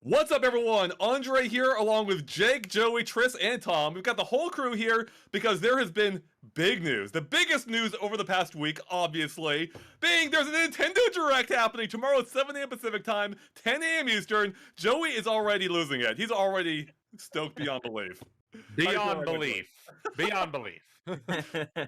What's up, everyone? Andre here, along with Jake, Joey, Tris, and Tom. We've got the whole crew here because there has been big news. The biggest news over the past week, obviously, being there's a Nintendo Direct happening tomorrow at 7 a.m. Pacific Time, 10 a.m. Eastern. Joey is already losing it. He's already stoked beyond belief. Beyond belief. Beyond belief. It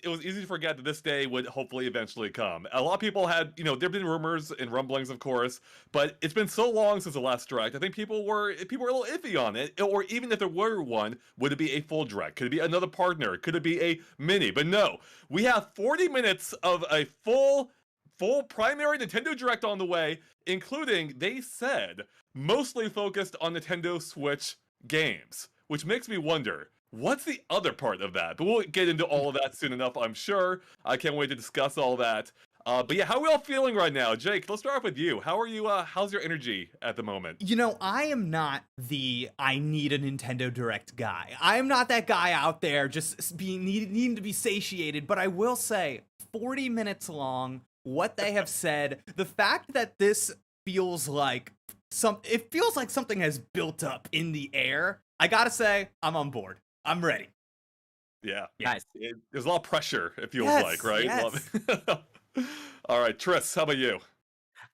was easy to forget that this day would hopefully eventually come. A lot of people had, there've been rumors and rumblings, of course, but it's been so long since the last direct. I think people were a little iffy on it, or even if there were one, would it be a full direct? Could it be another partner? Could it be a mini? But no, we have 40 minutes of a full primary Nintendo Direct on the way, including, they said, mostly focused on Nintendo Switch games, which makes me wonder, what's the other part of that? But we'll get into all of that soon enough, I'm sure. I can't wait to discuss all that. But yeah, how are we all feeling right now? Jake, let's start off with you. How are you? How's your energy at the moment? You know, I am not the I need a Nintendo Direct guy. I am not that guy out there just needing to be satiated, but I will say 40 minutes long, what they have said, the fact that this feels like something has built up in the air. I gotta say, I'm on board. I'm ready. Yeah. Nice. There's a lot of pressure, it feels Yes, like, right? yes. All right, Tris, how about you?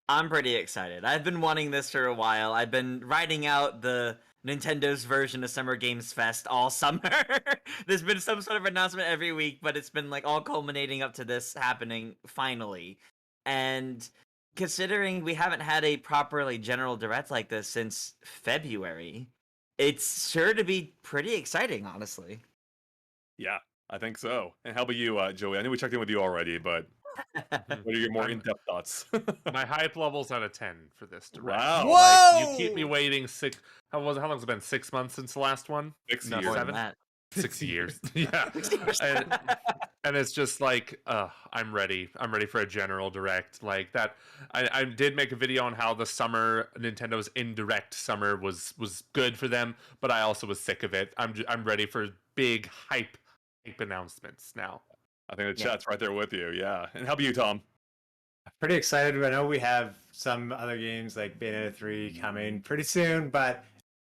I'm pretty excited. I've been wanting this for a while. I've been writing out the Nintendo's version of Summer Games Fest all summer. There's been some sort of announcement every week, but it's been like all culminating up to this happening finally. And considering we haven't had a properly general direct like this since February, it's sure to be pretty exciting, honestly. Yeah, I think so. And how about you, Joey? I know we checked in with you already, but what are your more in-depth thoughts? My hype level's at a 10 for this direct. Wow. Whoa! Like, you keep me waiting how long has it been? 6 months since the last one? 6 No, years. more than 7? that. 6 years. Yeah. And it's just like, I'm ready. I'm ready for a general direct like that. I did make a video on how the summer Nintendo's indirect summer was good for them, but I also was sick of it. I'm ready for big hype announcements now. I think the chat's right there with you, yeah. And how about you, Tom? Pretty excited. I know we have some other games like Bayonetta 3 coming pretty soon, but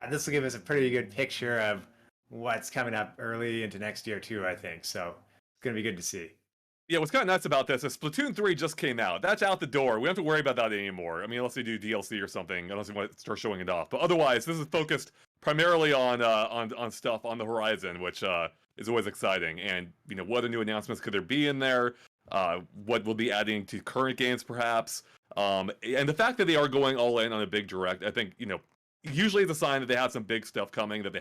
this will give us a pretty good picture of what's coming up early into next year too, I think. So it's going to be good to see. Yeah, what's kind of nuts about this is Splatoon 3 just came out. That's out the door. We don't have to worry about that anymore. I mean, unless they do DLC or something, unless they want to start showing it off. But otherwise, this is focused primarily on stuff on the horizon, which is always exciting. And, what other new announcements could there be in there? What will be adding to current games, perhaps? And the fact that they are going all in on a big direct, I think, usually it's a sign that they have some big stuff coming that they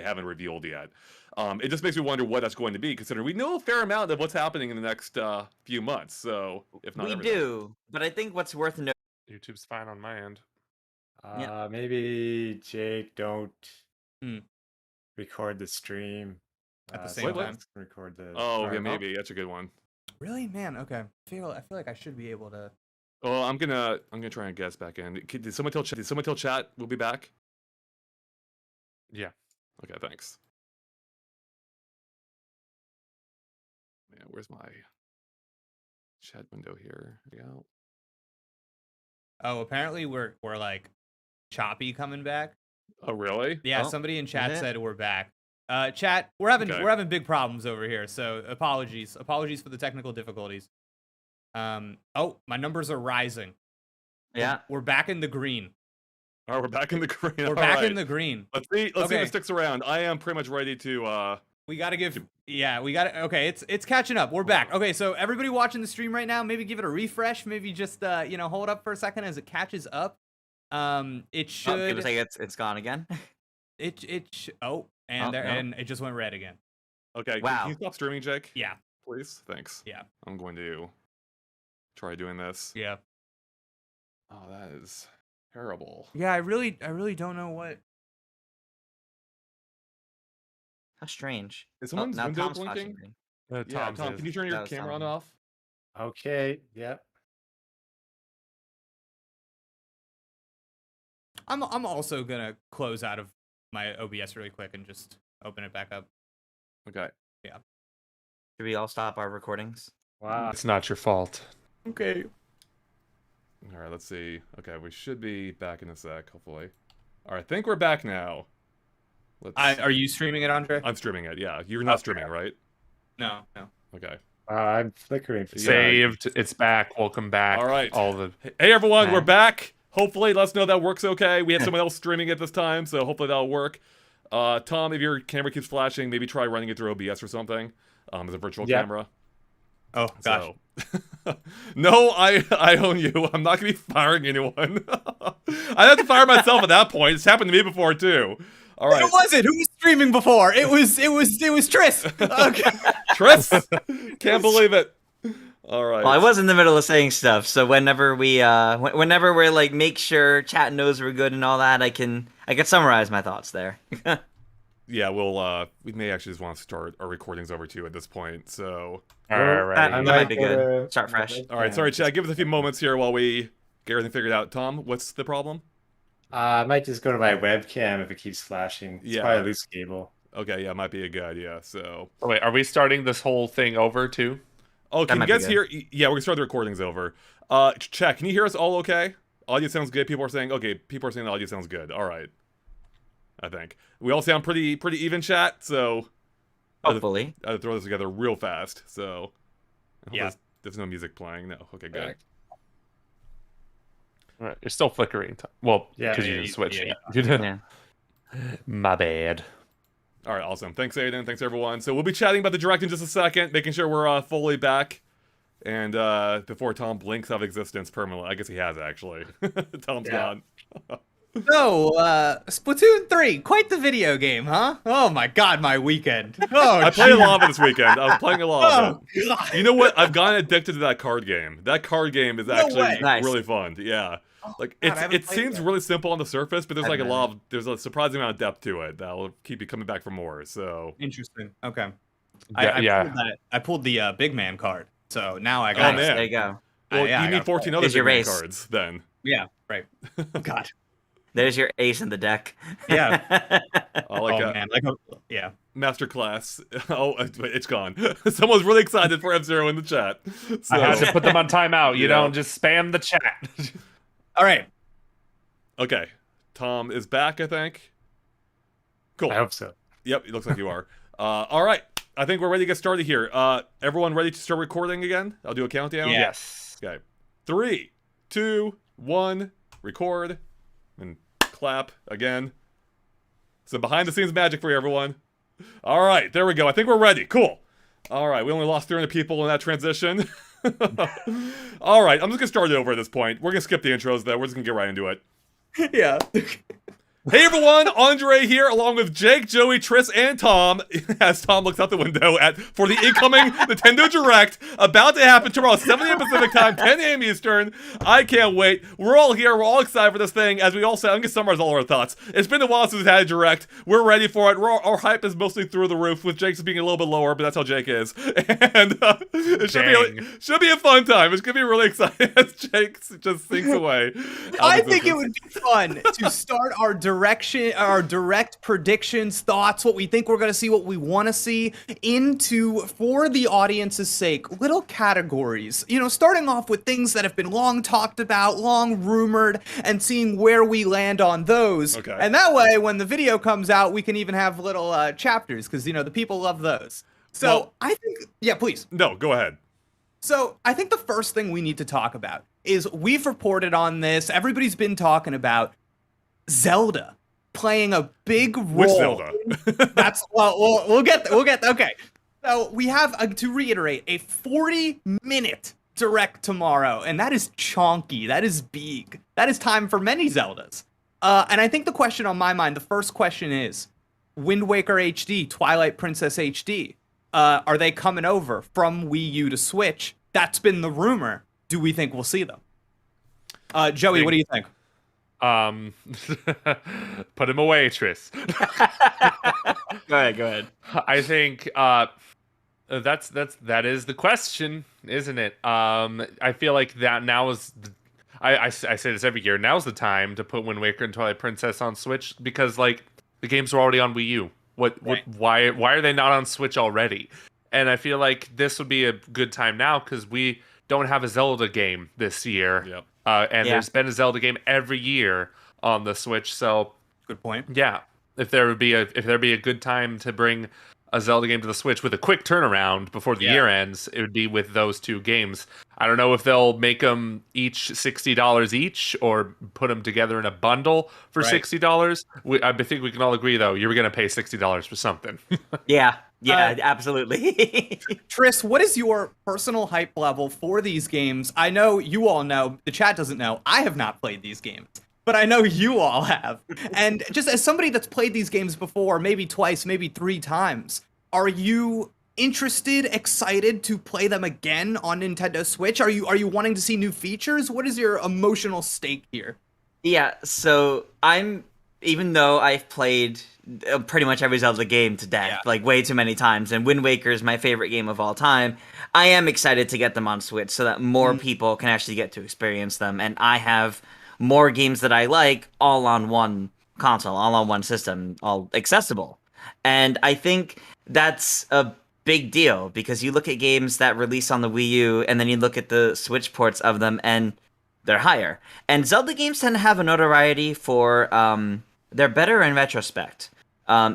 haven't revealed yet. It just makes me wonder what that's going to be, considering we know a fair amount of what's happening in the next few months. So, if not, We everything. do, but I think what's worth noting. YouTube's fine on my end. Maybe Jake, don't Hmm. record the stream At the same time. Record the. Oh, yeah, maybe that's a good one. Really, man? Okay. I feel like I should be able to. Oh, I'm gonna try and guess back in. Did someone tell chat we'll be back? Yeah. Okay, thanks. Yeah, where's my chat window here? There we go. Oh, apparently we're like choppy coming back. Oh, really? Yeah, Oh, somebody in chat is it? said we're back. Chat, we're having Okay. big problems over here, so apologies for the technical difficulties. Oh, my numbers are rising. Yeah. We're back in the green. All right, we're back in the green. We're All back right. in the green. Let's see if Okay. it sticks around. I am pretty much ready to. We gotta give. Yeah, we gotta. Okay, it's catching up. We're back. Okay, so everybody watching the stream right now, maybe give it a refresh. Maybe just hold up for a second as it catches up. It Oh, should. people say it's gone again. And no. and it just went red again. Okay. Wow. Can you stop streaming, Jake? Yeah. Please. Thanks. Yeah. I'm going to try doing this. Yeah. Oh, that is terrible. Yeah, I really don't know what. How strange. Is someone's now window Tom's flashing blinking? green. Yeah, Tom's Tom, is. can you turn your That was camera on Tom. off? Okay. Yep. I'm also gonna close out of my OBS really quick and just open it back up. Okay. Should we all stop our recordings? Wow. It's not your fault. Okay. All right, let's see. Okay, we should be back in a sec, hopefully. All right, I think we're back now. Are you streaming it, Andre? I'm streaming it. Yeah, you're not Okay. streaming, right? No. Okay. I'm flickering. For Saved. It's back. Welcome back. All right. All the Hey everyone, we're Okay. back. Hopefully, let us know that works okay. We had someone else streaming it this time, so hopefully that'll work. Tom, if your camera keeps flashing, maybe try running it through OBS or something. As a virtual camera. Oh gosh. So. No, I own you. I'm not gonna be firing anyone. I have to fire myself at that point. It's happened to me before too. All right. Who was it? Who was streaming before? It was Tris. Okay. Tris, can't believe it. All right. Well, I was in the middle of saying stuff, so whenever whenever we're like, make sure chat knows we're good and all that, I can summarize my thoughts there. Yeah, we may actually just want to start our recordings over too at this point. So, Alright. That might be good. Start fresh. all right. Sorry, Chad. Give us a few moments here while we get everything figured out. Tom, what's the problem? I might just go to my webcam if it keeps flashing. It's Yeah. probably a loose cable. Okay, yeah, might be a good idea. So, Oh, wait, are we starting this whole thing over too? oh, can you might be guys good. hear? Yeah, we're gonna start the recordings over. Chat, can you hear us all? Okay, audio sounds good. People are saying okay. People are saying the audio sounds good. All right, I think we all sound pretty even. Chat. So, Hopefully. I had to throw this together real fast. So, I hope Yeah. there's no music playing. No. Okay, good. Right. All right, you're still flickering. Well, Yeah, because yeah, you just switched. yeah, Yeah. My bad. All right, awesome. Thanks, Aiden. Thanks, everyone. So we'll be chatting about the direct in just a second, making sure we're fully back. And before Tom blinks out of existence permanently, I guess he has actually. Tom's Yeah. gone. So, Splatoon 3, quite the video game, huh? Oh my god, my weekend. Oh, I played a lot of it this weekend. I was playing a lot of Oh, it. god. You know what? I've gotten addicted to that card game. That card game is actually way. Nice. really fun. Yeah. Oh, Like God, I haven't it played seems that. really simple on the surface, but there's like Haven't there's a surprising amount of depth to it that will keep you coming back for more. So Interesting. Okay. Yeah, I pulled the big man card, so now I Oh, got. man. There you go. well, yeah, I you need gotta 14 other Here's your big man race. cards then. Yeah, right. God. There's your ace in the deck. Yeah. I like Oh man, yeah. Masterclass. Oh, wait, it's gone. Someone's really excited for F-Zero in the chat. So, I had to put them on timeout. You Yeah. don't just spam the chat. All right. okay. Tom is back, I think. Cool. I hope so. Yep, it looks like you are. All right. I think we're ready to get started here. Everyone ready to start recording again? I'll do a countdown. Yeah. Yes. Okay. 3, 2, 1, record, and clap again. Some behind the scenes magic for you, everyone. All right, there we go. I think we're ready. Cool. All right, we only lost 300 people in that transition. All right, I'm just gonna start it over at this point. We're gonna skip the intros though. We're just gonna get right into it. Yeah. Hey everyone, Andre here, along with Jake, Joey, Tris, and Tom, as Tom looks out the window for the incoming Nintendo Direct, about to happen tomorrow, 7 a.m. Pacific time, 10 a.m. Eastern. I can't wait. We're all here, we're all excited for this thing, as we all say, I'm gonna summarize all our thoughts. It's been a while since we've had a Direct. We're ready for it. Our hype is mostly through the roof, with Jake's being a little bit lower, but that's how Jake is. And it should be a fun time. It's gonna be really exciting as Jake just sinks away. I think it would be fun to start our direct predictions, thoughts, what we think we're going to see, what we want to see, into, for the audience's sake, little categories. You know, starting off with things that have been long talked about, long rumored, and seeing where we land on those. Okay. And that way, when the video comes out, we can even have little chapters, because, you know, the people love those. So, Well- I think, yeah, please. No, go ahead. So I think the first thing we need to talk about is we've reported on this. Everybody's been talking about Zelda playing a big role. Which Zelda? That's we'll get okay. So we have to reiterate a 40-minute direct tomorrow, and that is chonky. That is big. That is time for many Zeldas. And I think the question on my mind, the first question is, Wind Waker HD, Twilight Princess HD. Are they coming over from Wii U to Switch? That's been the rumor. Do we think we'll see them? Joey, what do you think? Put him away, Tris. Go ahead. I think that is the question, isn't it? I feel like that now is. I say this every year. Now's the time to put Wind Waker and Twilight Princess on Switch because like the games are already on Wii U. Why are they not on Switch already? And I feel like this would be a good time now because we don't have a Zelda game this year. Yep. And Yeah. there's been a Zelda game every year on the Switch. So Good point. yeah, if there'd be a good time to bring a Zelda game to the Switch with a quick turnaround before the year ends, it would be with those two games. I don't know if they'll make them each $60 each or put them together in a bundle for Right. $60. I think we can all agree though, you're going to pay $60 for something. Yeah, absolutely. Tris, what is your personal hype level for these games? I know you all know, the chat doesn't know, I have not played these games, but I know you all have. And just as somebody that's played these games before, maybe twice, maybe 3 times, are you interested, excited to play them again on Nintendo Switch? Are you wanting to see new features? What is your emotional stake here? Yeah, so even though I've played pretty much every Zelda game to death, like way too many times, and Wind Waker is my favorite game of all time, I am excited to get them on Switch so that more people can actually get to experience them, and I have more games that I like all on one console, all on one system, all accessible. And I think that's a big deal because you look at games that release on the Wii U and then you look at the Switch ports of them and they're higher. And Zelda games tend to have a notoriety for they're better in retrospect.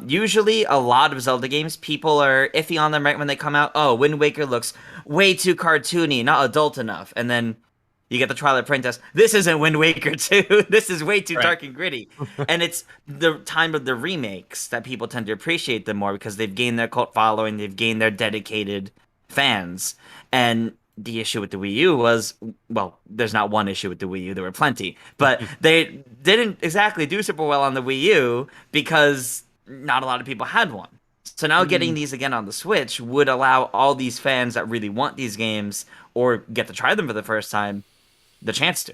Usually a lot of Zelda games, people are iffy on them right when they come out. Oh, Wind Waker looks way too cartoony, not adult enough. And then you get the Twilight Princess. This isn't Wind Waker 2. This is way too dark and gritty. And it's the time of the remakes that people tend to appreciate them more because they've gained their cult following, they've gained their dedicated fans. And the issue with the Wii U was, well, there's not one issue with the Wii U, there were plenty. But they didn't exactly do super well on the Wii U because not a lot of people had one. So now getting these again on the Switch would allow all these fans that really want these games or get to try them for the first time the chance to.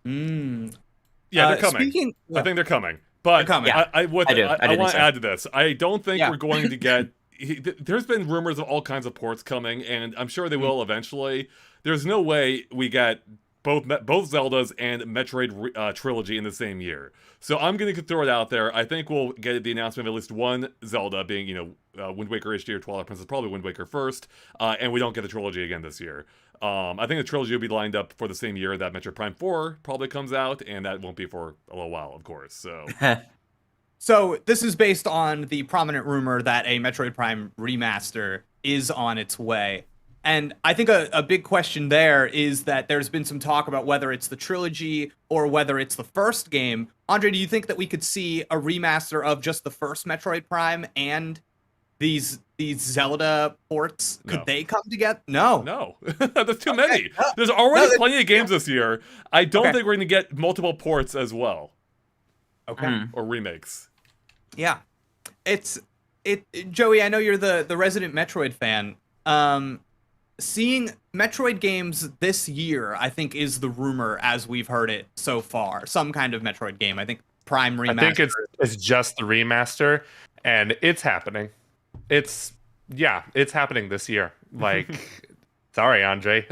Yeah, they're coming. I think they're coming. But coming. I want to so. add to this. I don't think we're going to get... There's been rumors of all kinds of ports coming, and I'm sure they will eventually. There's no way we get both Zeldas and Metroid trilogy in the same year. So I'm going to throw it out there. I think we'll get the announcement of at least one Zelda being, Wind Waker HD or Twilight Princess, probably Wind Waker first, and we don't get the trilogy again this year. I think the trilogy will be lined up for the same year that Metroid Prime 4 probably comes out, and that won't be for a little while, of course. So, So this is based on the prominent rumor that a Metroid Prime remaster is on its way. And I think a big question there is that there's been some talk about whether it's the trilogy or whether it's the first game. Andre, do you think that we could see a remaster of just the first Metroid Prime and these Zelda ports? Could they come together? No. There's too many. There's already plenty of games yeah. this year. I don't think we're going to get multiple ports as well. Okay. Or remakes. Yeah. Joey, I know you're the resident Metroid fan. Seeing Metroid games this year, I think, is the rumor as we've heard it so far. Some kind of Metroid game. I think Prime remaster. I think it's just the remaster, and it's happening. It's happening this year. Like, sorry, Andre.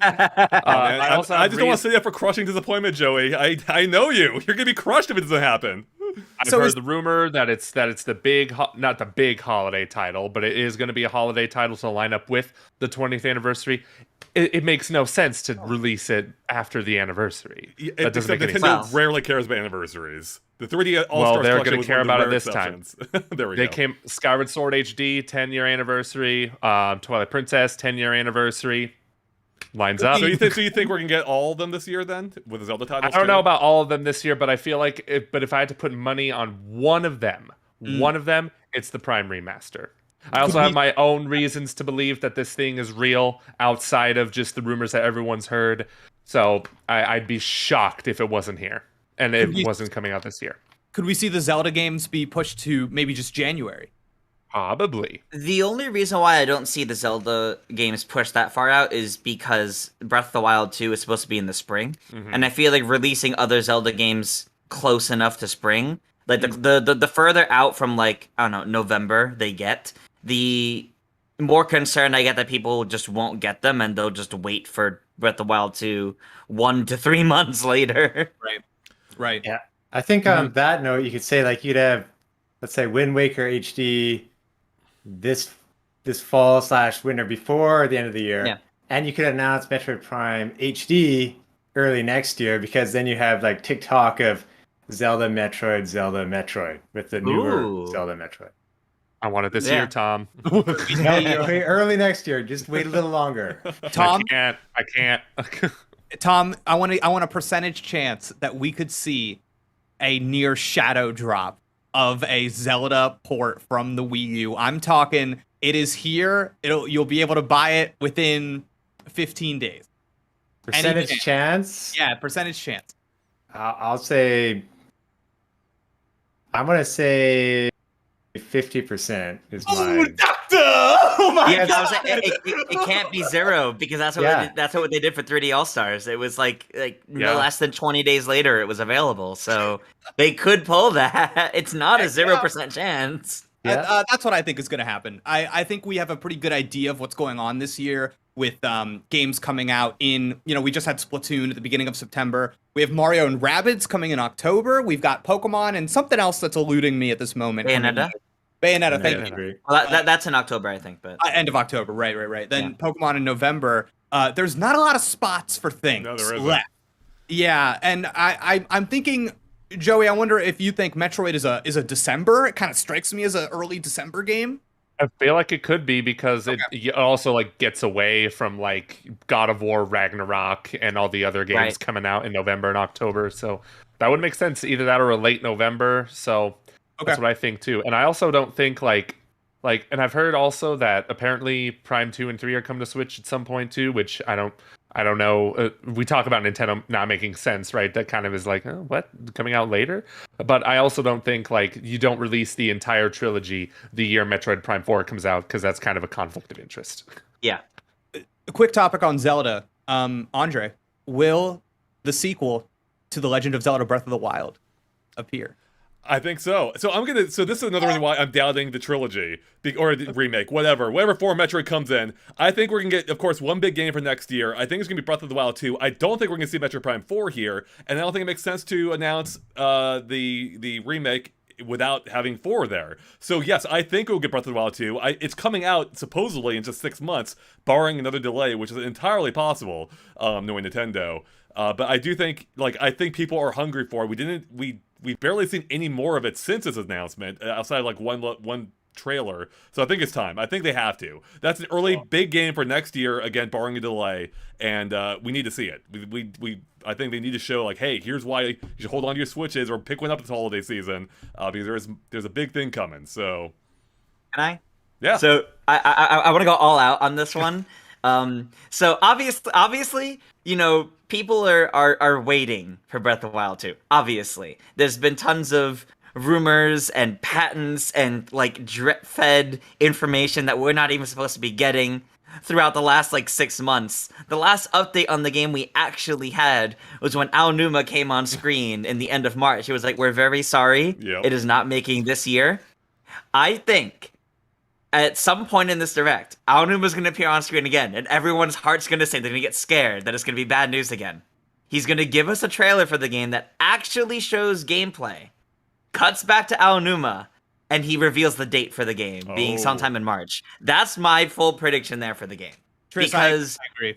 I just don't want to set you up for crushing disappointment, Joey. I know you. You're gonna be crushed if it doesn't happen. I've heard the rumor that it's the big, not the big holiday title, but it is going to be a holiday title to line up with the 20th anniversary. It makes no sense to release it after the anniversary. That doesn't make any sense. Nintendo rarely cares about anniversaries. The 3D All-Stars they're going to care about it this time. There we go. They came Skyward Sword HD 10-year anniversary, Twilight Princess 10-year anniversary. Lines up. So you think we're gonna get all of them this year then with the Zelda titles? I don't know about all of them this year, but I feel like if I had to put money on one of them, it's the Prime remaster. I also have my own reasons to believe that this thing is real outside of just the rumors that everyone's heard. So I'd be shocked if it wasn't here and it wasn't coming out this year. Could we see the Zelda games be pushed to maybe just January? Probably. The only reason why I don't see the Zelda games pushed that far out is because Breath of the Wild 2 is supposed to be in the spring. And I feel like releasing other Zelda games close enough to spring, like the further out from, like, I don't know, November they get, the more concerned I get that people just won't get them and they'll just wait for Breath of the Wild 2 1 to 3 months later. Right. Yeah. I think on that note, you could say, like, you'd have, let's say, Wind Waker HD this fall / winter before the end of the year. Yeah. and you could announce Metroid Prime HD early next year, because then you have like TikTok of Zelda Metroid with the newer Ooh. Zelda Metroid. I want it this Yeah. year, Tom. No, wait, early next year. Just wait a little longer. Tom, I can't. Tom, I want a percentage chance that we could see a near shadow drop of a Zelda port from the Wii U. I'm talking, it is here. You'll be able to buy it within 15 days. Percentage chance? Yeah, percentage chance. I'll say. I'm gonna say 50% is mine. Oh my Yeah, I was like, it can't be 0 because that's what that's what they did for 3D All Stars. It was like no less than 20 days later it was available, so they could pull that. It's not a 0% chance. Yeah. That's what I think is going to happen. I think we have a pretty good idea of what's going on this year with games coming out in, we just had Splatoon at the beginning of September. We have Mario and Rabbids coming in October. We've got Pokemon and something else that's eluding me at this moment. Bayonetta, thank you. Well, that's in October, I think, but End of October, right. Then Pokemon in November. There's not a lot of spots for things No, there isn't. left. Yeah, and I'm thinking, Joey, I wonder if you think Metroid is a December. It kind of strikes me as an early December game. I feel like it could be because it also like gets away from like God of War Ragnarok and all the other games coming out in November and October. So that would make sense, either that or a late November. So that's what I think too. And I also don't think like, and I've heard also that apparently Prime 2 and 3 are coming to Switch at some point too, which I don't know. We talk about Nintendo not making sense, right? That kind of is like, oh, what? Coming out later? But I also don't think like you don't release the entire trilogy the year Metroid Prime 4 comes out, because that's kind of a conflict of interest. yeah. A quick topic on Zelda. Andre, will the sequel to The Legend of Zelda Breath of the Wild appear? I think so. So this is another reason why I'm doubting the trilogy or the remake, whatever form Metroid comes in. I think we're gonna get, of course, one big game for next year. I think it's gonna be Breath of the Wild 2. I don't think we're gonna see Metroid Prime 4 here, and I don't think it makes sense to announce the remake without having 4 there. So yes, I think we'll get Breath of the Wild 2. It's coming out supposedly in just 6 months, barring another delay, which is entirely possible, knowing Nintendo. But I do think, I think people are hungry for it. We've barely seen any more of it since its announcement, outside of one trailer. So I think it's time. I think they have to. That's an early big game for next year, again, barring a delay, and we need to see it. I think they need to show, hey, here's why you should hold on to your Switches or pick one up this holiday season, because there's a big thing coming. So, Can I? Yeah. So I want to go all out on this one. So obviously, people are waiting for Breath of the Wild 2. Obviously, there's been tons of rumors and patents and drip-fed information that we're not even supposed to be getting throughout the last 6 months. The last update on the game we actually had was when Aonuma came on screen in the end of March. It was like, we're very sorry. Yep. It is not making this year. I think at some point in this direct, Aonuma's going to appear on screen again, and everyone's heart's going to say they're going to get scared that it's going to be bad news again. He's going to give us a trailer for the game that actually shows gameplay, cuts back to Aonuma, and he reveals the date for the game, being sometime in March. That's my full prediction there for the game. Trish, Because I agree.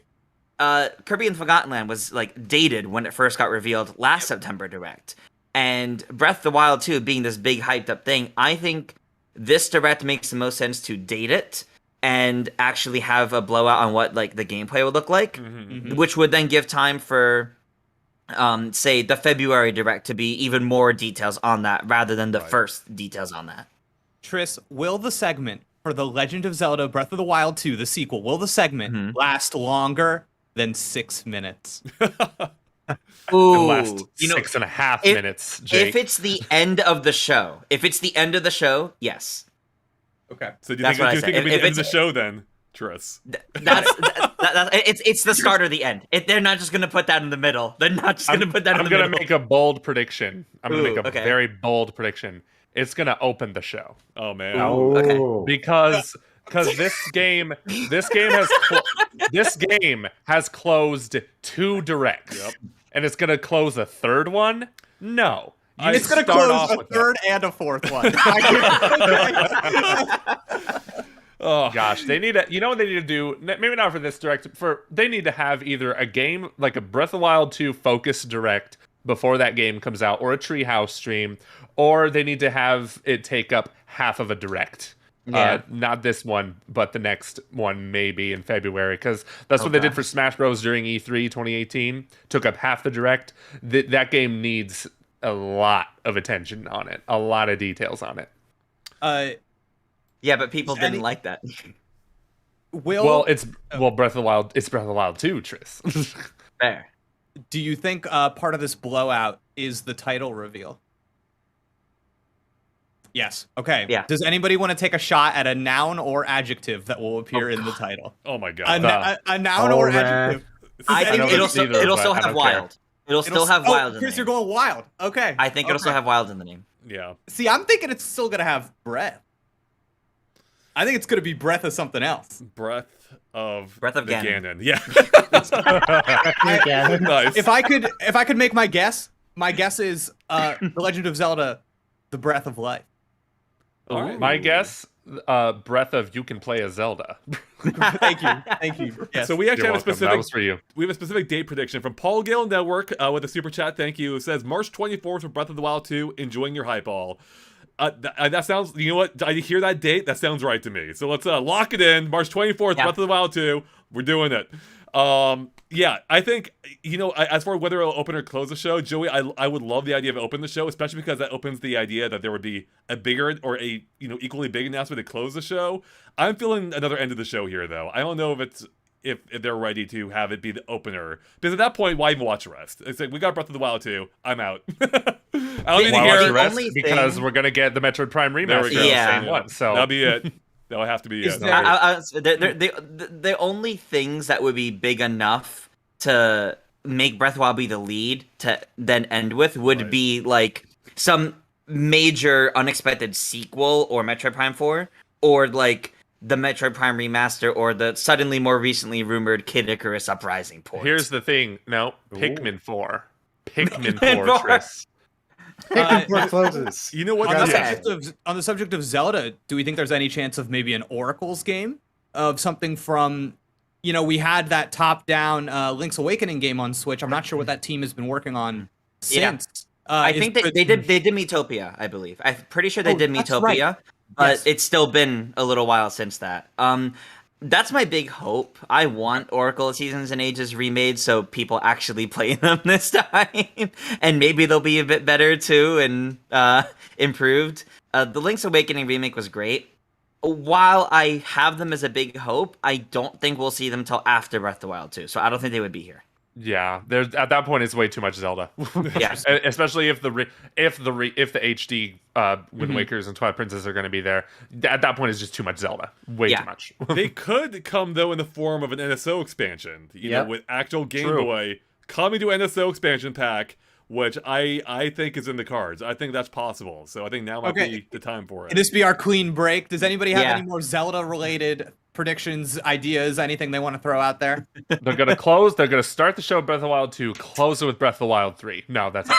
Kirby and Forgotten Land was dated when it first got revealed last September direct. And Breath of the Wild 2 being this big hyped up thing, I think this direct makes the most sense to date it and actually have a blowout on what the gameplay would look like, which would then give time for say the February direct to be even more details on that rather than the first details on that. Tris, will the segment for The Legend of Zelda Breath of the Wild 2, the sequel, will the segment last longer than 6 minutes? Ooh, last 6.5 minutes, Jake. If it's the end of the show, yes. Okay. So do you think it'll be the end of the show then, Tris? It's the start or the end. They're not just gonna put that in the middle. They're not just gonna put that in the middle. I'm gonna make a bold prediction. I'm gonna make a very bold prediction. It's gonna open the show. Oh man. Ooh, okay. Because this game has closed 2 directs. Yep. And it's gonna close a 3rd one? No. It's gonna close a 3rd and a 4th one. Oh Gosh, they need to. You know what they need to do? Maybe not for this direct. They need to have either a game like a Breath of the Wild 2 focus direct before that game comes out, or a Treehouse stream, or they need to have it take up half of a direct. Yeah. Not this one, but the next one maybe in February, because that's what they did for Smash Bros. During E3 2018. Took up half the direct. That game needs a lot of attention on it, a lot of details on it. Yeah, but people Is didn't any- like that. Will, It's Breath of the Wild. It's Breath of the Wild 2, Tris. Fair. do you think part of this blowout is the title reveal? Yes. Okay. Yeah. Does anybody want to take a shot at a noun or adjective that will appear in the title? oh my A, god. a noun or Oh, man. adjective? I know think it's it'll neither, it'll but still I have don't care. wild. It'll still have oh, wild in Chris, the you're name. going wild. Okay. I think it'll still have wild in the name. Yeah. See, I'm thinking it's still gonna have breath. I think it's gonna be breath of something else. Breath of Breath of the Ganon. Yeah. Yeah. Nice. If I could make my guess is The Legend of Zelda, The Breath of Life. All right. My guess, Breath of You Can Play a Zelda. Thank you. Yes. So we actually You're have a welcome. That specific was for you. we have a specific date prediction from Paul Gale Network with a super chat. Thank you. It says March 24th for Breath of the Wild 2. Enjoying your hype all. That sounds. You know what? I hear that date. That sounds right to me. So let's lock it in. March 24th. Yeah. Breath of the Wild 2. We're doing it. Yeah, I think as for whether it'll open or close the show, Joey, I would love the idea of opening the show, especially because that opens the idea that there would be a bigger or a equally big announcement to close the show. I'm feeling another end of the show here though. I don't know if it's if they're ready to have it be the opener, because at that point, why even watch the rest? It's like we got Breath of the Wild 2. I'm out. I don't need to Why hear watch it. the rest? only Because thing- we're gonna get the Metroid Prime There we remaster. go. Yeah. Same one. So That'll be it. That'll have to be Is it. there- The only things that would be big enough to make Breath of the Wild be the lead to then end with would Right. be like some major unexpected sequel or Metroid Prime 4, or like the Metroid Prime remaster, or the suddenly more recently rumored Kid Icarus Uprising port. here's the thing. No, Pikmin 4. Pikmin Pikmin 4, 4. Tris. Pikmin 4 closes. You know what? On the, Okay. on the subject of Zelda, do we think there's any chance of maybe an Oracle's game? Of something from, we had that top-down Link's Awakening game on Switch. I'm not sure what that team has been working on Yeah. since. I Is think there- they did Miitopia, I believe. I'm pretty sure they Oh, did that's Miitopia, right. but Yes. it's still been a little while since that. That's my big hope. I want Oracle Seasons and Ages remade so people actually play them this time, and maybe they'll be a bit better too and improved. The Link's Awakening remake was great. While I have them as a big hope, I don't think we'll see them till after Breath of the Wild 2. So I don't think they would be here. Yeah, there's at that point it's way too much Zelda. Yeah. Especially if the HD Wind Mhm. Wakers and Twilight Princess are going to be there. At that point, it's just too much Zelda. Way Yeah. too much. They could come though in the form of an NSO expansion, Yep. with actual Game True. Boy coming to NSO expansion pack, which I think is in the cards. I think that's possible. So I think now might Okay. be the time for it. Can this be our clean break? Does anybody have Yeah. any more Zelda-related predictions, ideas, anything they want to throw out there? They're going to close. They're going to start the show with Breath of the Wild 2, close it with Breath of the Wild 3. No, that's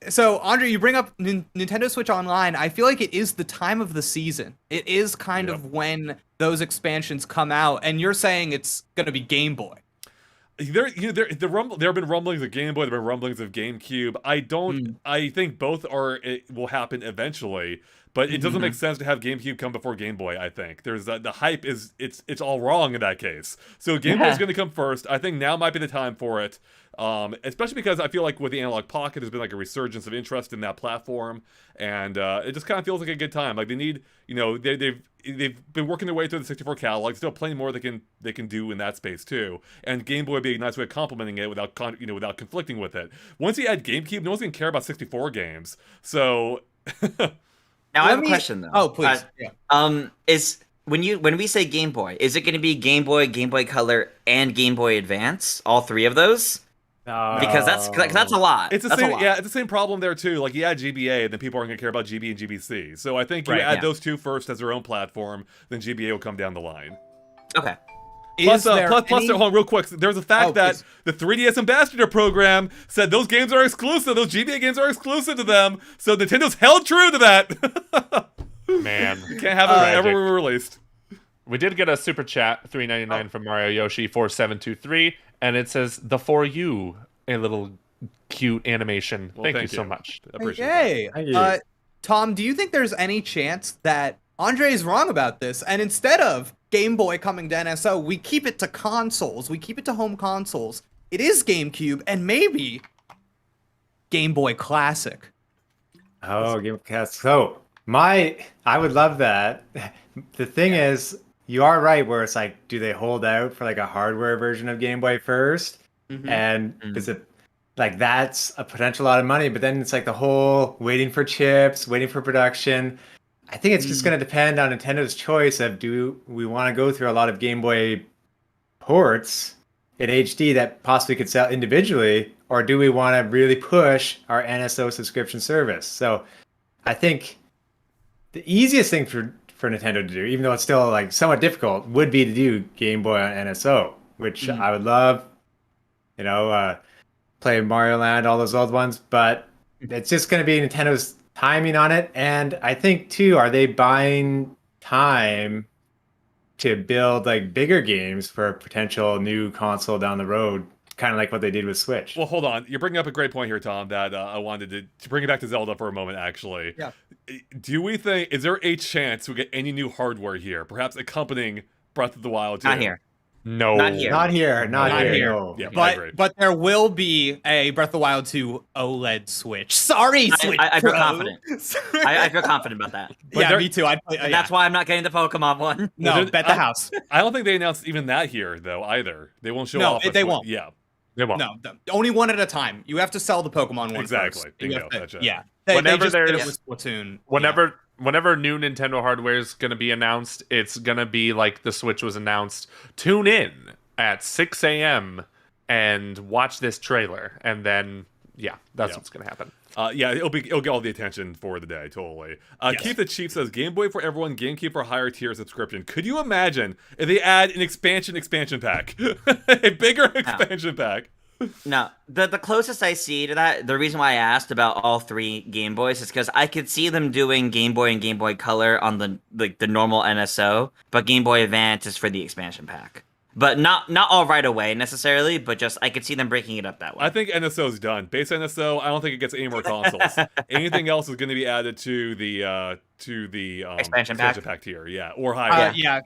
So, Andre, you bring up Nintendo Switch Online. I feel like it is the time of the season. It is kind Yep. of when those expansions come out, and you're saying it's going to be Game Boy. There have been rumblings of Game Boy. There have been rumblings of GameCube. I think both will happen eventually, but it doesn't make sense to have GameCube come before Game Boy. I think there's the hype it's all wrong in that case. So Game Boy is going to come first. I think now might be the time for it. Especially because I feel like with the Analog Pocket, there's been like a resurgence of interest in that platform, and it just kind of feels like a good time. Like they need, they've been working their way through the 64 catalog. Still plenty more they can do in that space too. And Game Boy would be a nice way of complementing it without without conflicting with it. Once you add GameCube, no one's gonna care about 64 games. So Now I have Let a me- question though. Oh, please. Is when we say Game Boy, is it going to be Game Boy, Game Boy Color, and Game Boy Advance? All three of those? Because that's a lot. it's the That's a same. lot. Yeah, it's the same problem there too. Like you add GBA, and then people aren't gonna care about GB and GBC. So I think you Right, add yeah. those two first as their own platform, then GBA will come down the line. Okay. Plus, Is there plus, any- hold on, real quick. There's a fact Oh, that please. the 3DS Ambassador program said those games are exclusive. Those GBA games are exclusive to them. So Nintendo's held true to that. Man, You can't have it Tragic. ever released. we did get a super chat, $3.99 from Mario Yoshi 4723, and it says the for you, a little cute animation. Well, thank you so much. I appreciate that. Hey, Thank you. Tom, do you think there's any chance that Andre is wrong about this, and instead of Game Boy coming to NSO, we keep it to consoles, we keep it to home consoles? It is GameCube, and maybe Game Boy Classic. Oh, Gamecast. So I would love that. The thing is, you are right where it's like, do they hold out for like a hardware version of Game Boy first? Mhm. And is it like that's a potential lot of money? But then it's like the whole waiting for chips, waiting for production. I think it's just going to depend on Nintendo's choice of do we want to go through a lot of Game Boy ports in HD that possibly could sell individually, or do we want to really push our NSO subscription service? So I think the easiest thing for Nintendo to do, even though it's still like somewhat difficult, would be to do Game Boy on NSO, which I would love. You know, play Mario Land, all those old ones, but it's just going to be Nintendo's timing on it. And I think too, are they buying time to build like bigger games for a potential new console down the road, kind of like what they did with Switch? Well, hold on. You're bringing up a great point here, Tom, that I wanted to bring it back to Zelda for a moment, actually. Yeah. Do we think, is there a chance we get any new hardware here, perhaps accompanying Breath of the Wild 2? Not here. No. Not here. Not here, not Not here. here. No. Yeah, I agree. But there will be a Breath of the Wild 2 OLED Switch. Sorry, Switch I feel Pro. confident. I feel confident about that. But Yeah, there- me too. I'd play, And that's why I'm not getting the Pokemon one. no, Well, bet the house. I don't think they announced even that here, though, either. They won't show No, off. a they Switch- won't. Yeah, They won't. No, only one at a time. You have to sell the Pokemon one Exactly. first. You Bingo. have to- That's it. yeah. Whenever just did it there's- with Splatoon. Whenever new Nintendo hardware is going to be announced, it's going to be like the Switch was announced. Tune in at 6 a.m. and watch this trailer, and then that's Yeah. what's going to happen. Yeah, it'll get all the attention for the day, totally. Yes. Keith the Chief says, Game Boy for everyone, GameCube for higher tier subscription. Could you imagine if they add an expansion pack? A bigger expansion pack. No, the closest I see to that, the reason why I asked about all three Game Boys is because I could see them doing Game Boy and Game Boy Color on the normal NSO, but Game Boy Advance is for the expansion pack. But not all right away necessarily, but just I could see them breaking it up that way. I think NSO's done. Base NSO, I don't think it gets any more consoles. Anything else is going to be added to the Expansion pack tier, yeah, or higher. Yeah.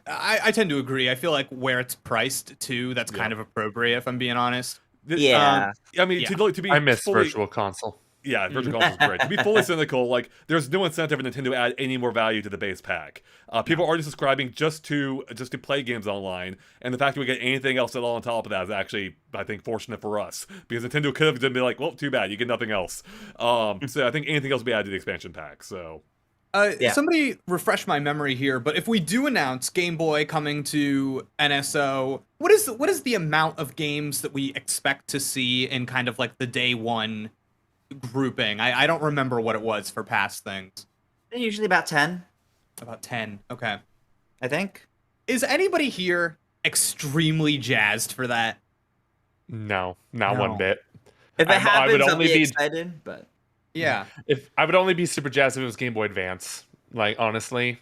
I tend to agree. I feel like where it's priced too, that's kind of appropriate, if I'm being honest. Yeah. I mean, Yeah. to be I miss fully, Virtual Console. Yeah, Virtual Console is great. To be fully cynical, like there's no incentive for Nintendo to add any more value to the base pack. People are already subscribing just to play games online, and the fact that we get anything else at all on top of that is actually, I think, fortunate for us, because Nintendo could have been like, well, too bad, you get nothing else. So I think anything else will be added to the expansion pack. So Yeah. Somebody refresh my memory here, but if we do announce Game Boy coming to NSO, what is the amount of games that we expect to see in kind of like the day one grouping? I don't remember what it was for past things. They're usually about 10, About 10. Okay. I think. Is anybody here extremely jazzed for that? No, not No. one bit. If it I would happens, I'll only be be- excited, but Yeah. If I would only be super jazzed if it was Game Boy Advance. Like honestly,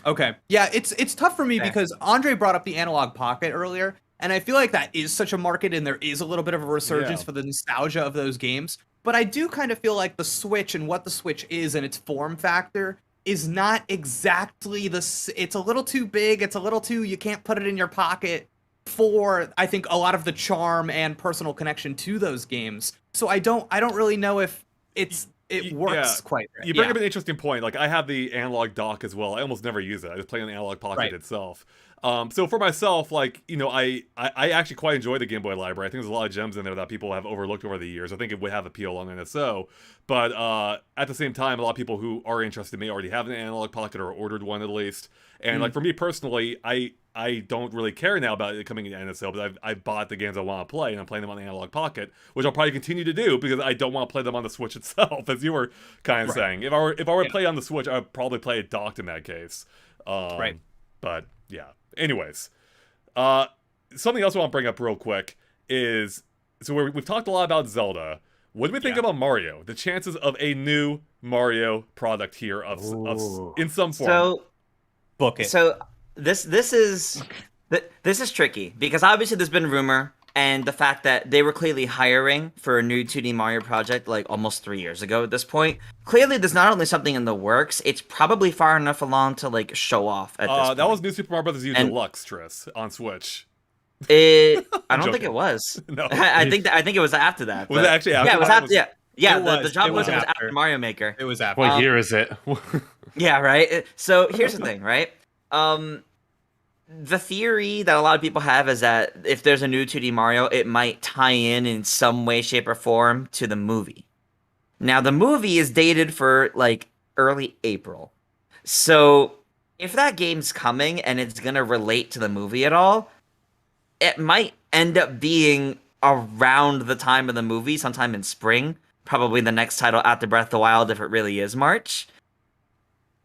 Okay. Yeah, it's tough for me Okay. because Andre brought up the analog pocket earlier, and I feel like that is such a market and there is a little bit of a resurgence Yeah. for the nostalgia of those games. But I do kind of feel like the Switch and what the Switch is and its form factor is not exactly it's a little too big, it's a little too you can't put it in your pocket for I think a lot of the charm and personal connection to those games. So I don't really know if it works yeah. quite right. you bring up an interesting point. Like I have the analog dock as well. I almost never use it. I just play on the analog pocket Right. itself. So for myself, like, you know, I actually quite enjoy the Game Boy library. I think there's a lot of gems in there that people have overlooked over the years. I think it would have appeal on NSO. But at the same time, a lot of people who are interested may already have an analog pocket or ordered one at least. And like for me personally, I don't really care now about it coming in NSO, but I've bought the games I want to play, and I'm playing them on the analog pocket, which I'll probably continue to do because I don't want to play them on the Switch itself, as you were kind of saying. If I were to play on the Switch, I would probably play it docked in that case. Right. But yeah. Anyways, something else I want to bring up real quick is, so we've talked a lot about Zelda. What do we think about Mario? The chances of a new Mario product here of in some form. So Book it. So this is tricky because obviously there's been rumor and the fact that they were clearly hiring for a new 2D Mario project like almost 3 years ago at this point. Clearly, there's not only something in the works; it's probably far enough along to like show off at this point. That was New Super Mario Bros. U And- Deluxe, Tris, on Switch. I don't think joking. it was. No. I think it was after that. Was it but- actually after Yeah, it was that? after. Yeah, It the was- job it was was after. after Mario Maker. It was after. What year is it? Yeah, right. So here's the thing, right? The theory that a lot of people have is that if there's a new 2D Mario, it might tie in some way, shape, or form to the movie. Now, the movie is dated for like early April. So if that game's coming and it's gonna relate to the movie at all, it might end up being around the time of the movie, sometime in spring. Probably the next title after Breath of the Wild if it really is March.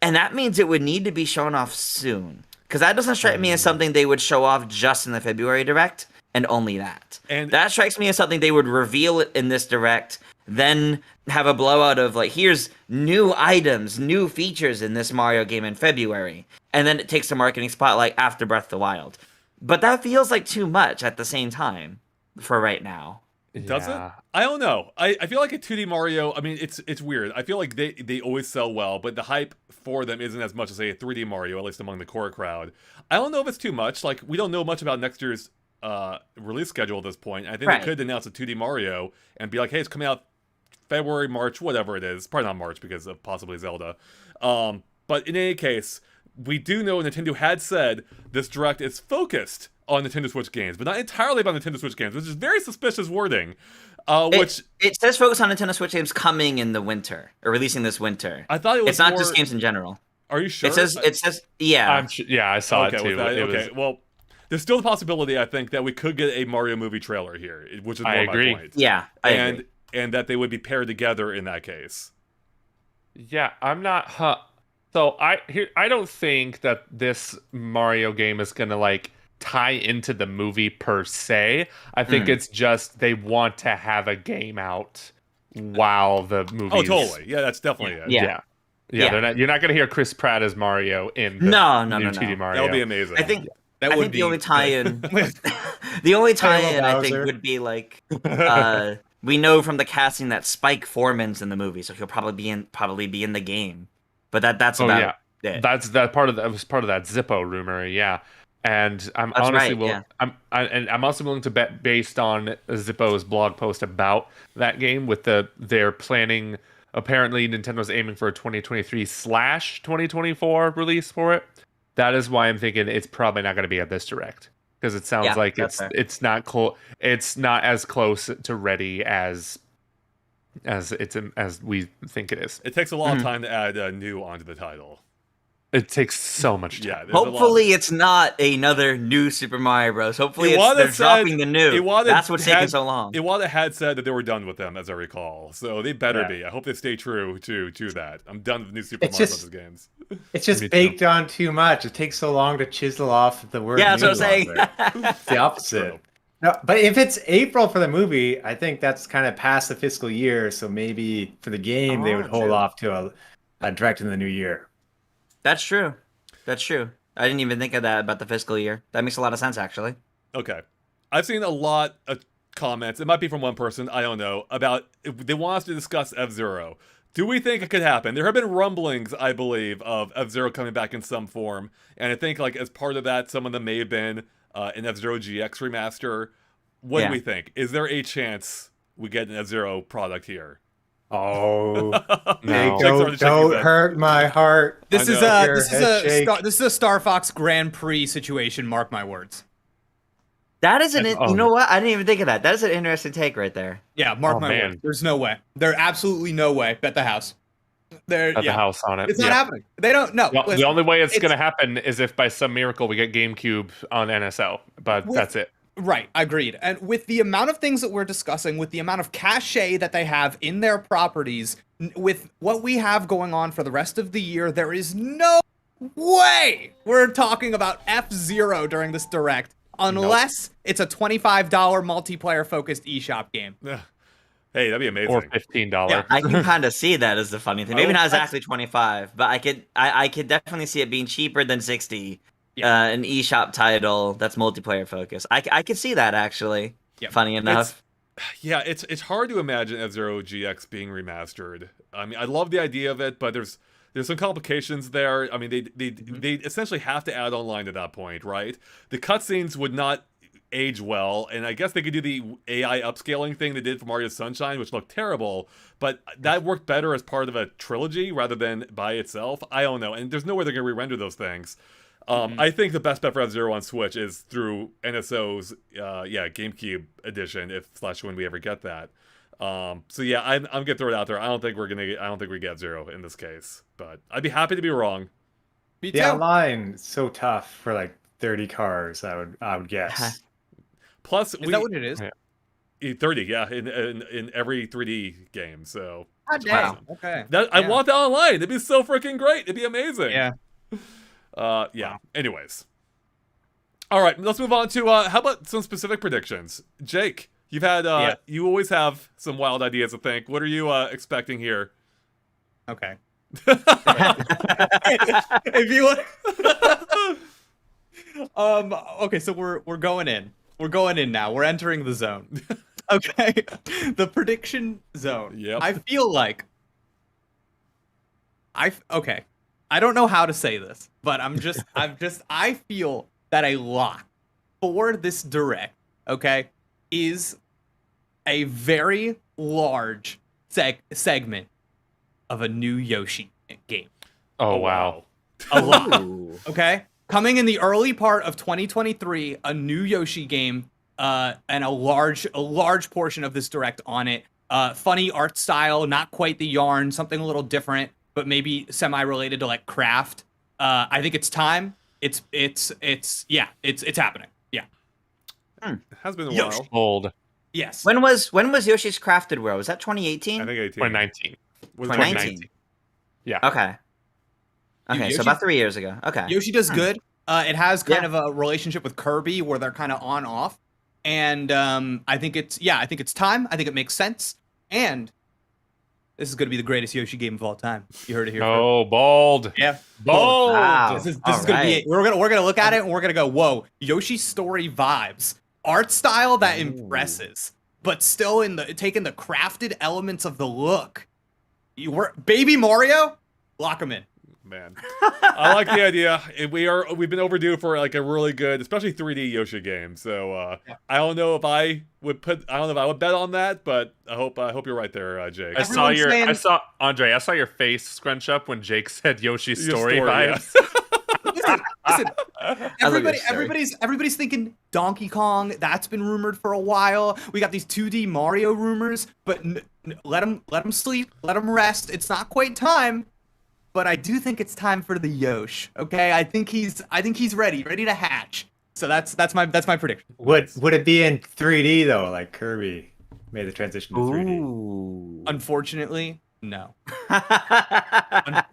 And that means it would need to be shown off soon. Because that doesn't strike me as something they would show off just in the February Direct, and only that. And That strikes me as something they would reveal it in this Direct, then have a blowout of, like, here's new items, new features in this Mario game in February. And then it takes the marketing spotlight after Breath of the Wild. But that feels like too much at the same time for right now. Does it? Yeah. I don't know. I feel like a 2D Mario. I mean, it's weird. I feel like they always sell well, but the hype for them isn't as much as say a 3D Mario, at least among the core crowd. I don't know if it's too much. Like we don't know much about next year's release schedule at this point. I think Right. they could announce a 2D Mario and be like, hey, it's coming out February, March, whatever it is. Probably not March because of possibly Zelda. But in any case, we do know Nintendo had said this Direct is focused on Nintendo Switch games, but not entirely about Nintendo Switch games, which is very suspicious wording. Which It says focus on Nintendo Switch games coming in the winter, or releasing this winter. I thought it was It's not more... just games in general. Are you sure? It says yeah. Yeah, I saw okay, it too. with that, It okay. was, Well, there's still the possibility, I think, that we could get a Mario movie trailer here, which is more I agree. my point. Yeah, I agree. And that they would be paired together in that case. yeah, I'm not. So I don't think that this Mario game is gonna like tie into the movie per se. I think it's just they want to have a game out while the movie. Oh, totally. Yeah, that's definitely it. Yeah. Yeah. Yeah. They're not. You're not gonna hear Chris Pratt as Mario in the No, new 2D Mario. That would be amazing. I think That I would think be the only tie-in, the Hello, only tie-in I think Bowser. would be like, we know from the casting that Spike Foreman's in the movie, so he'll probably be in the game. But that's Oh, about yeah. it. That was part of that Zippo rumor, yeah. And I'm That's honestly right, willing. yeah. I'm also willing to bet based on Zippo's blog post about that game with their planning. Apparently, Nintendo's aiming for a 2023/2024 release for it. That is why I'm thinking it's probably not going to be at this Direct because it sounds Yeah, like that's fair. it's not it's not as close to ready as we think it is. It takes a lot of Mhm. time to add new onto the title. It takes so much time. Yeah, there's a lot. Hopefully, it's not another new Super Mario Bros. Hopefully, Iwata they're said- dropping the new. Iwata That's what's taking had- so long. Iwata had said that they were done with them, as I recall. So they better Yeah. be. I hope they stay true to that. I'm done with new Super It's Mario just- Bros. games. It's just Me too. baked on too much. It takes so long to chisel off the word. Yeah, that's what I'm new saying. on there. It's the opposite. True. No, but if it's April for the movie, I think that's kind of past the fiscal year. So maybe for the game, they would hold true. off to a direct in the new year. That's true. That's true. I didn't even think of that about the fiscal year. That makes a lot of sense, actually. Okay. I've seen a lot of comments, it might be from one person, I don't know, about they want us to discuss F-Zero. Do we think it could happen? There have been rumblings, I believe, of F-Zero coming back in some form, and I think like as part of that, some of them may have been an F-Zero GX remaster. What Yeah. do we think? Is there a chance we get an F-Zero product here? Oh, No. Checks already shaking don't his head. hurt my heart. This I is know. Your head shake. this is a Star Fox Grand Prix situation. Mark my words. That is That's- you know what? I didn't even think of that. That is an interesting take right there. Yeah, mark Oh, my man. words. There's no way. There's absolutely no way. Bet the house. There, At the yeah. house on it. It's not Yeah. happening. They don't. No. The listen, only way it's it's- going to happen is if by some miracle we get GameCube on NSO, but With- that's it. Right, agreed. And with the amount of things that we're discussing, with the amount of cachet that they have in their properties, with what we have going on for the rest of the year, there is no way we're talking about F-Zero during this direct, unless it's a $25 multiplayer-focused eShop game. Ugh. Hey, that'd be amazing. or $15. Yeah. I can kind of see that as the funny thing. Maybe Oh, not that's- exactly 25, but I could definitely see it being cheaper than 60. An eShop title that's multiplayer focused. I could see that actually. Yep. Funny enough. Yeah, it's hard to imagine F-Zero GX being remastered. I mean, I love the idea of it, but there's some complications there. I mean, they essentially have to add online at that point, right? The cutscenes would not age well, and I guess they could do the AI upscaling thing they did for Mario Sunshine, which looked terrible, but that worked better as part of a trilogy rather than by itself. I don't know, and there's no way they're going to re-render those things. I think the best bet for F-Zero on Switch is through NSO's GameCube edition, if / when we ever get that. So yeah, I'm gonna throw it out there. I don't think we get F-Zero in this case, but I'd be happy to be wrong. Me The too. online is so tough for like 30 cars. I would guess. Plus, Is that what it is? 30, yeah, in every 3D game. So God Wow. damn. Okay. I Yeah. want that online. It'd be so freaking great. It'd be amazing. Yeah. Yeah. Anyways. All right, let's move on to how about some specific predictions? Jake, you've had you always have some wild ideas, I think. What are you expecting here? Okay. If you want. Okay, so we're going in. We're going in now. We're entering the zone. Okay. The prediction zone. Yep. I feel like okay. I don't know how to say this, but I feel that a lock for this direct, okay, is a very large segment of a new Yoshi game. Oh, wow. A lot. Ooh. Okay? Coming in the early part of 2023, a new Yoshi game, and a large portion of this direct on it. Funny art style, not quite the yarn, something a little different, but maybe semi-related to like craft. I think it's time. It's happening. Yeah. It has been a Yoshi. while. Old. Yes. When was Yoshi's Crafted World? Was that 2018? I think 18. 2019. Was it 2019. Yeah. Okay. Okay, Yoshi- so about 3 years ago. Okay. Yoshi does good. It has kind Yeah. of a relationship with Kirby where they're kind of on off, and I think it's time. I think it makes sense, and this is going to be the greatest Yoshi game of all time. You heard it here. Oh, bold. First. Yeah. Bold. Wow. This is All gonna be right. it. We're gonna look at it and we're gonna go, whoa, Yoshi story vibes, art style that impresses, but still taking the crafted elements of the look. Baby Mario, lock him in. Man, I like the idea. We've been overdue for like a really good, especially 3D Yoshi game. So I don't know if I would bet on that, but I hope you're right there, Jake. I saw Everyone's saying- Andre, I saw your face scrunch up when Jake said Yoshi's Your story story, yeah. vibes. Listen, I love your story. everybody's thinking Donkey Kong. That's been rumored for a while. We got these 2D Mario rumors, but let them sleep, let them rest. It's not quite time. But I do think it's time for the Yosh. Okay, I think he's ready to hatch. So that's my prediction. Would it be in 3D though, like Kirby made the transition to 3D? Ooh. Unfortunately, no.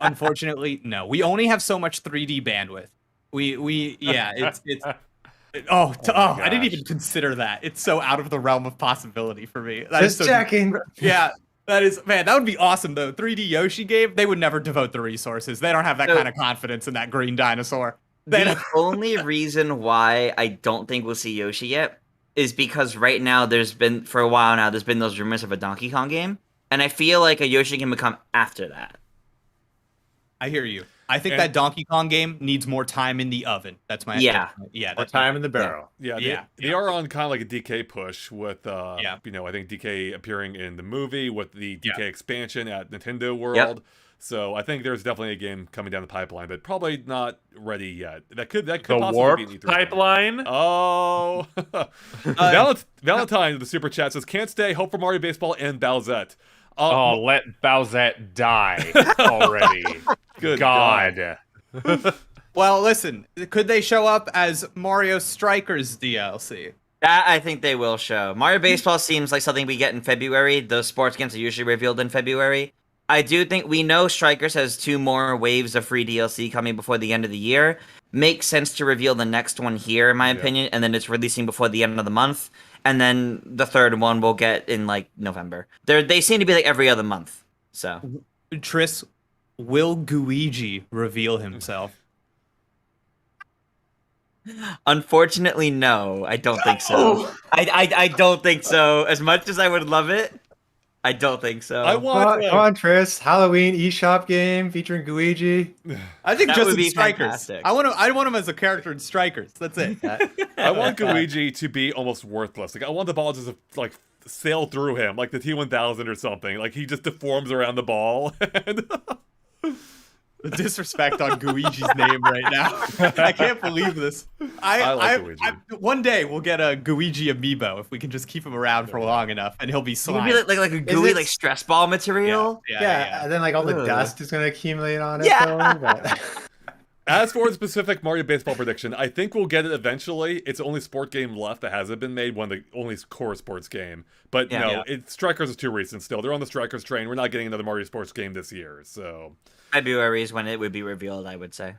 Unfortunately, no. We only have so much 3D bandwidth. I didn't even consider that. It's so out of the realm of possibility for me. That is Just so, checking. yeah. That would be awesome though. 3D Yoshi game, they would never devote the resources. They don't have that So- kind of confidence in that green dinosaur. They The don't- only reason why I don't think we'll see Yoshi yet is because right now there's been those rumors of a Donkey Kong game, and I feel like a Yoshi game would come after that. I hear you. I think And- that Donkey Kong game needs more time in the oven. That's my Yeah. yeah. More That's my- time in the barrel. Yeah, Yeah, they are on kind of like a DK push with, Yeah. I think DK appearing in the movie with the DK Yeah. expansion at Nintendo World. So I think there's definitely a game coming down the pipeline, but probably not ready yet. That could The possibly warp be an E3 thing. pipeline. Oh, Valentine in the super chat says can't stay. Hope for Mario Baseball and Bowsette. Oh, let Bowsette die already. Good God. Well, listen, could they show up as Mario Strikers DLC? That I think they will show. Mario Baseball seems like something we get in February. Those sports games are usually revealed in February. I do think we know Strikers has 2 more waves of free DLC coming before the end of the year. makes sense to reveal the next one here, in my opinion, and then it's releasing before the end of the month, and then the third one we'll get in like November. They seem to be like every other month. So, Tris, will Guigi reveal himself? unfortunately, no, I don't think so. I don't think so. As much as I would love it, I don't think so. I want. Come on, Tris. Halloween eShop game featuring Luigi. I think That just would in be Strikers. fantastic. I want him as a character in Strikers. That's it. I want Luigi to be almost worthless. Like I want the ball just to like sail through him, like the T1000 or something. Like he just deforms around the ball. And The disrespect on Guigi's name right now. I can't believe this. I like Luigi. One day we'll get a Guigi amiibo if we can just keep him around for long enough, and he'll be slime. Maybe like a gooey it- like stress ball material. Yeah, and then like all the Ugh. dust is gonna accumulate on it. Yeah. Though, but... As for the specific Mario Baseball prediction, I think we'll get it eventually. It's the only sport game left that hasn't been made, one of the only core sports game. But Yeah. no, Strikers is too recent still. They're on the Strikers train. We're not getting another Mario sports game this year. So, February is when it would be revealed, I would say.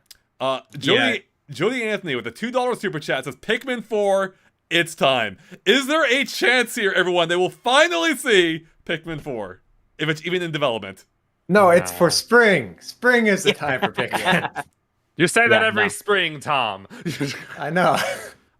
Jody Anthony with a $2 super chat says, Pikmin 4, it's time. Is there a chance here, everyone, they will finally see Pikmin 4? If it's even in development. No, it's for spring. Spring is the time for Pikmin. You say that Yeah, every no. spring, Tom. I know.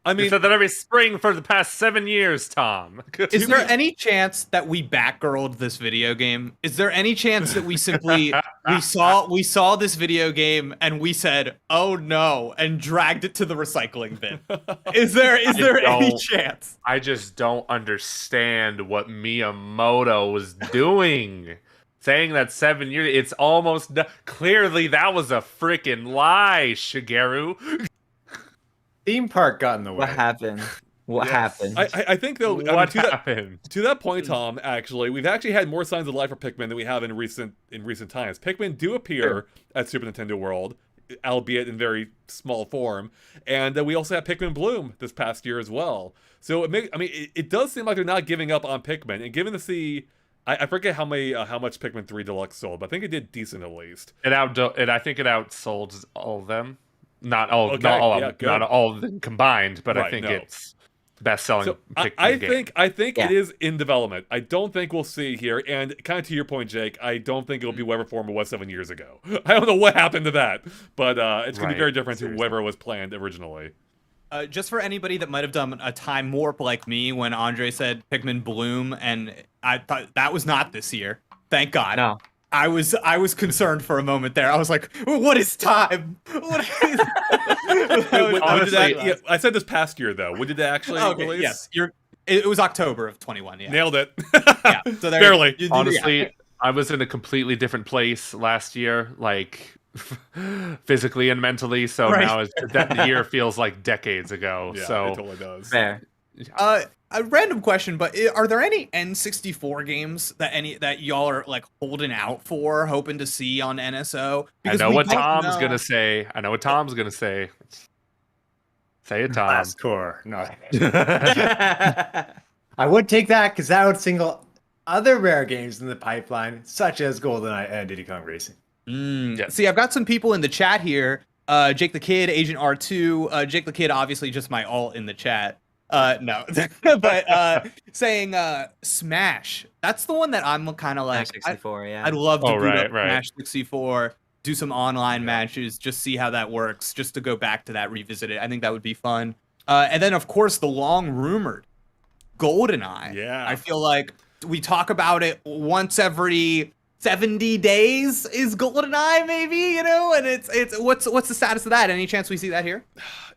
I You mean, said that every spring for the past 7 years, Tom. Is there any chance that we backgirled this video game? Is there any chance that we simply we saw this video game and we said, "Oh no," and dragged it to the recycling bin? Is there any don't. chance? I just don't understand what Miyamoto was doing. Saying that 7 years, it's almost done. Clearly that was a freaking lie, Shigeru. Theme park got in the way. What happened? What yes. happened? I think though, I mean, What to that, happened? to that point, Tom, actually, we've actually had more signs of life for Pikmin than we have in recent times. Pikmin do appear at Super Nintendo World, albeit in very small form, and we also had Pikmin Bloom this past year as well. So it does seem like they're not giving up on Pikmin, and given I forget how much Pikmin 3 Deluxe sold, but I think it did decent at least. I think it outsold all of them. Not all, Okay, not all, of yeah, them, good. not all of them combined, but I Right, think no. it's best-selling So Pikmin game. I think Yeah. it is in development. I don't think we'll see here, and kind of to your point, Jake, I don't think it'll be whatever form it was 7 years ago. I don't know what happened to that, but it's going to be Right, very different seriously. to whatever was planned originally. Just for anybody that might have done a time warp like me when Andre said Pikmin Bloom, and I thought that was not this year. Thank God. No. I was concerned for a moment there. I was like, "What is time? What is?" When did honestly, that, yeah, I said this past year though. When did it actually Okay, release? yes, it was October of 21. Yeah. Nailed it. Yeah. So there, Barely. Honestly, I was in a completely different place last year, like physically and mentally. So Right. now that year feels like decades ago. Yeah, so it totally does. Fair. A random question, but are there any N64 games that y'all are like holding out for, hoping to see on NSO? I know we what don't Tom's know. gonna say. I know what Tom's gonna say. Say it, Tom. Last core. No. I would take that because that would single other rare games in the pipeline, such as GoldenEye and Diddy Kong Racing. Yeah. See, I've got some people in the chat here. Jake the Kid, Agent R2. Jake the Kid, obviously just my alt in the chat. No, but saying Smash. That's the one that I'm kind of like. 64, yeah. I'd love to Oh, boot right, up right. Smash 64, do some online matches, just see how that works, just to go back to that, revisit it. I think that would be fun. And then, of course, the long rumored GoldenEye. Yeah. I feel like we talk about it once every 70 days is GoldenEye, maybe, you know? And it's what's the status of that? Any chance we see that here?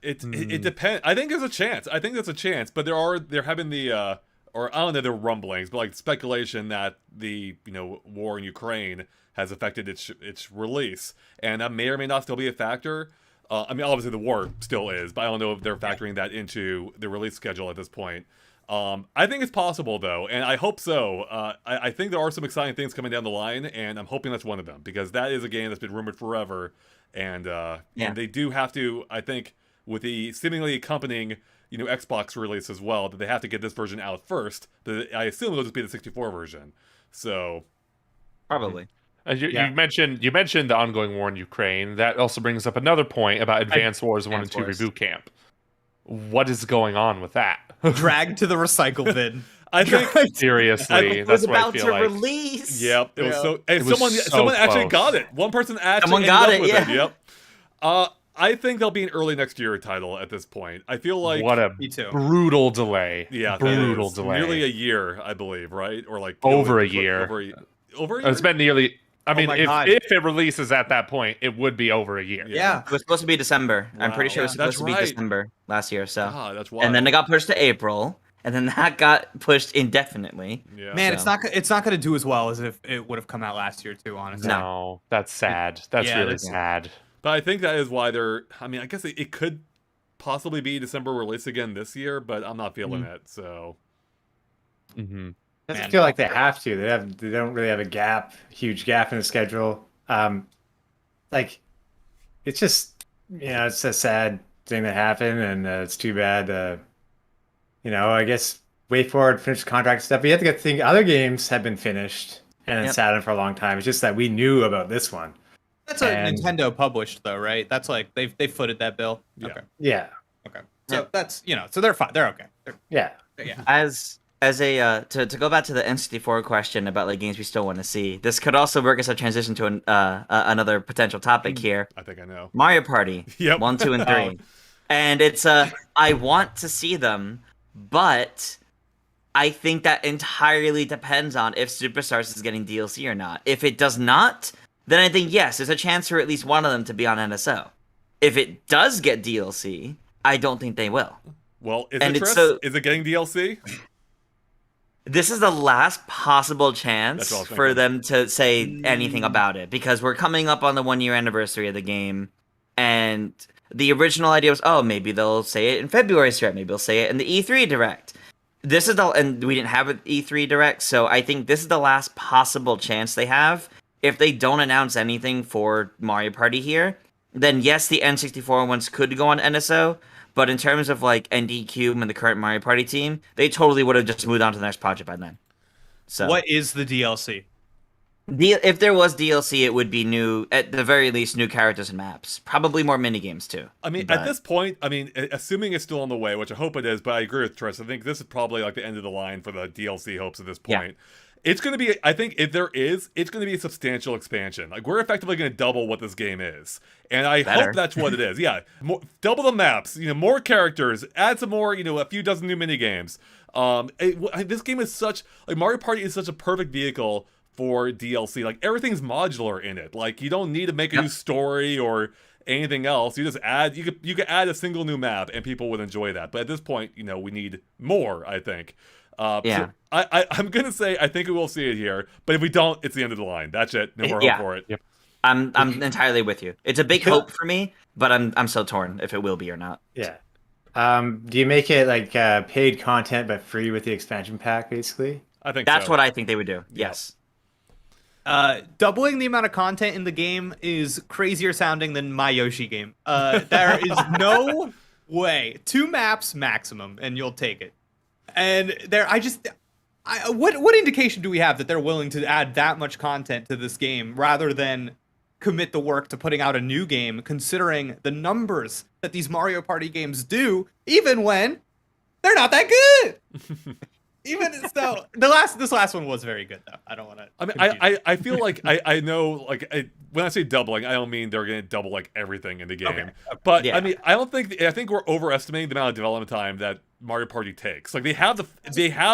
It depends. I think there's a chance. I think there's a chance, but there have been the or I don't know, there are rumblings, but like speculation that the war in Ukraine has affected its release, and that may or may not still be a factor. I mean, obviously the war still is, but I don't know if they're factoring that into the release schedule at this point. I think it's possible though, and I hope so. I think there are some exciting things coming down the line, and I'm hoping that's one of them, because that is a game that's been rumored forever, and they do have to, I think, with the seemingly accompanying Xbox release as well, that they have to get this version out first. I assume it'll just be the 64 version. So Probably. Yeah. You mentioned the ongoing war in Ukraine. That also brings up another point about Advance Wars 1 and Advance 2 Wars. Reboot Camp. What is going on with that? Dragged to the recycle bin. I think Seriously, It was that's what I about feel to like. release. Yep, it was Yeah. so. And It was someone, so someone actually close. got it. One person actually Someone ended got up it, with it. yeah. Yep. I think they'll be an early next year title at this point. I feel like What a Me too. brutal delay. yeah, that brutal is delay. nearly a year, I believe, right? Or like Over a year. Over a year. It's been nearly. I mean, my if God. it releases at that point, it would be over a year. Yeah. It was supposed to be December. I'm pretty Wow. sure it was That's supposed to be right. December last year. So, God, that's wild. and then it got pushed to April, and then that got pushed indefinitely. yeah. Man, So- it's not going to do as well as if it would have come out last year too. Honestly. No, that's sad. That's yeah, really that's- sad. But I think that is why they're. I mean, I guess it could possibly be December release again this year, but I'm not feeling it. So Mm-hmm. Doesn't Man. feel like they have to. They don't really have a gap, huge gap in the schedule. Like it's just it's a sad thing that happened, and it's too bad. I guess wait for it, finish the contract stuff. But you have to think other games have been finished and then Yep. sat on for a long time. It's just that we knew about this one. That's a And- Nintendo published though, right? That's like they footed that bill. Yeah. Okay. Yeah, Okay. So that's so they're fine. They're okay. yeah. Yeah. As a to go back to the N64 question about like games we still want to see, this could also work as a transition to another potential topic here. I think I know. Mario Party Yep. 1, 2, and 3, and it's I want to see them, but I think that entirely depends on if Superstars is getting DLC or not. If it does not, then I think yes, there's a chance for at least one of them to be on NSO. If it does get DLC, I don't think they will. Well, is And it it's Tris? so- Is it getting DLC? This is the last possible That's chance what I was for thinking. them to say anything about it, because we're coming up on the 1 year anniversary of the game, and the original idea was, oh, maybe they'll say it in February's direct, maybe they'll say it in the E3 direct. This is and we didn't have an E3 direct, so I think this is the last possible chance they have. If they don't announce anything for Mario Party here, then yes, the N64 ones could go on NSO. But in terms of like ND Cube and the current Mario Party team, they totally would have just moved on to the next project by then. So What is the DLC? if there was DLC, it would be new, at the very least, new characters and maps. Probably more mini games too. I mean, But- at this point, assuming it's still on the way, which I hope it is, but I agree with Tris. I think this is probably like the end of the line for the DLC hopes at this Yeah. point. It's going to be, I think if there is, it's going to be a substantial expansion. Like, we're effectively going to double what this game is. And I Better. hope that's what it is. Yeah. Double the maps, more characters, add some more, a few dozen new mini games. This game is such, like, Mario Party is such a perfect vehicle for DLC. Like, everything's modular in it. Like, you don't need to make a Yep. new story or anything else. You just add, you could add a single new map and people would enjoy that. But at this point, we need more, I think. Yeah. So I'm gonna say I think we will see it here, but if we don't, it's the end of the line. That's it. No more Yeah. hope for it. Yep. I'm entirely with you. It's a big hope for me, but I'm so torn if it will be or not. Yeah. Do you make it like paid content but free with the expansion pack, basically? I think That's so. what I think they would do. Yes. Doubling the amount of content in the game is crazier sounding than my Yoshi game. There is no way. 2 maps maximum, and you'll take it. And what indication do we have that they're willing to add that much content to this game rather than commit the work to putting out a new game, considering the numbers that these Mario Party games do, even when they're not that good? Even so, this last one was very good though. I don't want to. I mean, I feel like I know, like, when I say doubling, I don't mean they're gonna double like everything in the game. Okay. But Yeah. I mean, I think we're overestimating the amount of development time that Mario Party takes. Like, they have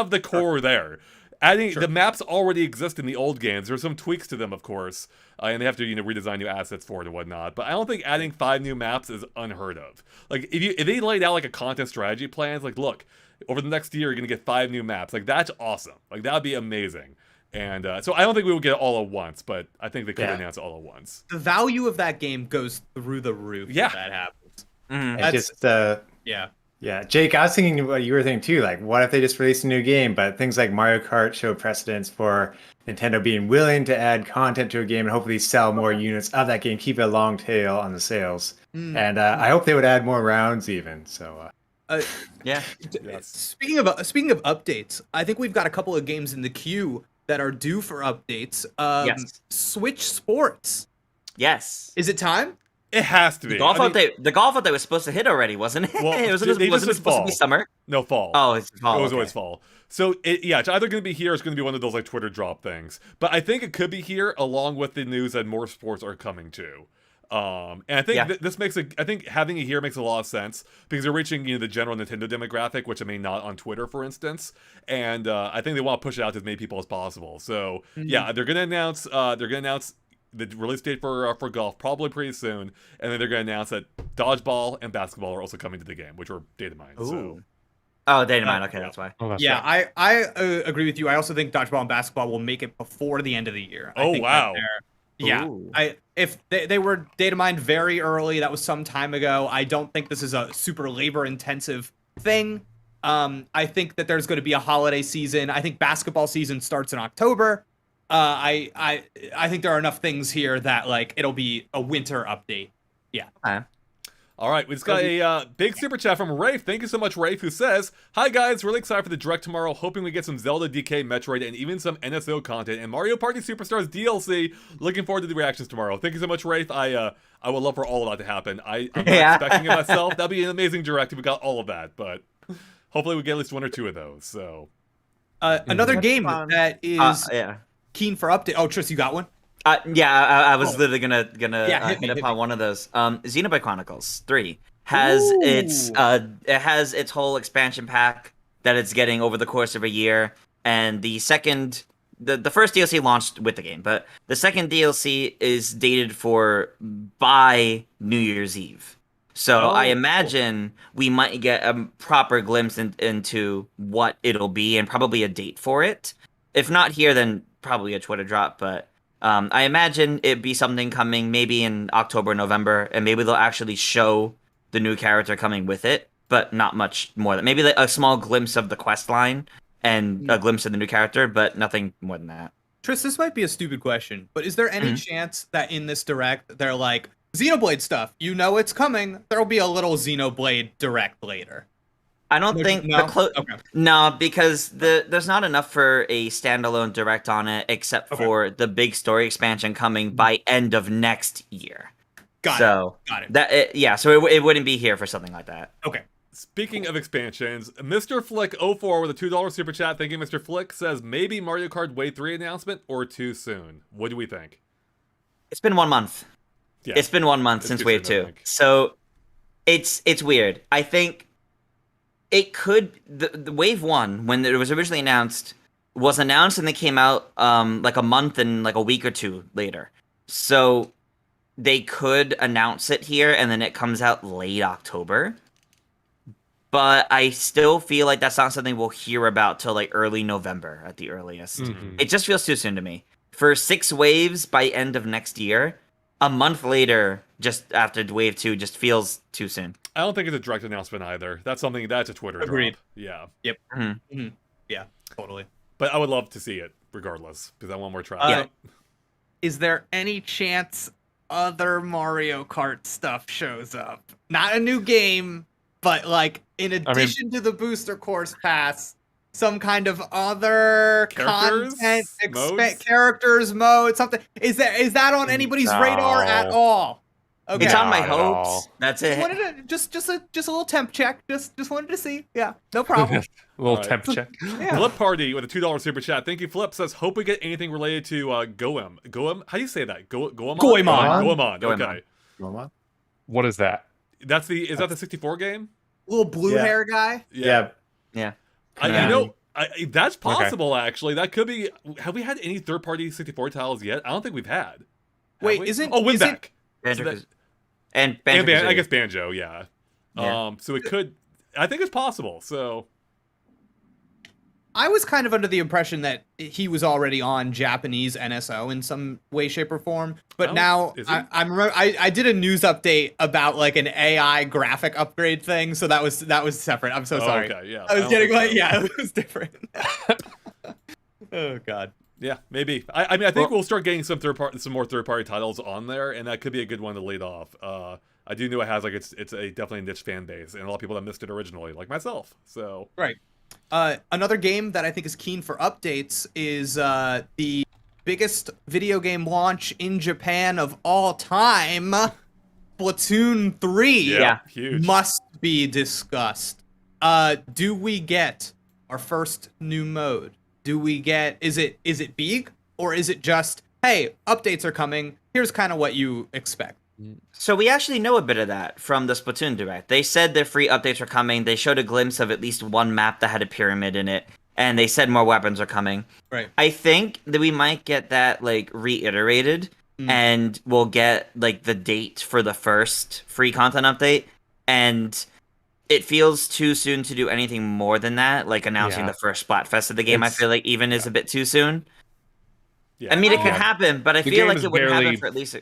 the core there. Adding the maps already exist in the old games. There's some tweaks to them, of course, and they have to redesign new assets for it and whatnot. But I don't think adding 5 new maps is unheard of. Like, if they laid out like a content strategy plan, it's like, look, over the next year you're gonna get 5 new maps. Like, that's awesome. Like, that'd be amazing. And so I don't think we will get it all at once, but I think they could announce it all at once. The value of that game goes through the roof. Yeah. If that happens. Mhm. It's That's- just Yeah. yeah, Jake, I was thinking what you were thinking too. Like, what if they just released a new game? But things like Mario Kart show precedence for Nintendo being willing to add content to a game and hopefully sell more units of that game, keep a long tail on the sales. And I hope they would add more rounds even. So Yeah. Yes. Speaking of updates, I think we've got a couple of games in the queue that are due for updates. Yes. Switch Sports. Yes. Is it time? It has to be. The golf I mean, update. The golf update was supposed to hit already, wasn't it? Well, wasn't they it just said supposed to be fall. summer? No, fall. Oh, it's fall. It was okay. always fall. So yeah, it's either going to be here or it's going to be one of those like Twitter drop things. But I think it could be here along with the news that more sports are coming too. And I think this makes I think having it here makes a lot of sense because they're reaching the general Nintendo demographic, which I mean not on Twitter, for instance. And I think they want to push it out to as many people as possible. So yeah, they're gonna announce the release date for golf probably pretty soon, and then they're gonna announce that dodgeball and basketball are also coming to the game, which were data mined. So. Oh, data mine. Okay, that's why. Oh, that's Yeah, right. I agree with you. I also think dodgeball and basketball will make it before the end of the year. I Oh, think that wow. yeah, Ooh. if they were data mined very early, that was some time ago. I don't think this is a super labor intensive thing. I think that there's going to be a holiday season. I think basketball season starts in October. I think there are enough things here that like it'll be a winter update. Yeah. Okay. All right, we just got a big super chat from Rafe. Thank you so much, Rafe, who says, "Hi guys, really excited for the Direct tomorrow. Hoping we get some Zelda, DK, Metroid, and even some NSO content and Mario Party Superstars DLC. Looking forward to the reactions tomorrow." Thank you so much, Rafe. I would love for all of that to happen. I'm not expecting it myself. That'd be an amazing Direct if we got all of that, but hopefully we get at least one or two of those. So Another That's game fun. that is Yeah. keen for update. Oh, Tris, you got one? I was Oh. literally gonna hit me, hit hit upon me. one of those. Xenoblade Chronicles 3 has its Ooh. it has its whole expansion pack that it's getting over the course of a year, and the first DLC launched with the game, but the second DLC is dated for by New Year's Eve. So I Oh, imagine we might get a proper glimpse into what it'll be and probably a date for it. If not here, then probably a Twitter drop, but I imagine it'd be something coming maybe in October, November, and maybe they'll actually show the new character coming with it, but not much more than maybe like a small glimpse of the quest line and a glimpse of the new character, but nothing more than that. Tris, this might be a stupid question, but is there any chance that in this direct they're like Xenoblade stuff? You know it's coming. There'll be a little Xenoblade direct later. I don't No- think no? okay. No, because there's not enough for a standalone direct on it, except Okay. for the big story expansion coming by end of next year. Got So it. Got it. so it wouldn't be here for something like that. Okay. speaking of expansions, Mr. Flick04 with a $2 super chat. Thank you, Mr. Flick. Says maybe Mario Kart Wave 3 announcement or too soon. What do we think? It's been 1 month. Yeah. It's been 1 month It's since too Wave soon, I 2. think. So it's weird. I think it could the Wave 1 when it was originally announced was announced and they came out like a month and like a week or two later. So they could announce it here and then it comes out late October. But I still feel like that's not something we'll hear about till like early November at the earliest. It just feels too soon to me. For 6 waves by end of next year, a month later, just after Wave 2, just feels too soon. I don't think it's a direct announcement either. That's a Twitter Agreed. drop. Yeah. Yeah, totally. But I would love to see it regardless because I want more try. Yeah. Is there any chance other Mario Kart stuff shows up? Not a new game, but like in addition to the booster course pass, some kind of other Characters? content, Modes? characters, mode, something. Is that on anybody's radar at No. all? Okay. It's on my Not at all. hopes. That's Just it. wanted to just a little temp check. Just wanted to see. Yeah, no problem. A little Alright. temp check. Yeah. Flip Party with a $2 super chat. Thank you, Flip. Says, hope we get anything related to Goem. Goem? How do you say that? Goemon? Goemon. Goemon. Goemon. Okay. Mama? What is that? Is that the 64 game? Little blue Yeah. hair guy. Yeah. That's possible, actually. That could be. Have we had any third-party 64 titles yet? I don't think we've had. Have Wait, we? isn't- Oh, Win isn't- Back. Banjo that- Kaz- and And Banjo I Kazooie. guess Banjo, yeah. Yeah. So it could. I think it's possible. So I was kind of under the impression that he was already on Japanese NSO in some way, shape, or form. But Oh, now is he? I did a news update about like an AI graphic upgrade thing, so that was separate. I'm so sorry. Okay, yeah. I was don't getting think like, so. yeah, it was different. Oh God. Yeah, maybe. I mean, I think we'll start getting some more third-party titles on there, and that could be a good one to lead off. I do know it has like it's a definitely a niche fan base, and a lot of people that missed it originally, like myself. So Right. Another game that I think is keen for updates is the biggest video game launch in Japan of all time, Splatoon 3. Yeah. Huge. Must be discussed. Do we get our first new mode? Do we get is it big, or is it just, hey, updates are coming, here's kind of what you expect? So we actually know a bit of that from the Splatoon Direct. They said their free updates are coming. They showed a glimpse of at least one map that had a pyramid in it, and they said more weapons are coming. Right. I think that we might get that like reiterated, and we'll get like the date for the first free content update, and it feels too soon to do anything more than that, like announcing Yeah. the first Splatfest of the game. I It's- feel like even is a bit too soon. Yeah. I mean, it could Yeah. happen, but I The feel game like is it wouldn't happen barely- for at least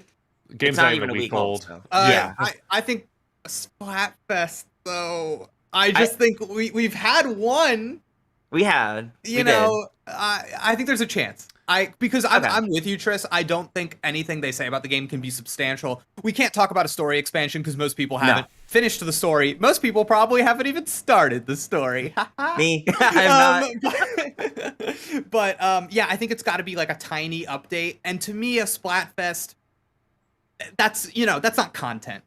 Game's it's not even a week old. so. Yeah. I think Splatfest though. I just think we've had one. We had. You we know, I think there's a chance. Because Okay. I'm with you, Tris. I don't think anything they say about the game can be substantial. We can't talk about a story expansion because most people haven't finished the story. Most people probably haven't even started the story. did. Me. I'm not. But yeah, I think it's got to be like a tiny update. And to me, a Splatfest, that's not content.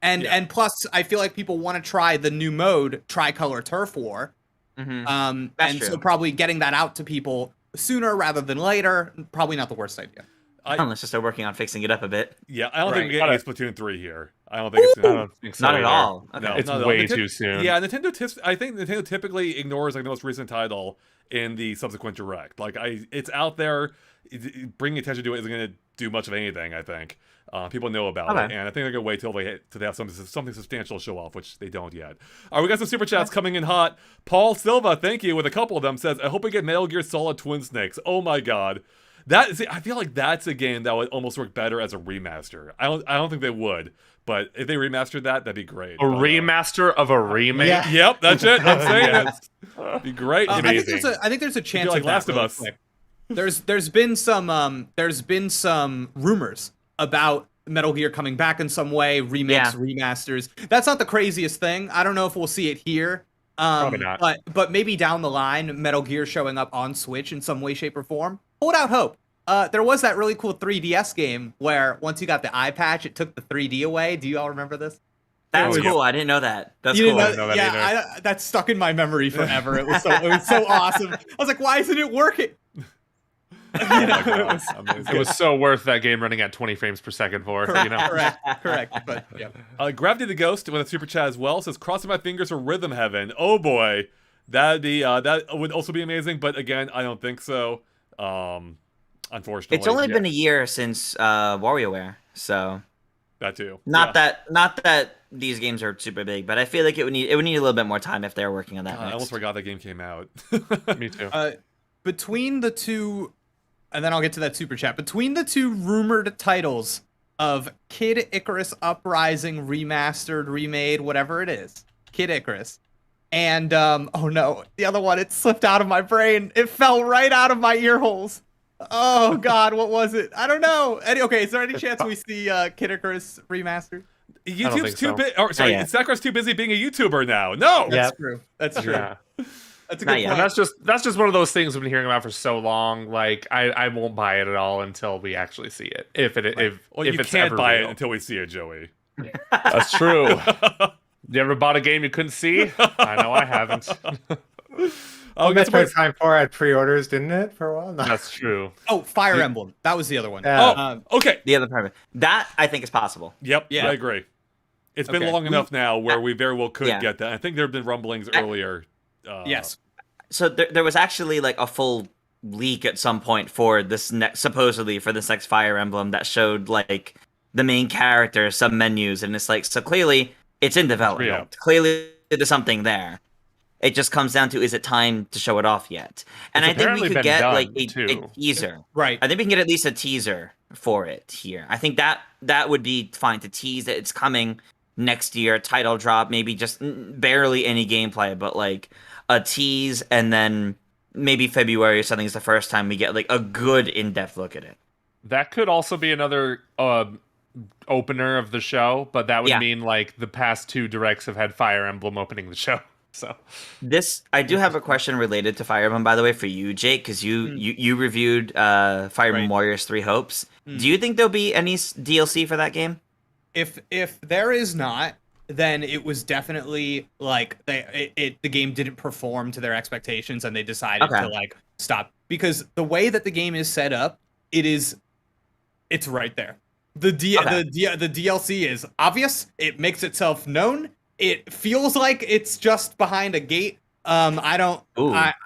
And Yeah. and plus, I feel like people want to try the new mode, Tricolor Turf War. Mhm. That's And so true. probably getting that out to people sooner rather than later, probably not the worst idea. Unless they're working on fixing it up a bit. Yeah, I don't Right. think we're getting Splatoon 3 here. I don't think it's I gonna don't think so Not at either. all. Okay. No. It's not at all. way Nintendo- too soon. Yeah, I think Nintendo typically ignores like the most recent title in the subsequent direct. Like it's out there. Bringing attention to it isn't going to do much of anything. I think people know about it, Okay. and I think they're going to wait till they have something substantial to show off, which they don't yet. All right, we got some super chats coming in hot. Paul Silva, thank you, with a couple of them, says, "I hope we get Metal Gear Solid Twin Snakes." Oh my god. I feel like that's a game that would almost work better as a remaster. I don't think they would, but if they remastered that, that'd be great. A remaster of a remake. Yeah. Yep, that's it. I'm saying it. Yes. It'd be great. I think Amazing. there's a chance like of that Last of really Us. quick. There's been some rumors about Metal Gear coming back in some way, remakes, remasters. That's not the craziest thing. I don't know if we'll see it here. Probably not. But maybe down the line, Metal Gear showing up on Switch in some way, shape, or form. Hold out hope. There was that really cool 3DS game where once you got the eye patch, it took the 3D away. Do you all remember this? That's Oh, yeah. cool. I didn't know that. That's You cool. didn't know that yeah, that's stuck in my memory forever. It was so awesome. I was like, why isn't it working? Oh my god, amazing. It was so worth that game running at 20 frames per second for, you know? Correct. But yeah. Gravity the Ghost with a super chat as well says, "Crossing my fingers for Rhythm Heaven." Oh boy, that would also be amazing. But again, I don't think so. Unfortunately, It's only been a year since WarioWare, so that too. not Yeah. that these games are super big, but I feel like it would need a little bit more time if they were working on that. God, I almost next. forgot that game came out. Me too. Between the two, and then I'll get to that super chat. Between the two rumored titles of Kid Icarus Uprising remastered, remade, whatever it is, Kid Icarus, and oh no, the other one, it slipped out of my brain. It fell right out of my ear holes. Oh god, what was it? I don't know. Okay, is there any chance we see Kid Icarus remastered? YouTube's think too so. big. Or sorry, Not yet. Sakurai's too busy being a YouTuber now. No. That's true. That's true. Yeah. That's a Not good yet. point. And that's just one of those things we've been hearing about for so long. Like I won't buy it at all until we actually see it. If Well, if you it's can't ever buy it real. until we see it, Joey. That's true. You ever bought a game you couldn't see? I know I haven't. Oh, that's Metroid Prime 4 had pre-orders, didn't it, for a while? No. That's true. Oh, Fire Emblem. That was the other one. Yeah. okay. The other part of it. That I think is possible. Yep. Yeah. I agree. It's been Okay. long enough now where we very well could Yeah. get that. I think there have been rumblings earlier. Yes. So there was actually like a full leak at some point for this supposedly for this next Fire Emblem that showed like the main character, some menus, and it's like so clearly it's in development. Yeah. Clearly there's something there. It just comes down to is it time to show it off yet? And It's I think we apparently could been get done, like a too. teaser. Right. I think we can get at least a teaser for it here. I think that would be fine to tease that it's coming next year, title drop, maybe just barely any gameplay, but like a tease, and then maybe February or something is the first time we get like a good in-depth look at it. That could also be another opener of the show, but that would Yeah. mean like the past two directs have had Fire Emblem opening the show. So I do have a question related to Fire Emblem, by the way, for you, Jake, because you reviewed Fire Emblem Warriors 3 Hopes. Do you think there'll be any DLC for that game? If there is not, then it was definitely like the game didn't perform to their expectations, and they decided to like stop, because the way that the game is set up, it's right there. The DLC is obvious. It makes itself known. It feels like it's just behind a gate. It's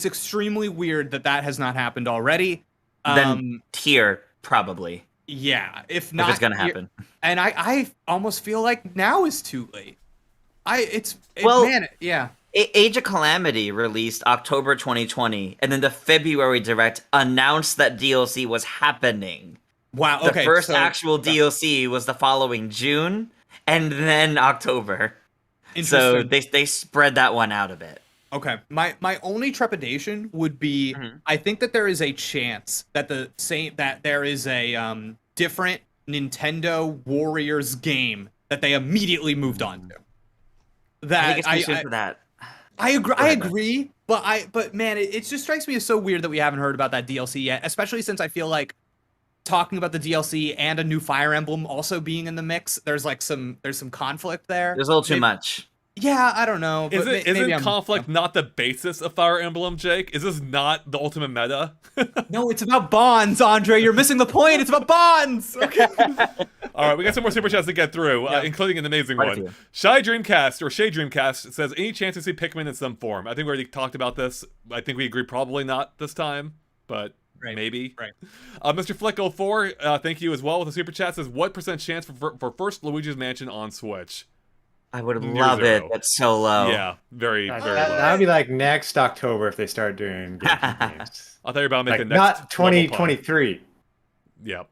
extremely weird that has not happened already. Then here, probably. Yeah, if not, if it's gonna happen. And I almost feel like now is too late. Age of Calamity released October 2020, and then the February Direct announced that DLC was happening. Wow. The first actual DLC was the following June, and then October. So they spread that one out a bit. Okay. My only trepidation would be I think that there is a chance that there is a different Nintendo Warriors game that they immediately moved on to. I think it's too soon for that. I agree, but man, it just strikes me as so weird that we haven't heard about that DLC yet, especially since I feel like talking about the DLC and a new Fire Emblem also being in the mix, there's some conflict there. There's a little too much. Yeah, I don't know. Isn't conflict not the basis of Fire Emblem, Jake? Is this not the ultimate meta? No, it's about bonds, Andre. You're missing the point. It's about bonds. Okay. All right, we got some more super chats to get through, including an amazing one. Shy Dreamcast says, any chance to see Pikmin in some form? I think we already talked about this. I think we agree probably not this time, but maybe. Right. Mr. Flick04, thank you as well with the super chat, says, what % chance for first Luigi's Mansion on Switch? I would love it. That's so low. Yeah, very low. That would be like next October if they start doing GameCube games. I thought you were about to make like, the next not 2023. Yeah.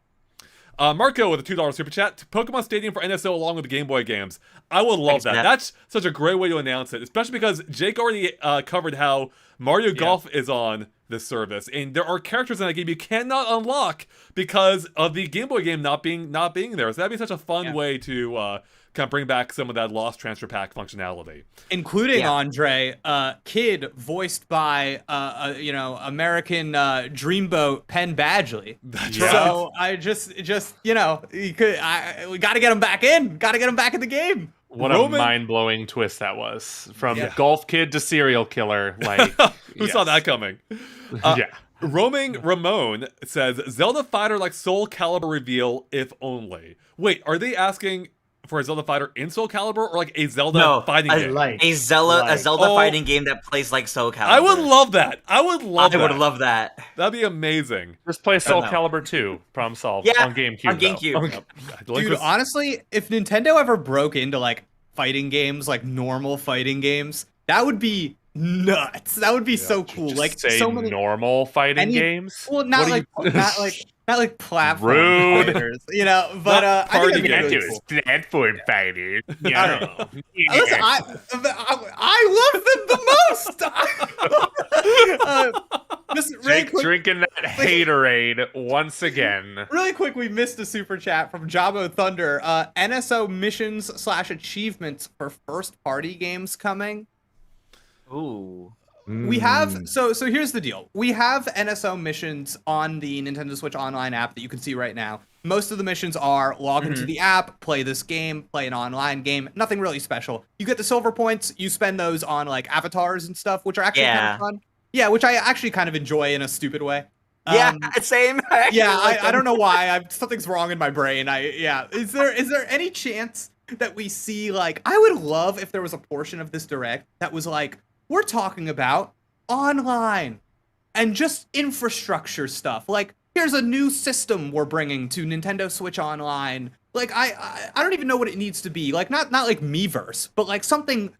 Marco with a $2 super chat. Pokemon Stadium for NSO along with the Game Boy games. I would love that. That's such a great way to announce it, especially because Jake already covered how Mario Golf is on this service, and there are characters in that game you cannot unlock because of the Game Boy game not being there. So that'd be such a fun way to kind of bring back some of that lost transfer pack functionality, including Andre, Kid voiced by American Dreamboat Penn Badgley. That's so I just we got to get him back in. Got to get him back in the game. What a mind-blowing twist that was, from Golf Kid to serial killer. Like, who saw that coming? Roaming Ramon says, Zelda fighter like Soul Calibur reveal, if only. Wait, are they asking for a Zelda fighter in Soul Calibur, or like a Zelda fighting game? A Zelda fighting game that plays like Soul Calibur. I would love that. I would love that. That'd be amazing. Just play Soul Calibur 2. Problem solved. On GameCube. On GameCube. Dude, honestly, if Nintendo ever broke into like fighting games, like normal fighting games, that would be nuts. That would be so cool. Like so many normal fighting games. Well, not like platform fighters, but I think that'd be really cool. Platform fighters. I don't know. Listen, I love them the most. Just really quick, drinking that haterade once again. Really quick, we missed a super chat from Jabo Thunder. NSO missions / achievements for first party games coming. Ooh. We have so here's the deal. We have NSO missions on the Nintendo Switch Online app that you can see right now. Most of the missions are log into the app, play this game, play an online game. Nothing really special. You get the silver points. You spend those on like avatars and stuff, which are actually kind of fun. Yeah, which I actually kind of enjoy in a stupid way. Same. I don't know why. Something's wrong in my brain. Is there any chance that we see, like, I would love if there was a portion of this direct that was like, we're talking about online and just infrastructure stuff. Like, here's a new system we're bringing to Nintendo Switch Online. Like, I don't even know what it needs to be. Like, not like Miiverse, but like something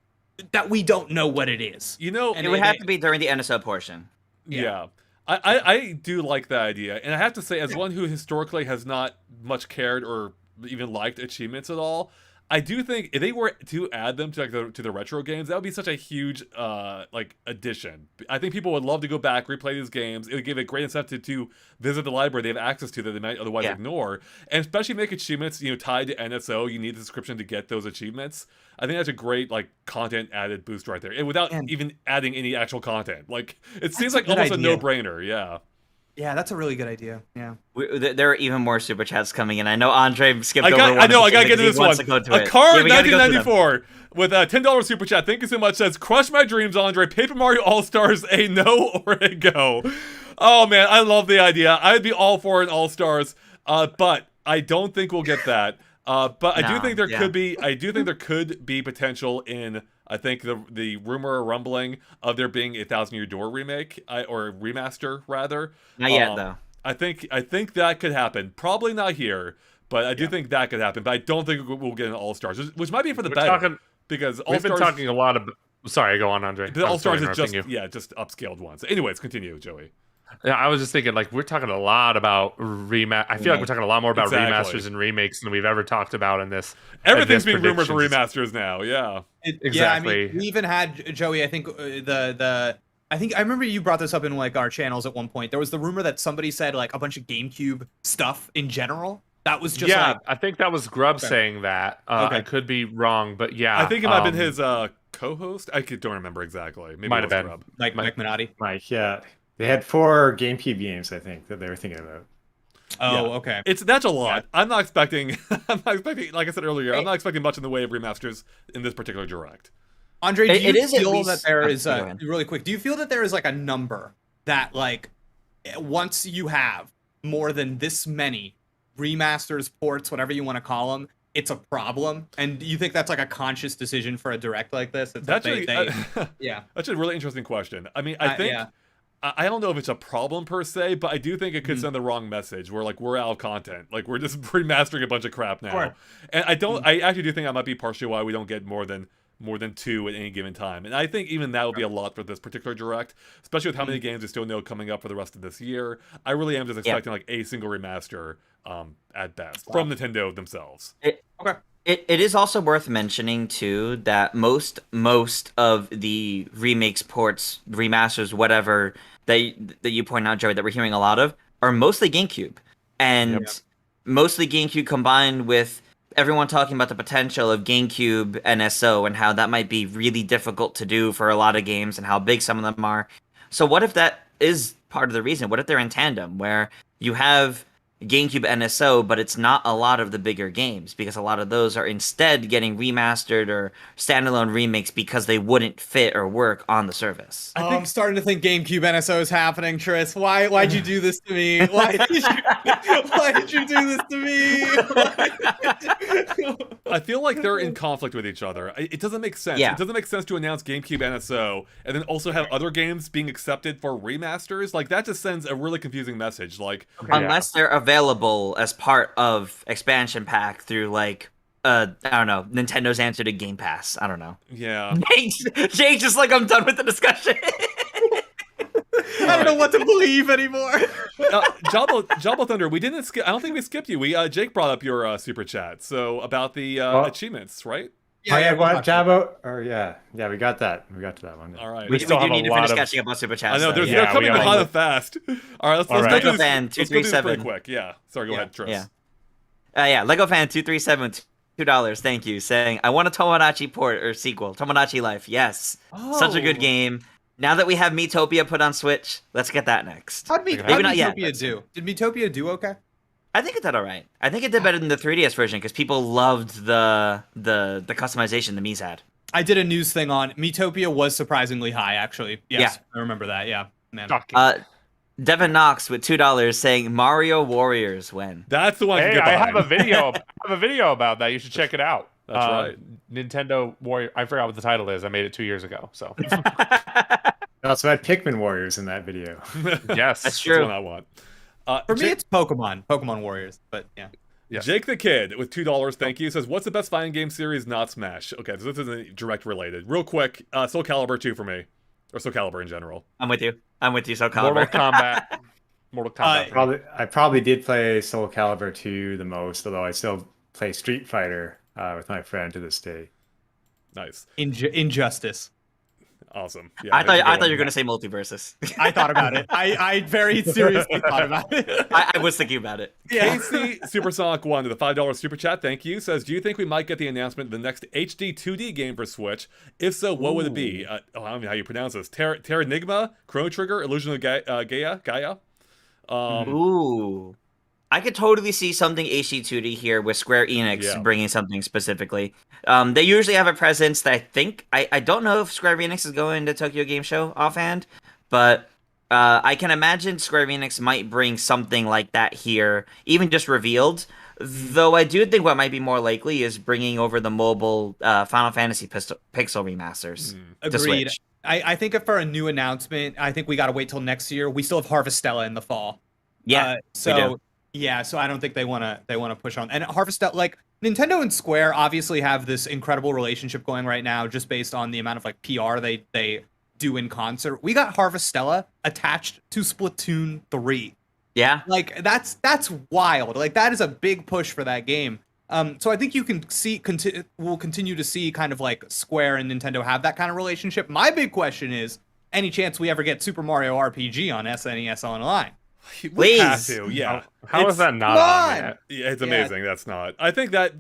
that we don't know what it is. It would have to be during the NSO portion. Yeah. I do like that idea. And I have to say, as one who historically has not much cared or even liked achievements at all, I do think if they were to add them to to the retro games, that would be such a huge like addition. I think people would love to go back, replay these games. It would give a great incentive to visit the library they have access to that they might otherwise Yeah. ignore, and especially make achievements tied to NSO. You need the subscription to get those achievements. I think that's a great like content added boost right there, and without And- even adding any actual content. Like it seems a like good almost idea. a no-brainer. Yeah. Yeah, that's a really good idea. Yeah. There are even more super chats coming in. I know Andre skipped I over one. I know. of I the gotta get things to he this wants one. to go to A it. card Yeah, we gotta go to them. 1994 with a $10 super chat. Thank you so much. Says, "Crush my dreams, Andre. Paper Mario All Stars, a no or a go." Oh man, I love the idea. I'd be all for an All Stars, but I don't think we'll get that. But I do No, think there yeah. could be. I do think there could be potential in. I think the rumor or rumbling of there being a Thousand Year Door remake or remaster rather. Not yet though. I think that could happen. Probably not here, but I do think that could happen. But I don't think we'll get an All Stars, which might be for the We're better. talking. Because All We've been Stars, talking a lot about. Sorry, go on, Andre. the I'm All Stars sorry is just interrupting just upscaled ones. Anyways, continue, Joey. Yeah, I was just thinking, like, we're talking a lot about I feel like we're talking a lot more about Exactly. remasters and remakes than we've ever talked about in this. Everything's this being rumored for predictions. remasters now. Yeah. Yeah, I Exactly. mean, we even had Joey. I think I think I remember you brought this up in like our channels at one point. There was the rumor that somebody said like a bunch of GameCube stuff in general. That was just yeah, like I think that was Grub Okay. saying that. Okay. I could be wrong, but yeah. I think it might have been his co-host. Don't remember exactly. Maybe Might it was have been. Grub. Mike Minotti. Mike, yeah. They had 4 GameCube games, I think, that they were thinking about. Oh, Yeah. okay. That's a lot. I'm not expecting. I'm not expecting. Like I said earlier, I'm not expecting much in the way of remasters in this particular direct. Andre, do It you is at feel least- that there oh, is go ahead. really quick? Do you feel that there is like a number that like once you have more than this many remasters, ports, whatever you want to call them, it's a problem? And do you think that's like a conscious decision for a direct like this? It's That's like actually, yeah. that's a really interesting question. I mean, I think yeah. I don't know if it's a problem per se, but I do think it could Mhm. send the wrong message. We're like, we're out of content. Like we're just remastering a bunch of crap now. Sure. And I don't. I actually do think that might be partially why we don't get more than 2 at any given time. And I think even that would be a lot for this particular direct, especially with how many games we still know coming up for the rest of this year. I really am just expecting like a single remaster at best from Nintendo themselves. It is also worth mentioning too that most of the remakes, ports, remasters, whatever that you point out, Joey, that we're hearing a lot of are mostly GameCube, and mostly GameCube combined with everyone talking about the potential of GameCube NSO and how that might be really difficult to do for a lot of games and how big some of them are. So what if that is part of the reason? What if they're in tandem where you have GameCube NSO, but it's not a lot of the bigger games because a lot of those are instead getting remastered or standalone remakes because they wouldn't fit or work on the service. I'm starting to think GameCube NSO is happening, Tris. Why'd you do this to me? Why did you do this to me? I feel like they're in conflict with each other. It doesn't make sense. Yeah. It doesn't make sense to announce GameCube NSO and then also have other games being accepted for remasters. Like that just sends a really confusing message. Like Unless they're available as part of expansion pack through like I don't know, Nintendo's answer to Game Pass. I don't know. yeah. Jake's just like, I'm done with the discussion. I don't know what to believe anymore. Jabba Thunder, we didn't skip. I don't think we skipped you. Jake brought up your super chat. So about the achievements, right? What, Jabbo? Or yeah, we got that. We got to that one. All right. We still have do a need to lot finish of- catching up on super chats. I know though. they're Yeah, coming we hot are. and fast. All right, let's All go right. through this. Fan Let's go through this pretty 237. quick. Yeah. Sorry, go ahead, Tris. Yeah. Lego fan 237, $2. Thank you. Saying I want a Tomodachi port or sequel. Tomodachi Life. Yes. Such a good game. Now that we have Miitopia put on Switch, let's get that next. How'd Maybe not yet, Miitopia do? Did Miitopia do okay? I think it did all right. I think it did better than the 3DS version because people loved the customization the Mii's had. I did a news thing on Miitopia was surprisingly high, actually. Yes, Yeah. I remember that. Yeah, man. Shocking. Devin Knox with $2 saying Mario Warriors when. That's the one. I can Hey, get I have behind. a video. I have a video about that. You should check it out. That's right. Nintendo Warrior. I forgot what the title is. I made it 2 years ago. So They also had Pikmin Warriors in that video. yes, That's That's true. the one I want. For me, Jake, it's Pokemon Warriors. But yeah, Yes. Jake the Kid with $2, thank you, says, "What's the best fighting game series not Smash?" Okay, so this isn't direct related. Real quick, Soul Calibur 2 for me, or Soul Calibur in general. I'm with you, so Mortal Calibur. Kombat. Mortal Kombat. I probably did play Soul Calibur 2 the most, although I still play Street Fighter with my friend to this day. Nice. Injustice. Awesome. Yeah, I that's a good thought one. you were gonna say multiverses. I thought about it. I very seriously thought about it. I was thinking about it. Yeah. Casey Supersonic 1 to the $5 super chat, thank you, says, do you think we might get the announcement of the next HD 2D game for Switch? If so, what would it be? I don't know how you pronounce this. Terranigma? Chrono Trigger? Illusion of Gaia? Ooh. I could totally see something HD2D here with Square Enix Yeah. bringing something specifically. They usually have a presence that I don't know if Square Enix is going to Tokyo Game Show offhand, but I can imagine Square Enix might bring something like that here, even just revealed. Though I do think what might be more likely is bringing over the mobile Final Fantasy pixel remasters to Agreed. Switch. I think for a new announcement, I think we got to wait till next year. We still have Harvestella in the fall. Yeah, we So do. yeah, so I don't think they wanna push on. And Harvestella, like Nintendo and Square, obviously have this incredible relationship going right now, just based on the amount of like PR they do in concert. We got Harvestella attached to Splatoon 3. Yeah. Like that's wild. Like that is a big push for that game. So I think you can see we'll continue to see kind of like Square and Nintendo have that kind of relationship. My big question is, any chance we ever get Super Mario RPG on SNES Online? We have Please. to, yeah. How is that not Come on on! yet? Yeah, it's Yeah. amazing. That's not. I think that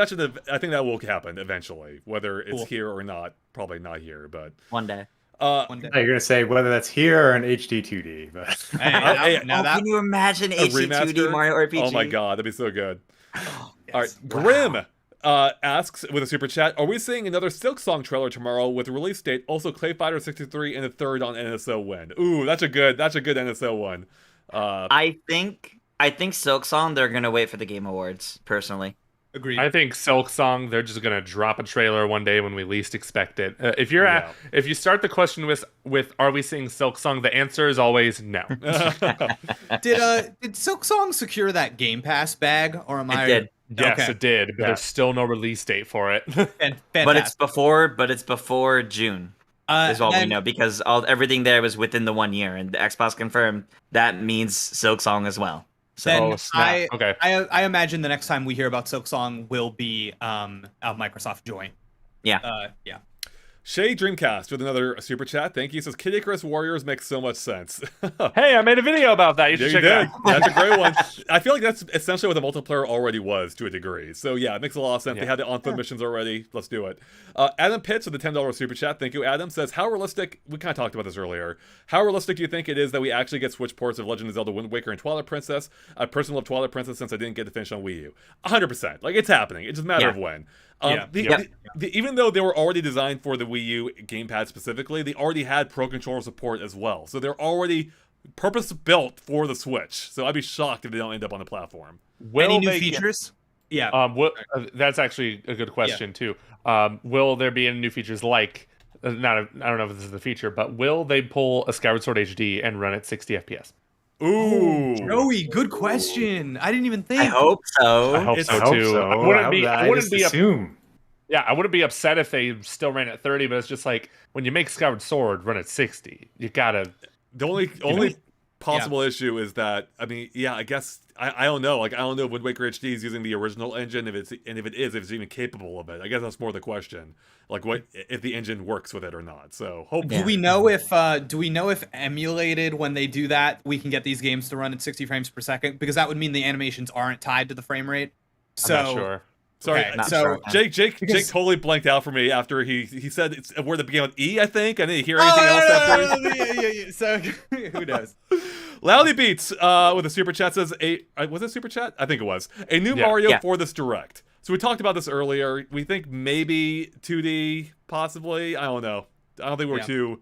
should. I think that will happen eventually, whether it's Cool. here or not. Probably not here, but One day. One day. You're gonna say whether that's here or an HD 2D, but Hey, Hey, now that Can you imagine a HD2D remaster? Mario RPG? Oh my god, that'd be so good. Oh, All right, yes. Grim asks with a super chat: are we seeing another Silk Song trailer tomorrow with a release date? Also, Clay Fighter 63 and a third on NSO win. Ooh, that's a good NSO one. I think Silksong, they're gonna wait for the Game Awards, personally. Agreed. I think Silk Song, they're just gonna drop a trailer one day when we least expect it. If you start the question with are we seeing Silk Song, the answer is always no. Did Silk Song secure that Game Pass bag, or am I? It did. Yes, Okay. it did, but Yeah. there's still no release date for it. But it's before June. Is what we know, because everything there was within the 1 year, and the Xbox confirmed that means Silksong as well. So Then Oh, snap. Okay. I imagine the next time we hear about Silk Song will be a Microsoft joint. Yeah. Yeah. Shay Dreamcast with another super chat. Thank you. Says Kid Icarus Warriors makes so much sense. Hey, I made a video about that. You Yeah, should you check it did. out. That's a great one. I feel like that's essentially what the multiplayer already was to a degree. So yeah, it makes a lot of sense. They Yeah. had the on-foot missions already. Let's do it. Adam Pitts with the $10 super chat. Thank you, Adam. Says, how realistic, we kind of talked about this earlier, how realistic do you think it is that we actually get Switch ports of Legend of Zelda Wind Waker and Twilight Princess? I personally love Twilight Princess since I didn't get to finish on Wii U. 100%. Like, it's happening. It's just a matter of when. Even though they were already designed for the Wii U gamepad specifically, they already had Pro Controller support as well. So they're already purpose-built for the Switch. So I'd be shocked if they don't end up on the platform. Any new they get- features? Yeah. That's actually a good question too. Will there be any new features like I don't know if this is the feature, but will they pull a Skyward Sword HD and run at 60 FPS? Ooh. Joey, good question. I didn't even think. I hope so. I hope It's- so I hope too. so. I wouldn't be. I I wouldn't just be. assume. Yeah, I wouldn't be upset if they still ran at 30, but it's just like when you make Skyward Sword run at 60, you gotta. The only possible issue is that, I mean, yeah, I guess I don't know. Like, I don't know if Wind Waker HD is using the original engine, if it's even capable of it. I guess that's more the question. Like, what if the engine works with it or not? So hopefully. Do we know if emulated, when they do that, we can get these games to run at 60 frames per second? Because that would mean the animations aren't tied to the frame rate. So I'm not sure. Sorry, okay, Not so sure. Jake Because- totally blanked out for me after he said it's a word that began with E. I think I didn't hear Oh, anything else after. yeah. So who knows? Loudy Beats with a super chat says was it super chat? I think it was a new Yeah. Mario Yeah. for this direct. So we talked about this earlier. We think maybe 2D, possibly. I don't know. I don't think we're Yeah. too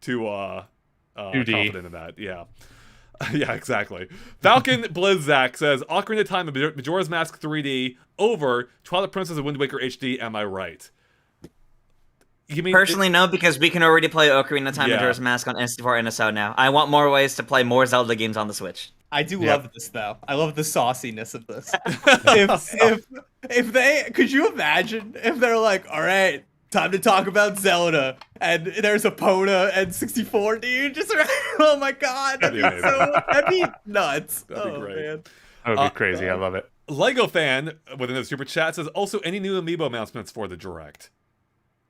2D. confident in that. Yeah. Yeah, exactly. Falcon Blizzak says Ocarina of Time and Majora's Mask 3D over Twilight Princess and Wind Waker HD. Am I right? You mean Personally, no, because we can already play Ocarina of Time Yeah. and Majora's Mask on N64 NSO now. I want more ways to play more Zelda games on the Switch. I do Yep. love this though. I love the sauciness of this. if they could you imagine if they're like, all right, time to talk about Zelda, and there's Epona and 64, dude. Just oh my god, That'd be that'd be nuts. That'd be Oh, great. man. That would be crazy. I love it. Lego fan within the super chat says also any new amiibo announcements for the direct.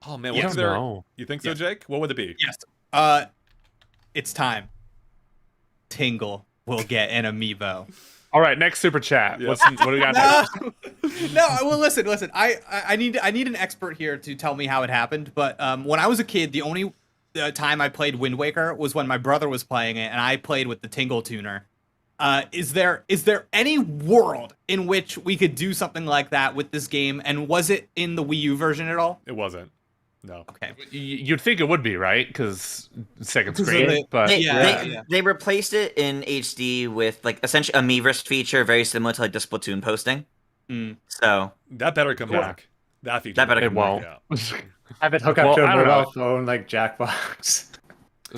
Oh man, Yes. what's there? No. You think so, Yes. Jake? What would it be? Yes. It's time. Tingle will get an amiibo. All right, next super chat. Yeah. What do we got next? No, well, listen. I need an expert here to tell me how it happened. But when I was a kid, the only time I played Wind Waker was when my brother was playing it, and I played with the Tingle tuner. Is there any world in which we could do something like that with this game? And was it in the Wii U version at all? It wasn't. No. Okay. You'd think it would be, right? Because second 'Cause of screen, the- but They replaced it in HD with like essentially a Miiverse feature, very similar to like the Splatoon posting. Mm. So That better come Cool. back. That feature. That better it come won't. Yeah. Have it hook up Well, to a I don't know. mobile phone like Jackbox.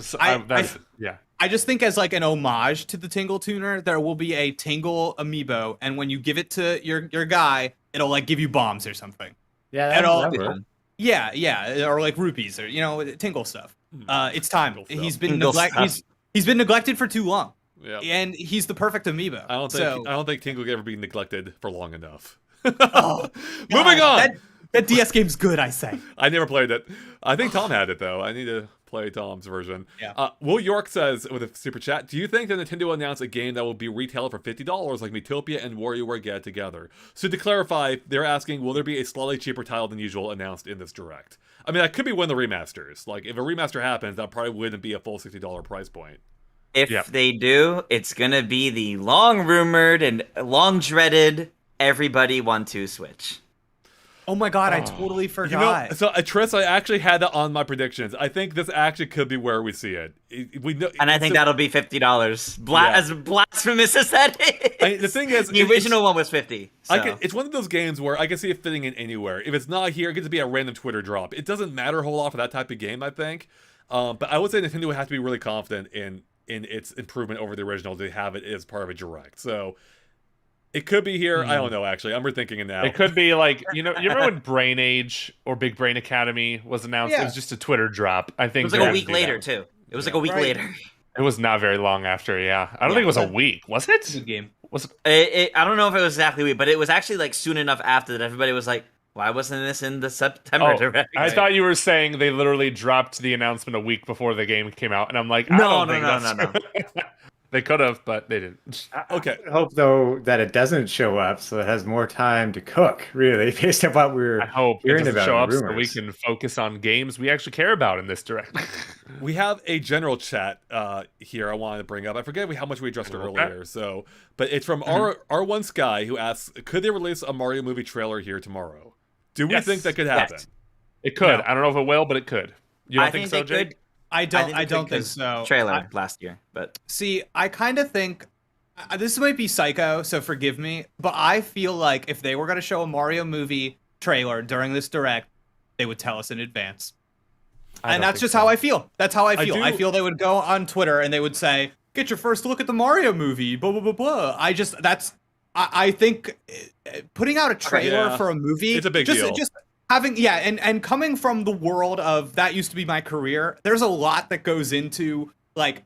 So, I- yeah. I just think as like an homage to the Tingle tuner, there will be a Tingle amiibo, and when you give it to your guy, it'll like give you bombs or something. Yeah, At all- that be works. fun. Yeah, or like rupees or Tingle stuff. It's time. Tingle stuff. He's been Tingle stuff. he's been neglected for too long, Yeah. and he's the perfect amiibo. I don't think So, I don't think Tingle will ever be neglected for long enough. Oh, Moving God, on. That DS game's good, I say. I never played it. I think Tom had it though. I need to play Tom's version. Yeah. Will York says with a super chat, do you think that Nintendo will announce a game that will be retailed for $50 like Metopia and WarioWare get together? So to clarify, they're asking, will there be a slightly cheaper title than usual announced in this direct? I mean, that could be one of the remasters. Like, if a remaster happens, that probably wouldn't be a full $60 price point. if Yeah. they do, it's gonna be the long rumored and long dreaded everybody want to Switch. Oh my God, I Oh. totally You forgot. know, so Tris, I actually had that on my predictions. I think this actually could be where we see it. We know, And I think that'll be $50. Yeah. As blasphemous as that is. I mean, the thing is, the original one was 50. So. It's one of those games where I can see it fitting in anywhere. If it's not here, it gets to be a random Twitter drop. It doesn't matter a whole lot for that type of game, I think. But I would say Nintendo would have to be really confident in its improvement over the original to have it as part of a direct. So it could be here. I don't know, actually. I'm rethinking it now. It could be like, you remember when Brain Age or Big Brain Academy was announced? It Yeah. was just a Twitter drop. I It think was they're like a gonna week do that. later, too. It was like a week Right. later. It was not very long after, yeah. I don't Yeah, think it was a but- week, was it? Good game. Was I don't know if it was exactly a week, but it was actually like soon enough after that everybody was like, why wasn't this in the September Oh, direct? I thought you were saying they literally dropped the announcement a week before the game came out, and I'm like, I No, don't no, think no, that's no, true. They could have, but they didn't. Okay. I hope though that it doesn't show up, so it has more time to cook. Really, based on what we're I hope it hearing doesn't about show in up the so we rumors. can focus on games we actually care about in this direct. We have a general chat here I wanted to bring up. I forget how much we addressed it Okay. earlier. So, but it's from R1 Sky who asks, could they release a Mario movie trailer here tomorrow? Do we Yes. think that could happen? Yes. It could. No. I don't know if it will, but it could. You don't I think, think so, they Jake? could. I don't they think could 'cause so. Trailer last year, but See, I kind of think this might be psycho, so forgive me, but I feel like if they were going to show a Mario movie trailer during this direct, they would tell us in advance. I And don't that's think just so. how I feel. That's how I I feel. do- I feel they would go on Twitter and they would say, "Get your first look at the Mario movie." Blah blah blah blah. I think putting out a trailer Yeah. for a movie, It's a big just, deal. Just having and coming from the world of that used to be my career. There's a lot that goes into like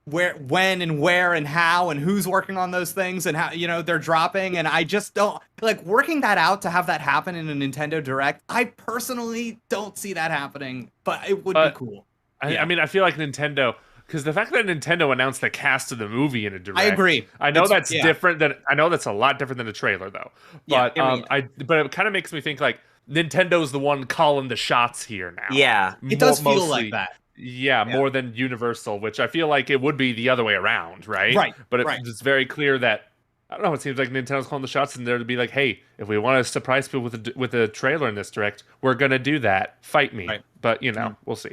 when and where and how and who's working on those things and how they're dropping, and I just don't like working that out to have that happen in a Nintendo Direct. I personally don't see that happening, but it would But be cool. I Yeah. mean, I feel like Nintendo, because the fact that Nintendo announced the cast of the movie in a direct, I agree. I know It's- that's yeah. different than I know that's a lot different than a trailer though. Yeah, But but it kind of makes me think like Nintendo's the one calling the shots here now. yeah. It does Mo- feel mostly- like that. Yeah, Yeah. more than Universal, which I feel like it would be the other way around, right? Right, But right. it's very clear that I don't know. It seems like Nintendo's calling the shots, and they're to be like, "Hey, if we want to surprise people with a trailer in this direct, we're gonna do that. Fight me." Right. But we'll see.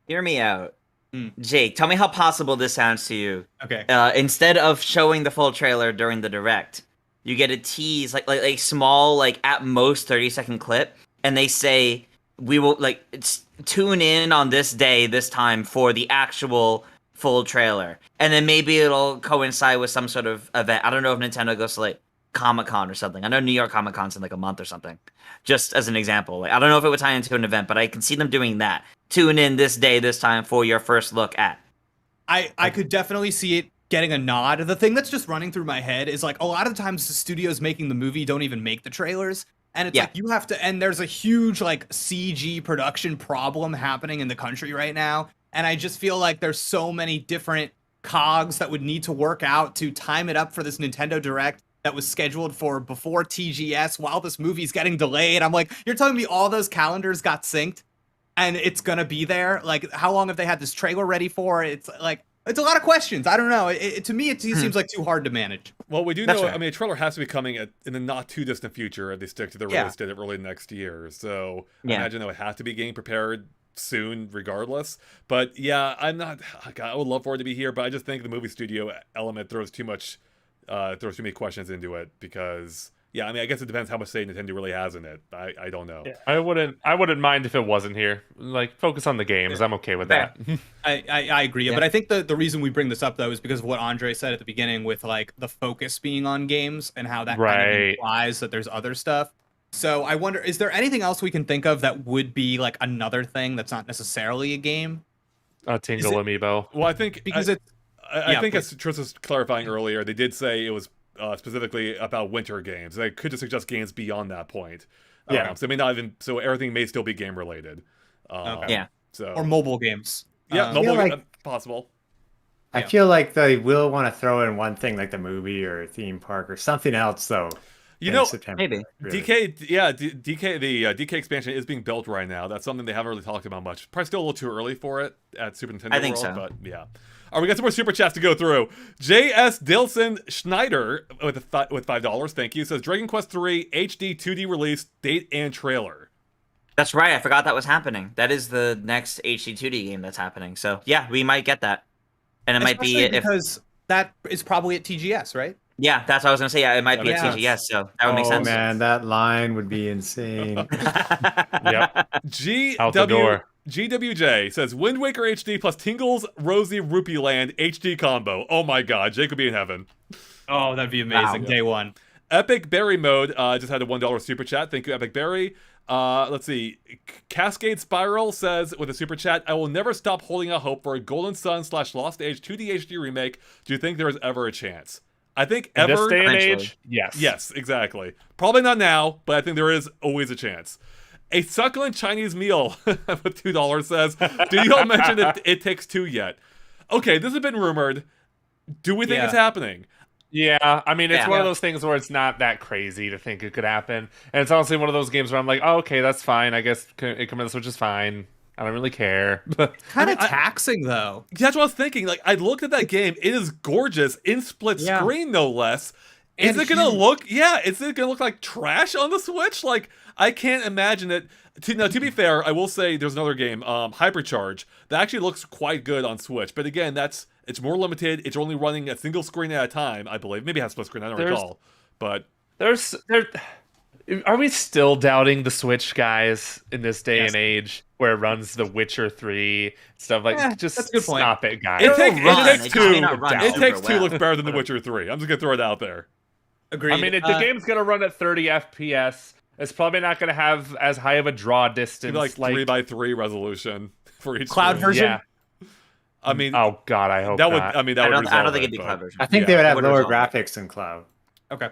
Hear me out. Mm. Jake, tell me how possible this sounds to you. Okay. Instead of showing the full trailer during the direct, you get a tease, like a small, like at most 30-second clip, and they say we will tune in on this day, this time for the actual full trailer, and then maybe it'll coincide with some sort of event. I don't know if Nintendo goes to like Comic-Con or something. I know New York Comic-Con's in like a month or something. Just as an example, like I don't know if it would tie into an event, but I can see them doing that. Tune in this day, this time for your first look at. I could definitely see it getting a nod. The thing that's just running through my head is like a lot of times the studios making the movie don't even make the trailers. And it's Yeah. like you have to, and there's a huge like CG production problem happening in the country right now. And I just feel like there's so many different cogs that would need to work out to time it up for this Nintendo Direct that was scheduled for before TGS while this movie's getting delayed. I'm like, you're telling me all those calendars got synced and it's gonna be there? Like, how long have they had this trailer ready for? It's like, it's a lot of questions. I don't know. To me, it seems like too hard to manage. Well, we do That's know. fair. I mean, a trailer has to be coming in the not too distant future if they stick to the release date of early next year. So I Yeah. imagine they would have to be getting prepared soon, regardless. But yeah, I'm not. God, I would love for it to be here, but I just think the movie studio element throws too many questions into it because. Yeah, I mean, I guess it depends how much say Nintendo really has in it. I don't know. Yeah, I wouldn't mind if it wasn't here. Like, focus on the games. I'm okay with that. I agree, Yeah. but I think the reason we bring this up though is because of what Andre said at the beginning with like the focus being on games and how that kind of Right. implies that there's other stuff. So I wonder, is there anything else we can think of that would be like another thing that's not necessarily a game? Tingle Amiibo. Well, I think Because it's I Yeah, think please. as Tris was clarifying earlier, they did say it was specifically about winter games. They could just suggest games beyond that point. Yeah. So it may not even. So everything may still be game related. Okay. Yeah. So or mobile games. yeah, Um, mobile feel like- possible. I Yeah. feel like they will want to throw in one thing like the movie or a theme park or something else though. You in know, September, maybe. really. DK, yeah, DK, the DK expansion is being built right now. That's something they haven't really talked about much. Probably still a little too early for it at Super Nintendo I think World, so. but yeah. All right, we got some more super chats to go through. J.S. Dilson Schneider with $5, thank you, says Dragon Quest 3 HD 2D release date and trailer. That's right. I forgot that was happening. That is the next HD 2D game that's happening. So yeah, we might get that, and it might be especially if because that is probably at TGS, right? yeah. That's what I was gonna say. Yeah, it might be Yeah. at TGS. So that would make Oh sense. man, that line would be insane. Yep. Out the door. GWJ says Wind Waker HD plus Tingle's Rosy Rupee Land HD combo. Oh my god, Jake would be in heaven. Oh, that'd be amazing. Wow. Day one. Epic Berry Mode just had a $1 super chat. Thank you, Epic Berry. Let's see. Cascade Spiral says with a super chat, I will never stop holding out hope for a Golden Sun / Lost Age 2D HD remake. Do you think there is ever a chance? I think In ever. this day and Eventually. age, yes. Yes, exactly. Probably not now, but I think there is always a chance. A succulent Chinese meal with $2 says, do you all mention that It Takes Two yet? Okay, this has been rumored. Do we think Yeah. it's happening? Yeah, I mean, it's Yeah. one of those things where it's not that crazy to think it could happen. And it's honestly one of those games where I'm like, oh, okay, that's fine. I guess it coming to the Switch is fine. I don't really care. Kind of taxing though. That's what I was thinking. Like, I looked at that game. It is gorgeous in split Yeah. screen, no less. Is And it gonna huge. look? Yeah, is it gonna look like trash on the Switch? Like, I can't imagine it. To be fair, I will say there's another game, Hypercharge, that actually looks quite good on Switch. But again, it's more limited. It's only running a single screen at a time, I believe. Maybe it has split screen. I don't recall. But Are we still doubting the Switch, guys, in this day Yes. and age where it runs The Witcher 3 stuff? Like, just that's a good point. stop it, guys. It It'll takes run. It just may two. not run It super takes two well. looks better than The Witcher 3. I'm just gonna throw it out there. Agreed. I mean, if the game's gonna run at 30 FPS, it's probably not gonna have as high of a draw distance. Maybe like 3x3 resolution for each Cloud screen. version? Yeah. I mean, Oh God, I hope that would. not. I mean, that I would. don't resolve think it, it'd be but- cloud version. I think Yeah. they would have Would lower resolve it. graphics than cloud. Okay.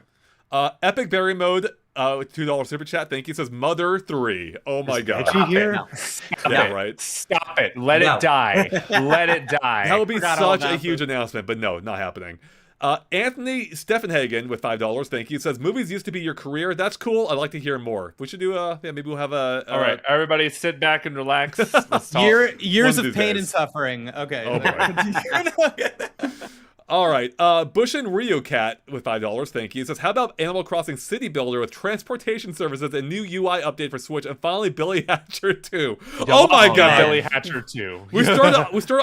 Epic Berry Mode with $2 super chat. Thank you. Says Mother 3. Oh my Is god. Veggie here? No. Yeah, it. right. Stop it. Let No. it die. Let it die. That would be Forgot all such a about huge this. announcement, but no, not happening. Anthony Steffenhagen with $5. Thank you. Says movies used to be your career. That's cool. I'd like to hear more. We should do. Yeah, maybe we'll have a. All right, everybody, sit back and relax. Let's talk. Years One of of these pain days. and suffering. Okay. Oh, All right. Bushin Rio Cat with $5. Thank you. Says, how about Animal Crossing City Builder with transportation services and new UI update for Switch, and finally Billy Hatcher 2. Oh my Oh, god. Billy Hatcher 2. We started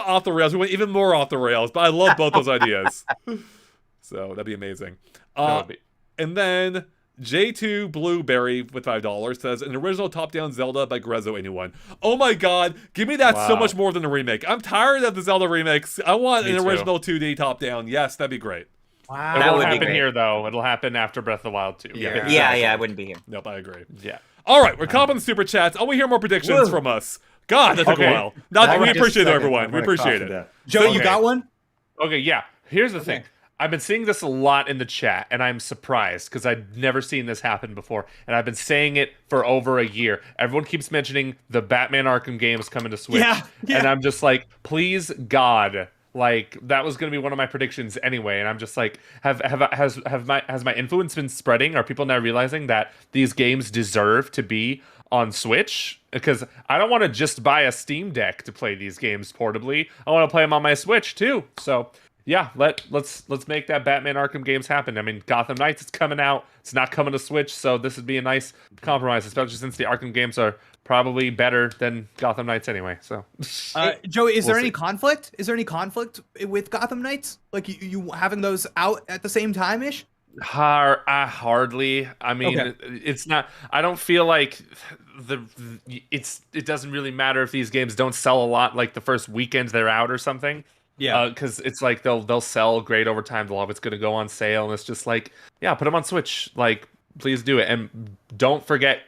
off the rails. We went even more off the rails, but I love both those ideas. So that'd be amazing. That would be- And then J2 Blueberry with $5 says an original top-down Zelda by Grezzo anyone. Oh my god, give me that so Wow. much more than a remake. I'm tired of the Zelda remakes. I want Me an too. original 2D top-down. Yes, that'd be great. It Wow. That won't would be happen great. here, though. It'll happen after Breath of the Wild 2. Yeah. Yeah, I wouldn't be here. Nope, I agree. Yeah. All right, we're caught on the super chats. Oh, we hear more predictions Woo. from us. God, that took Okay. a while. Not, That we was just appreciate it, second. everyone. I'm We gonna cough appreciate to it. death. Joe, you Okay. got one? Okay, yeah. Here's the Okay. thing. I've been seeing this a lot in the chat, and I'm surprised because I've never seen this happen before. And I've been saying it for over a year. Everyone keeps mentioning the Batman Arkham games coming to Switch. Yeah, yeah. And I'm just like, please, God. Like, that was going to be one of my predictions anyway. And I'm just like, has my influence been spreading? Are people now realizing that these games deserve to be on Switch? Because I don't want to just buy a Steam Deck to play these games portably. I want to play them on my Switch too. So yeah, let's make that Batman Arkham games happen. I mean, Gotham Knights is coming out. It's not coming to Switch, so this would be a nice compromise, especially since the Arkham games are probably better than Gotham Knights anyway. So, Joey, is We'll there any see. conflict? Is there any conflict with Gotham Knights? Like you having those out at the same time ish? hardly. I mean, Okay. it's not. I don't feel like it doesn't really matter if these games don't sell a lot like the first weekend they're out or something. Yeah. Because it's like they'll sell great over time. They'll always going to go on sale, and it's just like, yeah, put them on Switch. Like, please do it, and don't forget.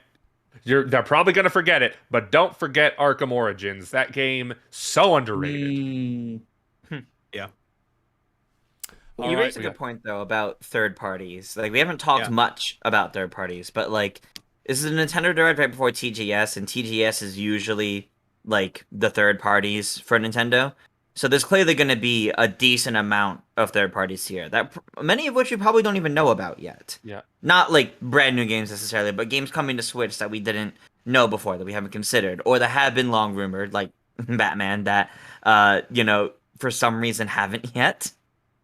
They're probably going to forget it, but don't forget Arkham Origins. That game so underrated. Mm, All You right, raised a we good got- point though about third parties. Like we haven't talked Yeah. much about third parties, but like this is a Nintendo Direct right before TGS, and TGS is usually like the third parties for Nintendo. So there's clearly going to be a decent amount of third parties here that many of which we probably don't even know about yet. Yeah. Not like brand new games necessarily, but games coming to Switch that we didn't know before, that we haven't considered, or that have been long rumored, like Batman, that for some reason haven't yet,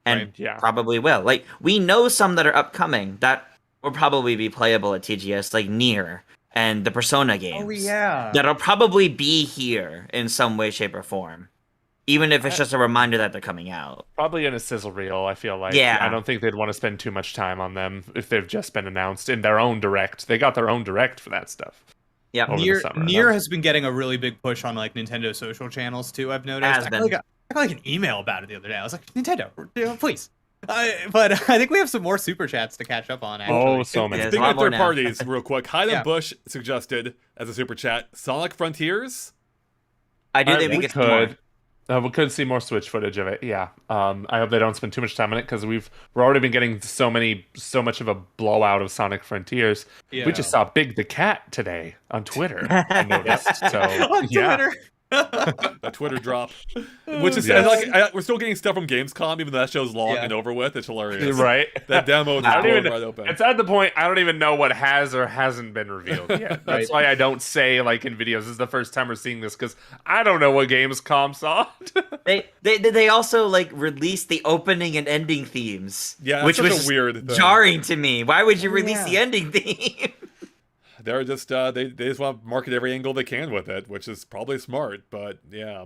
and Right, yeah. probably will. Like we know some that are upcoming that will probably be playable at TGS, like Nier and the Persona games. oh yeah. That'll probably be here in some way, shape, or form, even if it's just a reminder that they're coming out. Probably in a sizzle reel, I feel like. Yeah. I don't think they'd want to spend too much time on them if they've just been announced in their own direct. They got their own direct for that stuff. Yep. over the Nier, summer. Nier That- has been getting a really big push on like Nintendo social channels too. I've noticed. Has I been. got like an email about it the other day. I was like, Nintendo, please. But I think we have some more super chats to catch up on. Actually. Oh, so many. Yeah, Speaking a lot of more third now. parties, real quick, Hyden Yeah. Bush suggested as a super chat Sonic Frontiers. I do I- think we we get some more. could. We could see more Switch footage of it. Yeah. I hope they don't spend too much time on it because we're already been getting so much of a blowout of Sonic Frontiers. Yeah. We just saw Big the Cat today on Twitter. I noticed. So on yeah. Twitter. A Twitter drop, which is Yes. we're still getting stuff from Gamescom, even though that show's long Yeah. and over with. It's hilarious. Right. That demo I just don't blew even- right open. It's at the point I don't even know what has or hasn't been revealed yet. That's why I don't say like in videos. This is the first time we're seeing this because I don't know what Gamescom saw. They also like released the opening and ending themes. Yeah, that's which such was a just weird thing. jarring to me. Why would you Oh, release yeah. the ending theme? They're just they just want to market every angle they can with it, which is probably smart. But yeah.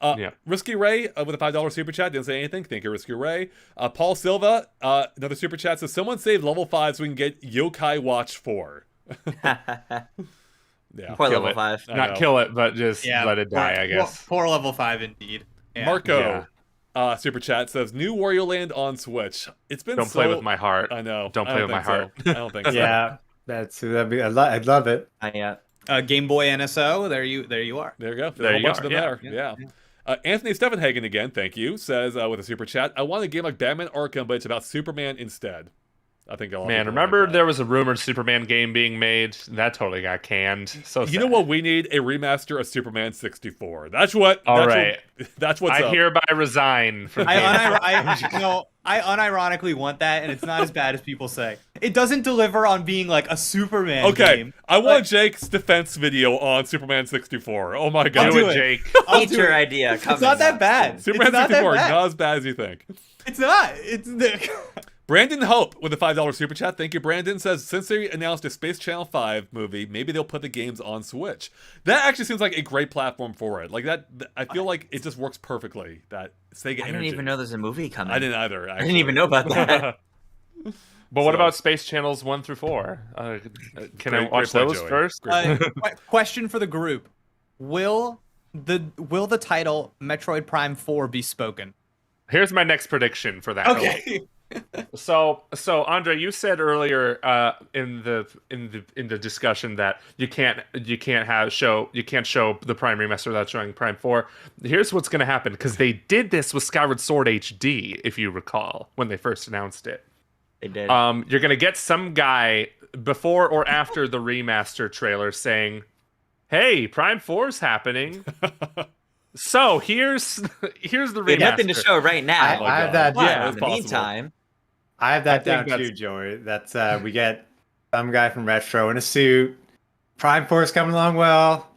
Yeah. Risky Ray with a $5 super chat didn't say anything. Thank you, Risky Ray. Paul Silva, another super chat says someone save level 5 so we can get Yokai Watch 4. Yeah. Poor Kill level it. 5. I Not know. kill it, but just Yeah, let it die, I guess. Poor level 5 indeed. Yeah. Marco, super chat says new Wario Land on Switch. It's been Don't so... play with my heart. I know. Don't I play don't with my think heart. so. I don't think so. Yeah, that'd be. I'd love it. Game Boy NSO. There you are. There you go. There's There a whole you bunch are, of them yeah. there. Yeah. Anthony Steffenhagen again, thank you, says with a super chat, I want a game like Batman Arkham, but it's about Superman instead. I think a lot of Man, people remember like that. there was a rumored Superman game being made? That totally got canned. So You know sad. what we need? A remaster of Superman 64. That's what. All that's right. That's what's I up. hereby resign from I unironically want that, and it's not as bad as people say. It doesn't deliver on being like a Superman Okay, game. I want but- Jake's defense video on Superman 64. Oh my god. I'll do do it, it. Jake. I'll do Feature it. idea coming. It's not that up bad. soon. Superman It's not that 64, bad. not as bad as you think. It's not. It's Brandon Hope with a $5 super chat. Thank you, Brandon. Says, since they announced a Space Channel 5 movie, maybe they'll put the games on Switch. That actually seems like a great platform for it. Like that, I feel like it just works perfectly. That Sega I didn't Energy. even know there's a movie coming. I didn't either. I didn't even know about that. But what So- about Space Channels 1 through 4? Can I Great- watch great point, those Joey. first? Great question for the group: Will the title Metroid Prime 4 be spoken? Here's my next prediction for that. Okay. So Andre, you said earlier in the discussion that you can't show the Prime remaster without showing Prime 4. Here's what's going to happen, because they did this with Skyward Sword HD, if you recall, when they first announced it. They did. You're going to get some guy before or after the remaster trailer saying, "Hey, Prime 4's happening." So here's the remaster. We have nothing to show right now. I have that. But Yeah, in it's the possible. meantime, I have that I think down too, that's- Joey. That's we get some guy from Retro in a suit. Prime 4 is coming along well,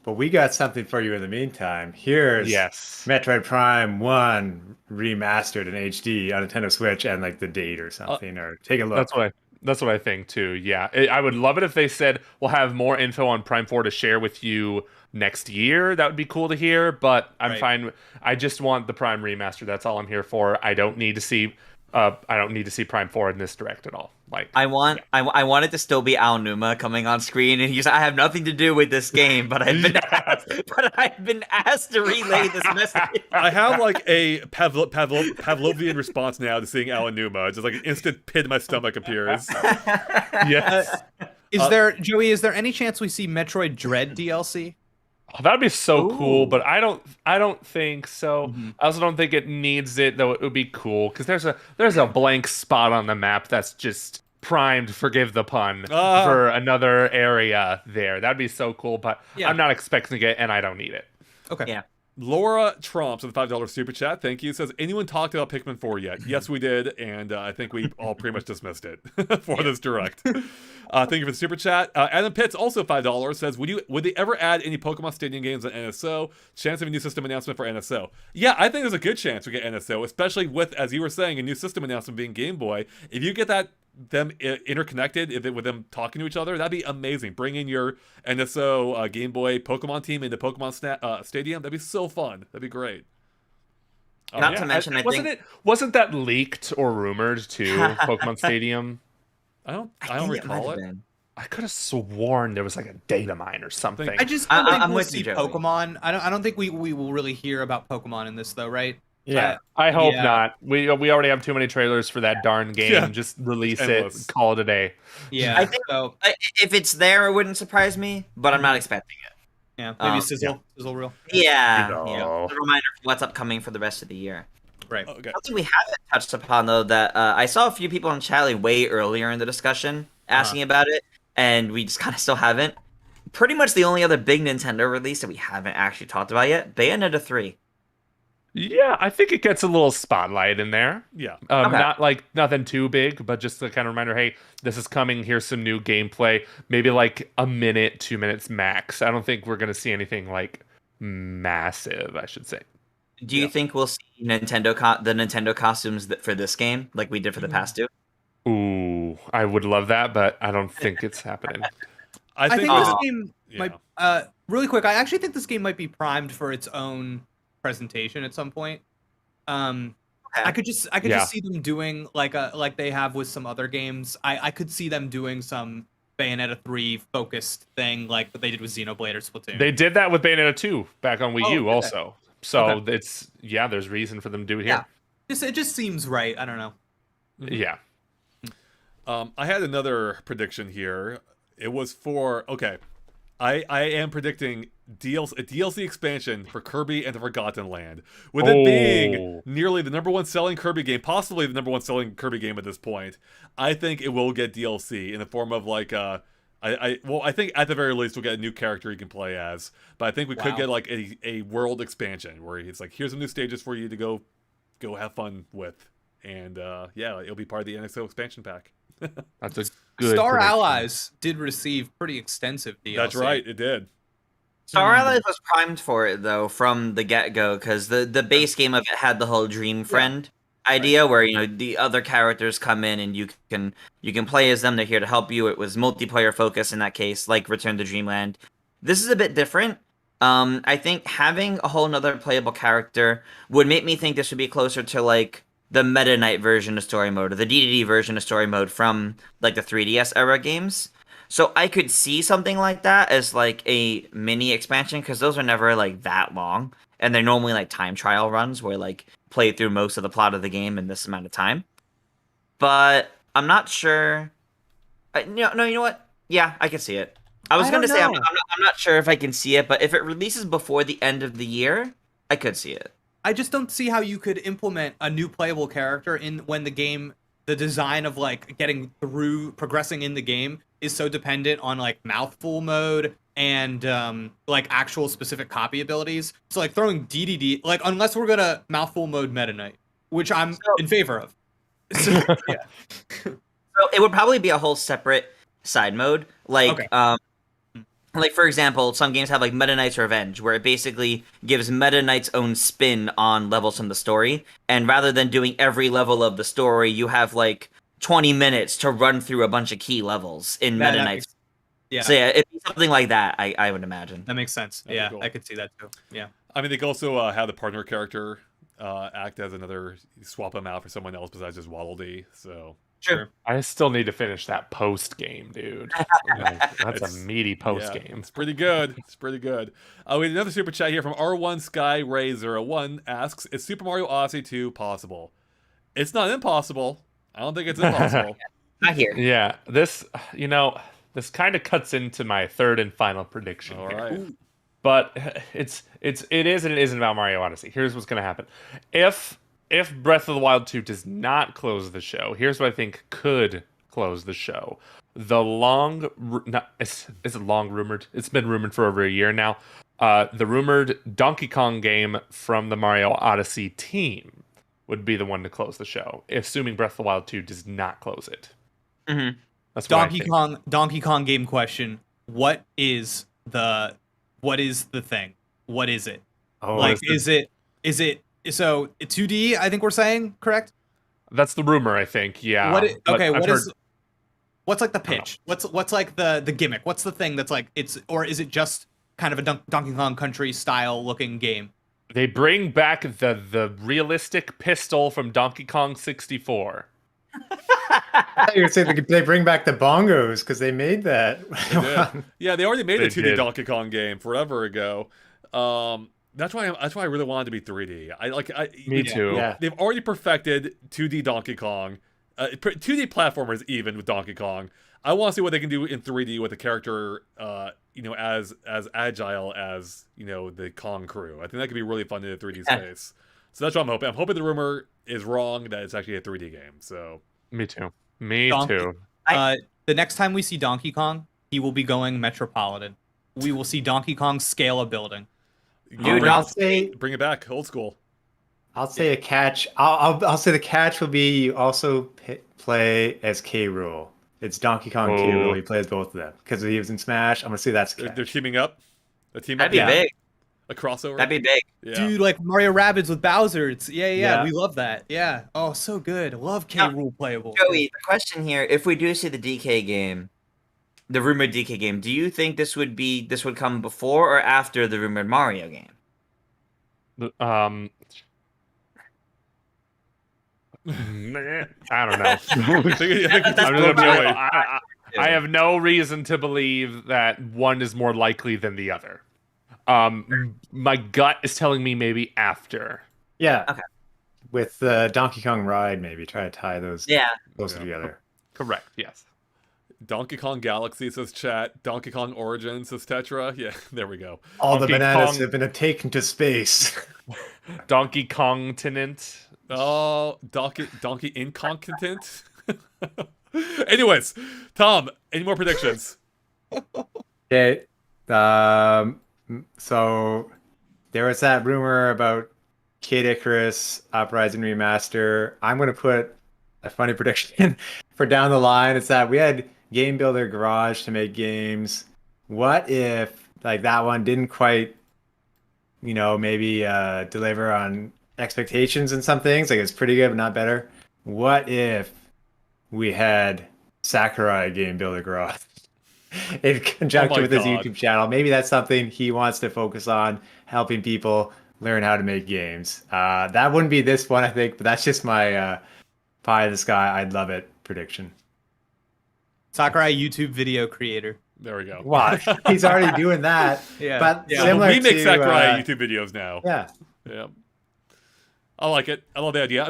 but we got something for you in the meantime. Here's Yes. Metroid Prime 1 remastered in HD on Nintendo Switch, and like the date or something, or take a look. That's what I think too. Yeah, I would love it if they said we'll have more info on Prime 4 to share with you next year. That would be cool to hear. But I'm Right. fine. I just want the Prime remaster. That's all I'm here for. I don't need to see. I don't need to see Prime 4 in this direct at all. Like, I want it to still be Aonuma coming on screen, and he's I have nothing to do with this game, but I've been asked to relay this message. I have like a Pavlovian response now to seeing Alan Numa. Just like an instant pit in my stomach appears. yes, Is there, Joey? Is there any chance we see Metroid Dread DLC? oh, that'd be so cool. Ooh. But I don't think so. Mhm. I also don't think it needs it, though. It would be cool because there's a blank spot on the map that's just primed, forgive the pun, for another area there. That'd be so cool, but Yeah. I'm not expecting it, and I don't need it. Okay. Yeah. Laura Trumps with the $5 super chat. Thank you. Says, anyone talked about Pikmin 4 yet? Yes, we did, and I think we all pretty much dismissed it for this direct. Thank you for the super chat. Adam Pitts, also $5, says, would they ever add any Pokemon Stadium games on NSO? Chance of a new system announcement for NSO? Yeah, I think there's a good chance we get NSO, especially with, as you were saying, a new system announcement being Game Boy. If you get them interconnected, with them talking to each other, that'd be amazing. Bring in your NSO Game Boy Pokemon team into Pokemon Stadium. That'd be so fun. That'd be great. Not to mention, I think Wasn't that leaked or rumored too? Pokemon Stadium. I don't think it might recall have it. been. I could have sworn there was like a data mine or something. I just don't think I'm we'll with see you, Joey. Pokemon. I don't think we will really hear about Pokemon in this though, right? Yeah. I hope Yeah. not. We already have too many trailers for that darn game. Yeah. Just release Endless. it, call it a day. Yeah. I think- so. If it's there, it wouldn't surprise me, but I'm not expecting it. Yeah. Maybe Um, sizzle reel. Yeah, You you know, know. a reminder for what's upcoming for the rest of the year. Right. Okay. Something we haven't touched upon though, that I saw a few people in chat way earlier in the discussion asking about it, and we just kind of still haven't. Pretty much the only other big Nintendo release that we haven't actually talked about yet, Bayonetta 3. Yeah, I think it gets a little spotlight in there. Yeah. Okay. Not like nothing too big, but just a kind of reminder, hey, this is coming. Here's some new gameplay. Maybe like a minute, 2 minutes max. I don't think we're gonna see anything like massive, I should say. Do you think we'll see the Nintendo costumes for this game, like we did for the past two? Ooh, I would love that, but I don't think it's happening. I I think, think this- this game yeah. might. Really quick, I actually think this game might be primed for its own presentation at some point. I could just Yeah. see them doing like they have with some other games. I could see them doing some Bayonetta 3 focused thing like what they did with Xenoblade or Splatoon. They did that with Bayonetta 2 back on Wii Oh, U did they? also. So Okay. it's there's reason for them to do it Yeah. here. It just seems right. I don't know. Yeah. I had another prediction here. It was for I am predicting a DLC expansion for Kirby and the Forgotten Land. With it being Oh. nearly the #1 selling Kirby game, possibly the #1 selling Kirby game at this point, I think it will get DLC in the form of like I think at the very least we'll get a new character you can play as. But I think we could Wow. get like a world expansion where it's like, here's some new stages for you to go have fun with. And yeah, it'll be part of the NXO expansion pack. That's a good Star prediction. Allies did receive pretty extensive DLC. That's right, it did. Star Allies was primed for it though from the get-go, because the base game of it had the whole Dream Friend idea, where the other characters come in and you can play as them. They're here to help you. It was multiplayer focus in that case, like Return to Dreamland. This is a bit different. I think having a whole nother playable character would make me think this would be closer to like the Meta Knight version of story mode, or the DDD version of story mode from like the 3DS era games. So I could see something like that as like a mini expansion, because those are never like that long, and they're normally like time trial runs where like play through most of the plot of the game in this amount of time. but I'm not sure. No, you know what? Yeah, I can see it. I was I going to don't say know. I'm not sure if I can see it, but if it releases before the end of the year, I could see it. I just don't see how you could implement a new playable character in when the design of like getting through progressing in the game is so dependent on like mouthful mode and like actual specific copy abilities. So like throwing DDD, like unless we're gonna mouthful mode Meta Knight, which I'm So- in favor of. So, yeah. So it would probably be a whole separate side mode, Okay. like for example, some games have like Meta Knight's Revenge, where it basically gives Meta Knight's own spin on levels from the story, and rather than doing every level of the story, you have like 20 minutes to run through a bunch of key levels in Meta That Knight's. yeah, So yeah, it'd be something like that. I would imagine. that makes sense. That'd be Yeah, cool. I could see that too. Yeah. I mean, they could also have the partner character act as another, swap them out for someone else besides just Waddle Dee. So Sure. I still need to finish that post game, dude. Like, that's It's- a meaty post yeah, game. it's pretty good. It's pretty good. We had another super chat here from R1 Sky Ray 01 asks, "Is Super Mario Odyssey 2 possible?" It's not impossible. I don't think it's impossible. Not here. Yeah, this this kind of cuts into my third and final prediction All here. right. But it is and it isn't about Mario Odyssey. Here's what's gonna happen. If Breath of the Wild 2 does not close the show, here's what I think could close the show. The it's long rumored. It's been rumored for over a year now. The rumored Donkey Kong game from the Mario Odyssey team would be the one to close the show, assuming Breath of the Wild 2 does not close it. Mm-hmm. That's what I think. Donkey Kong game question. What is the thing? What is it? Oh, Like is it so 2D, I think we're saying, correct? that's the rumor, I think. Yeah. but Okay, I've what heard- is what's like the don't know. pitch? What's like the gimmick? What's the thing that's like it's, or is it just kind of a Donkey Kong Country style looking game? They bring back the realistic pistol from Donkey Kong 64. I thought you were saying they bring back the bongos because they made that. They did. Yeah, they already made a They 2D did. Donkey Kong game forever ago. That's why I really wanted to be 3D. Me too. Yeah. They've already perfected 2D Donkey Kong, 2D platformers even with Donkey Kong. I want to see what they can do in 3D with a character, as agile as the Kong crew. I think that could be really fun in a 3D space. So that's what I'm hoping. I'm hoping the rumor is wrong that it's actually a 3D game. So Me too. Me Donkey- too. The next time we see Donkey Kong, he will be going Metropolitan. We will see Donkey Kong scale a building. Dude, bring, I'll say bring it back, old school. I'll say a catch. I'll say the catch will be you also play as K. Rool. It's Donkey Kong K. Oh. Rool. He plays both of them because he was in Smash. I'm gonna say that's a catch. They're teaming up. A team up That'd be game? big. A crossover. That'd be big. Yeah. Dude, like Mario Rabbids with Bowser. Yeah, Yeah. we love that. Yeah. Oh, so good. Love K. Now, Rool playable. Joey, the question here: if we do see the DK game, the rumored DK game, do you think this would come before or after the rumored Mario game? I don't know. I think That's I'm it's just gonna be Joey. like, I have no reason to believe that one is more likely than the other. My gut is telling me maybe after. Yeah. Okay. With Donkey Kong Ride, maybe try to tie those Yeah. closer Yeah. together. Correct. Yes. Donkey Kong Galaxy says chat. Donkey Kong Origins says Tetra. Yeah, there we go. All the Donkey bananas Kong- have been taken to space. Donkey Kong tenant. Oh, Donkey Incontinent. Anyways, Tom, any more predictions? Okay. So there was that rumor about Kid Icarus Uprising Remaster. I'm going to put a funny prediction for down the line. It's that we had Game Builder Garage to make games. What if like that one didn't quite, maybe deliver on expectations and some things? Like it's pretty good, but not better. What if we had Sakurai Game Builder Garage in conjunction with his God. YouTube channel? Maybe that's something he wants to focus on, helping people learn how to make games. That wouldn't be this one, I think, but that's just my pie in the sky, I'd love it prediction. Sakurai YouTube video creator. There we go. Wow, he's already doing that. Yeah. But Yeah. similar we make to, Sakurai YouTube videos now. Yeah. Yeah. I like it. I love the idea.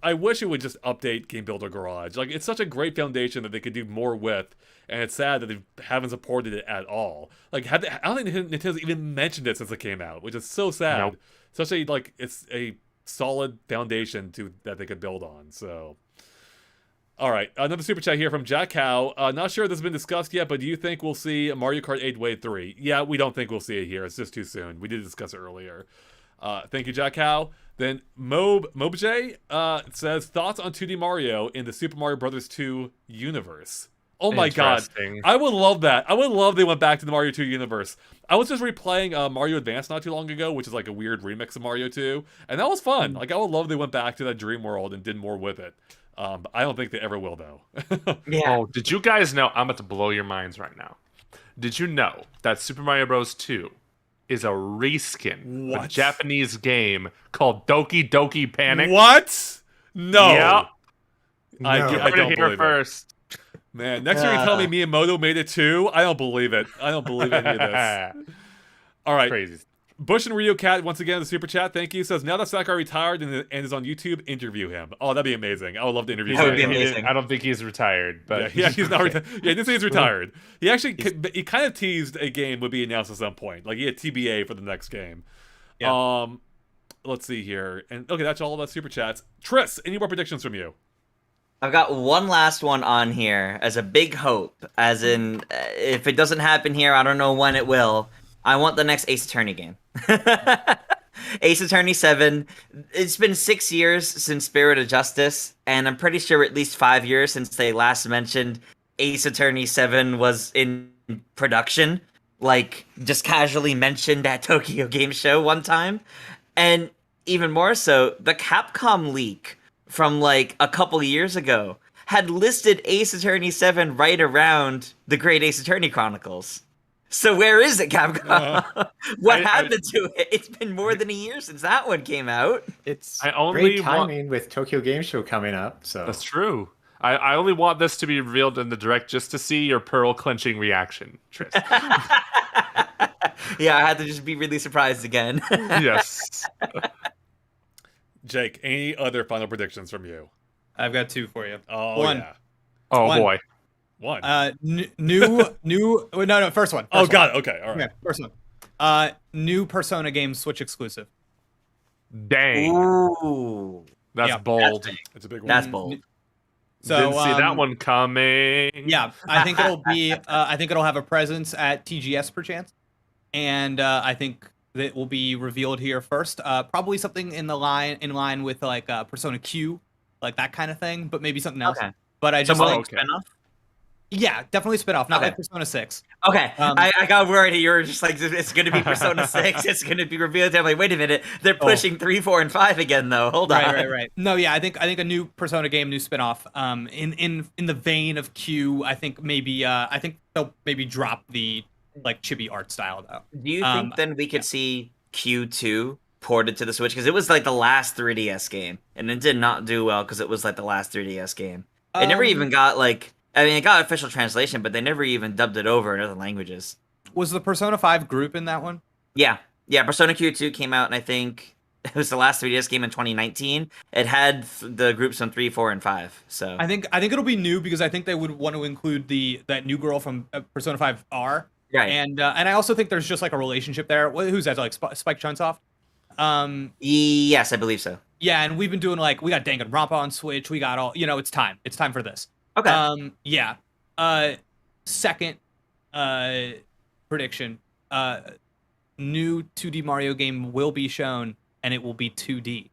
I wish it would just update Game Builder Garage. Like, it's such a great foundation that they could do more with, and it's sad that they haven't supported it at all. Like, I don't think Nintendo's even mentioned it since it came out, which is so sad. Nope. Such a, like, it's a solid foundation that they could build on, so... All right, another super chat here from Jack Cow. Not sure if this has been discussed yet, but do you think we'll see Mario Kart 8 Wave 3? Yeah, we don't think we'll see it here. It's just too soon. We did discuss it earlier. Thank you, Jack Cow. Then Mobj says, thoughts on 2D Mario in the Super Mario Bros. 2 universe? Oh my god. I would love that. I would love they went back to the Mario 2 universe. I was just replaying Mario Advance not too long ago, which is like a weird remix of Mario 2. And that was fun. Like, I would love they went back to that dream world and did more with it. I don't think they ever will, though. Yeah. Oh, did you guys know? I'm about to blow your minds right now. Did you know that Super Mario Bros. 2 is a reskin of a Japanese game called Doki Doki Panic? What? No. Yeah. I don't hear believe it first. Man, next year you tell me Miyamoto made it too? I don't believe it. I don't believe any of this. All right. Crazy. Bush and Rio Cat, once again, the super chat, thank you, says, now that Sakurai retired and is on YouTube, interview him. Oh, that'd be amazing. I would love to interview That would be him. amazing. I don't think he's retired, but Yeah, he's not retired. Yeah, he did say he's retired. He actually, he kind of teased a game would be announced at some point. Like, he had TBA for the next game. Yeah. Let's see here. And okay, that's all about super chats. Tris, any more predictions from you? I've got one last one on here as a big hope, as in, if it doesn't happen here, I don't know when it will. I want the next Ace Attorney game. Ace Attorney 7. It's been 6 years since Spirit of Justice, and I'm pretty sure at least 5 years since they last mentioned Ace Attorney 7 was in production. Like, just casually mentioned at Tokyo Game Show one time. And even more so, the Capcom leak from like a couple years ago had listed Ace Attorney 7 right around the Great Ace Attorney Chronicles. So where is it, Capcom? What happened to it? It's been more than a year since that one came out. It's I only great timing with Tokyo Game Show coming up. So that's true. I only want this to be revealed in the direct just to see your pearl clenching reaction, Tris. Yeah, I had to just be really surprised again. Yes. Jake, any other final predictions from you? I've got two for you. Oh, One. yeah. Oh One. boy. New. No, first one. Oh, First got it. Okay, all right. Okay, first one. New Persona game Switch exclusive. Dang. Ooh. That's Yeah. bold. It's a big one. That's bold. So Didn't see that one coming. Yeah, I think it'll be. I think it'll have a presence at TGS perchance, and I think that it will be revealed here first. Probably something in line with like Persona Q, like that kind of thing, but maybe something else. Okay. But I just Some like, like spin-off? yeah, definitely spin off, not Okay. like Persona 6. Okay, Um, I got worried. You were just like, it's going to be Persona 6. It's going to be revealed. I'm like, wait a minute. They're pushing 3, 4, and 5 again, though. Hold on. Right. No, yeah, I think a new Persona game, new spin-off. In the vein of Q, I think maybe they'll maybe drop the like chibi art style though. Do you think then we could see Q2 ported to the Switch? Because it was like the last 3DS game, and it did not do well because it was like the last 3DS game. It never even got like, I mean, it got official translation, but they never even dubbed it over in other languages. Was the Persona 5 group in that one? Yeah, Persona Q2 came out, and I think it was the last 3DS game in 2019. It had the groups on 3, 4, and 5. So I think it'll be new because I think they would want to include that new girl from Persona 5 R. right. And I also think there's just like a relationship there. Who's that? Like Spike Chunsoft? Yes, I believe so. Yeah, and we've been doing like we got Danganronpa on Switch. We got all it's time. It's time for this. Okay. Yeah. Second prediction. New 2D Mario game will be shown, and it will be 2D.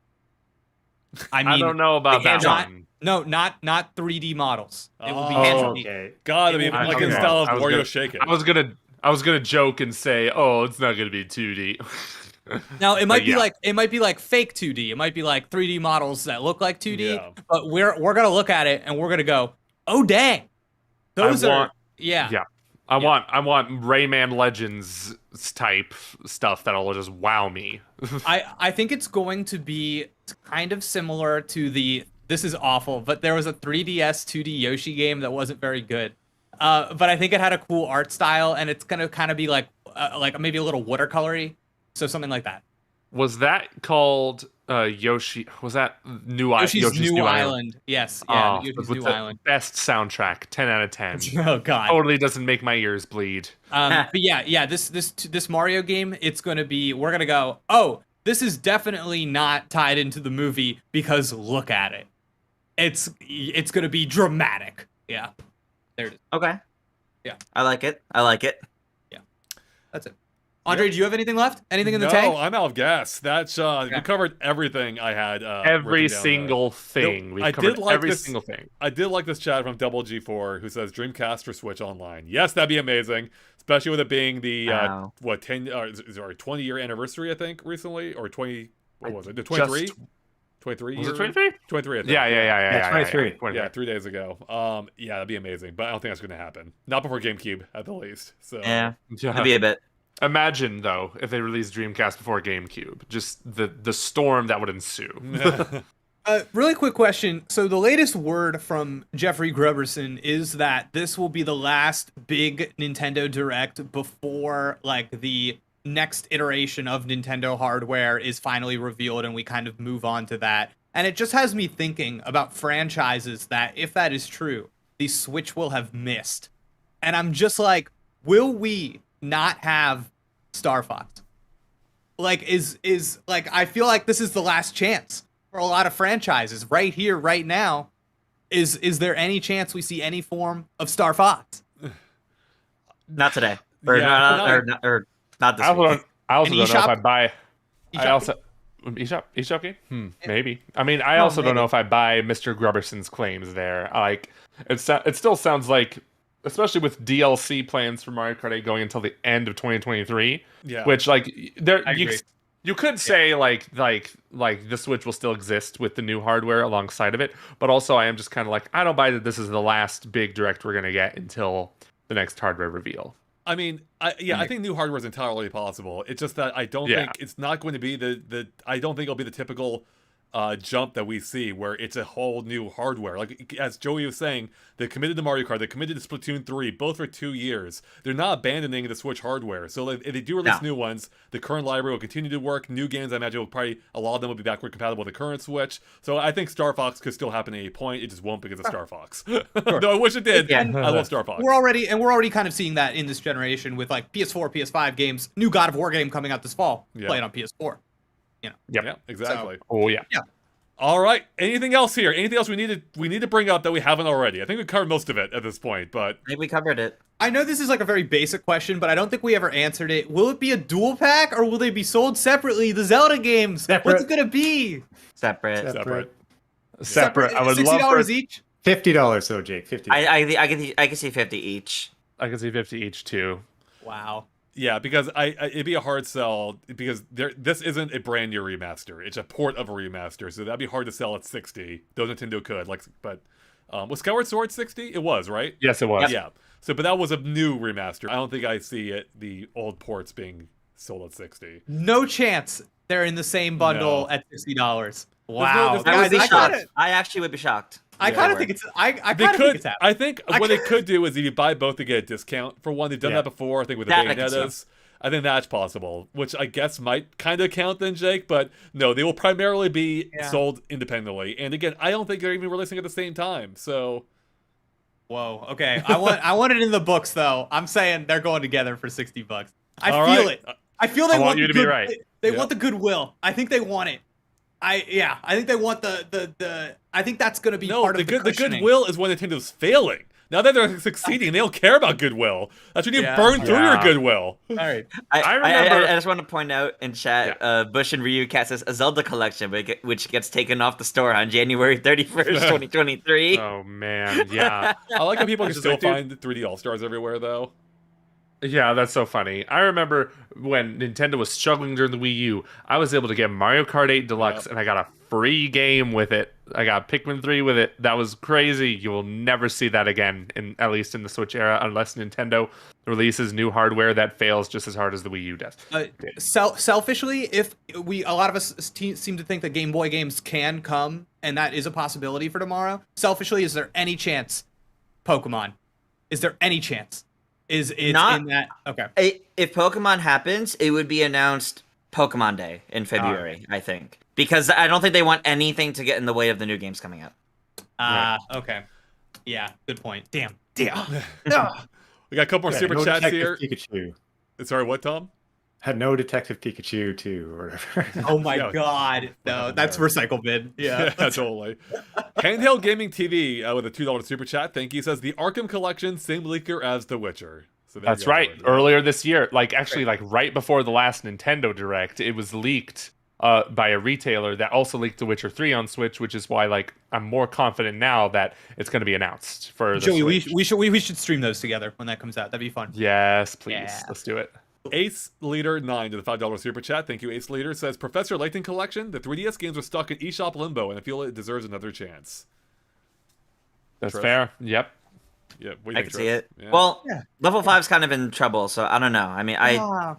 I mean, I don't know about that not- one. No, not 3D models. It will be Oh, hands-on. okay. Gotta be It will like be in okay. style of I was Wario gonna- Shaken. I was gonna joke and say, oh, it's not gonna be 2D. Now it might But be yeah. like fake 2D. It might be like 3D models that look like 2D. Yeah. But we're gonna look at it and we're gonna go, oh dang, those are want- yeah. Yeah. I want Rayman Legends type stuff that'll just wow me. I think it's going to be kind of similar to this is awful, but there was a 3DS 2D Yoshi game that wasn't very good. But I think it had a cool art style, and it's gonna kind of be like maybe a little watercolory, so something like that. Was that called Yoshi, was that Yoshi's New Island? Island. Yes, yeah, Oh, Yoshi's with New the Island. best soundtrack, 10 out of 10. Oh god. Totally doesn't make my ears bleed. But yeah, this Mario game, it's gonna be. We're gonna go. Oh, this is definitely not tied into the movie because look at it. It's gonna be dramatic. Yeah, there it is. Okay. Yeah. I like it. I like it. That's it. Andre, do you have anything left? Anything in the No, tank? I'm out of gas. That's Okay. we covered everything I had. Every written down there. single thing. We've I covered did like every this- single thing. I did like this chat from Double G4 who says Dreamcast for Switch Online. Yes, that'd be amazing, especially with it being the Wow. 20-year anniversary, I think, recently, or 20. What was it? The 23. Just- 23 Was year? it 23? 23, I think. Yeah, 23. Yeah, 3 days ago. Yeah, that'd be amazing, but I don't think that's going to happen. Not before GameCube, at the least. So Yeah. Yeah. It'd be a bit. Imagine though if they released Dreamcast before GameCube, just the storm that would ensue. Really quick question. So the latest word from Jeffrey Gruberson is that this will be the last big Nintendo Direct before like the next iteration of Nintendo hardware is finally revealed and we kind of move on to that. And it just has me thinking about franchises that, if that is true, the Switch will have missed. And I'm just like, will we not have Star Fox? Like, is like, I feel like this is the last chance for a lot of franchises right here, right now. Is there any chance we see any form of Star Fox? Not today. Or Yeah, not this I week. also don't know if eShop? I buy. I eShop? also eShop game? Maybe. I mean, I also don't know if I buy Mr. Grubberson's claims there. Like, it still sounds like, especially with DLC plans for Mario Kart 8 going until the end of 2023, yeah. which like there I agree. you could say like the Switch will still exist with the new hardware alongside of it, but also I am just kind of like, I don't buy that this is the last big direct we're gonna get until the next hardware reveal. I mean, I think new hardware is entirely possible. It's just that I don't think it's not going to be I don't think it'll be the typical jump that we see where it's a whole new hardware. Like, as Joey was saying, they committed to Mario Kart, they committed to Splatoon 3, both for 2 years. They're not abandoning the Switch hardware. So like, if they do release new ones, the current library will continue to work. New games, I imagine, will probably, a lot of them will be backward compatible with the current Switch. So I think Star Fox could still happen at any point. It just won't because of Star Fox. Though I wish it did. Yeah. I love Star Fox. We're already kind of seeing that in this generation with like PS4, PS5 games. New God of War game coming out this fall. Yeah. Play it on PS4. Yep. Yeah, exactly. Oh yeah. All right. Anything else here? Anything else we need to bring up that we haven't already? I think we covered most of it at this point, but I think we covered it. I know this is like a very basic question, but I don't think we ever answered it. Will it be a dual pack or will they be sold separately? The Zelda games. Separate. What's it gonna be? Separate. Separate. I would love $60 for. each. $50 though, Jake. $50. I can see 50 each. I can see 50 each too. Wow. yeah, because it'd be a hard sell because this isn't a brand new remaster. It's a port of a remaster, so that'd be hard to sell at 60. Though Nintendo could, but was Skyward Sword 60? It was, right? Yes, it was. Yeah. So, but that was a new remaster. I don't think I see the old ports being sold at 60. No chance they're in the same bundle No. at $60. there's Wow. no- I would be Guys, shocked. kinda- I actually would be shocked. I Yeah. kind of think it's. I They kind of think could. it's happening. I think what they could do is if you buy both, they get a discount for one. They've done Yeah. that before. I think with the That I can see. Bayonetas. I think that's possible, which I guess might kind of count then, Jake. But no, they will primarily be Yeah. sold independently. And again, I don't think they're even releasing at the same time. So Whoa. Okay. I want it in the books though. I'm saying they're going together for $60. I all feel right. it. I feel they I want the you to be good- right. They Yeah. want the goodwill. I think they want it. I think they want the I think that's going to be No, part the of good the the cushioning. goodwill is when Nintendo's failing. Now that they're succeeding, they don't care about goodwill. That's when you Yeah. burn through your Yeah. goodwill. All right. I remember- I just want to point out in chat, Bush and Ryu Cat says a Zelda collection, which gets taken off the store on January 31st, 2023. Oh man, yeah. I like how people can It's just still like, dude- find 3D All Stars everywhere, though. Yeah, that's so funny. I remember when Nintendo was struggling during the Wii U, I was able to get Mario Kart 8 Deluxe and I got a free game with it. I got Pikmin 3 with it. That was crazy. You will never see that again, at least in the Switch era, unless Nintendo releases new hardware that fails just as hard as the Wii U does. Selfishly, if a lot of us seem to think that Game Boy games can come, and that is a possibility for tomorrow. Selfishly, is there any chance Pokemon? Is there any chance? Is it Not- in that? Okay. If Pokemon happens, it would be announced Pokemon Day in February, I think, because I don't think they want anything to get in the way of the new games coming out. Okay. Yeah, good point. Damn. We got a couple more Yeah, super no chats Detective here. Pikachu. Sorry, what, Tom? Had no Detective Pikachu too, or whatever. Oh my Yeah. god. No, happened that's there? recycle bin. Yeah. Totally. Handheld Gaming TV with a $2 super chat. Thank you. Says the Arkham Collection, same leaker as The Witcher. So there you That's go. right. Earlier this year, like actually, like right before the last Nintendo Direct, it was leaked by a retailer that also leaked The Witcher 3 on Switch, which is why like I'm more confident now that it's going to be announced for the Joey, Switch. we should stream those together when that comes out. That'd be fun. Yes, please. Yeah. Let's do it. Ace Leader 9 to the $5 super chat. Thank you, Ace Leader. Says Professor Layton Collection. The 3DS games are stuck in eShop limbo, and I feel it deserves another chance. That's Trish? fair. Yep. Yeah, what do you I think, can see Trish? it. Yeah. Well, Yeah. level 5's kind of in trouble, so I don't know. I mean,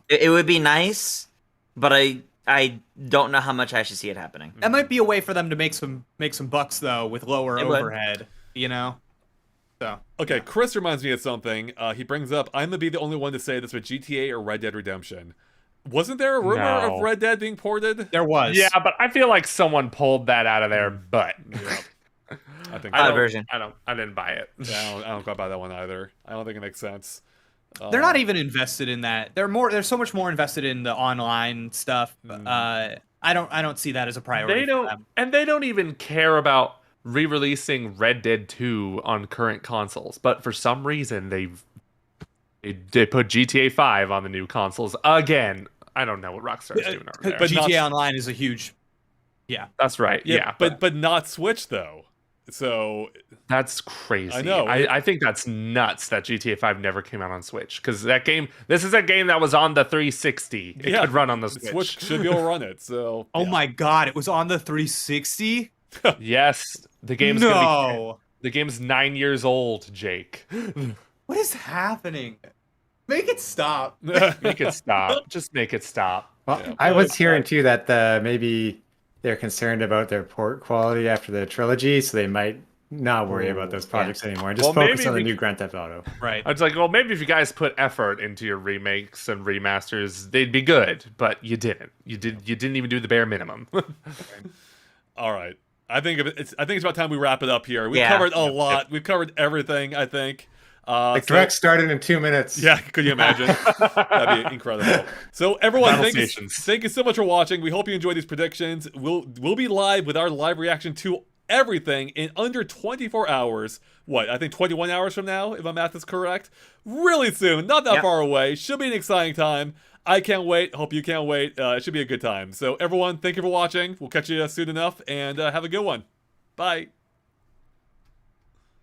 it would be nice, but I don't know how much I should see it happening. That might be a way for them to make some bucks though with lower It would. overhead, you know? So Okay, Chris reminds me of something. He brings up, I'm gonna be the only one to say this with GTA or Red Dead Redemption. Wasn't there a rumor No. of Red Dead being ported? there was. Yeah, but I feel like someone pulled that out of their butt. Yeah, I think I so. don't, version. I didn't buy it. Yeah, I don't quite buy that one either. I don't think it makes sense. They're not even invested in that. They're so much more invested in the online stuff. I don't see that as a priority. They for don't, them. and they don't even care about re-releasing Red Dead 2 on current consoles. But for some reason, they put GTA 5 on the new consoles again. I don't know what Rockstar's doing over there. But GTA not- Online is a huge. Yeah. That's right. Yeah, but not Switch though. So that's crazy. I know. I think that's nuts that GTA 5 never came out on Switch, because this is a game that was on the 360. It Yeah, could run on the Switch. Switch should be able to run it. So Oh yeah. my god, it was on the 360? Yes, the game's the game's 9 years old, Jake. What is happening? Make it stop. Make it stop. Just make it stop. Well, Yeah. I was hearing too that maybe they're concerned about their port quality after the trilogy, so they might not worry about those projects anymore. Just Well, focus maybe on the we new c- Grand Theft Auto. Right. I was like, well, maybe if you guys put effort into your remakes and remasters, they'd be good. But you didn't. You didn't even do the bare minimum. All right. I think it's about time we wrap it up here. We've Yeah. covered a lot. We've covered everything, I think. The So- direct started in 2 minutes. Yeah, could you imagine? That'd be incredible. So everyone, Battle thank you stations. so much for watching. We hope you enjoyed these predictions. We'll be live with our live reaction to everything in under 24 hours. What, I think 21 hours from now, if my math is correct. Really soon, not that Yep. far away. Should be an exciting time. I can't wait. Hope you can't wait. It should be a good time. So everyone, thank you for watching. We'll catch you soon enough, and have a good one. Bye.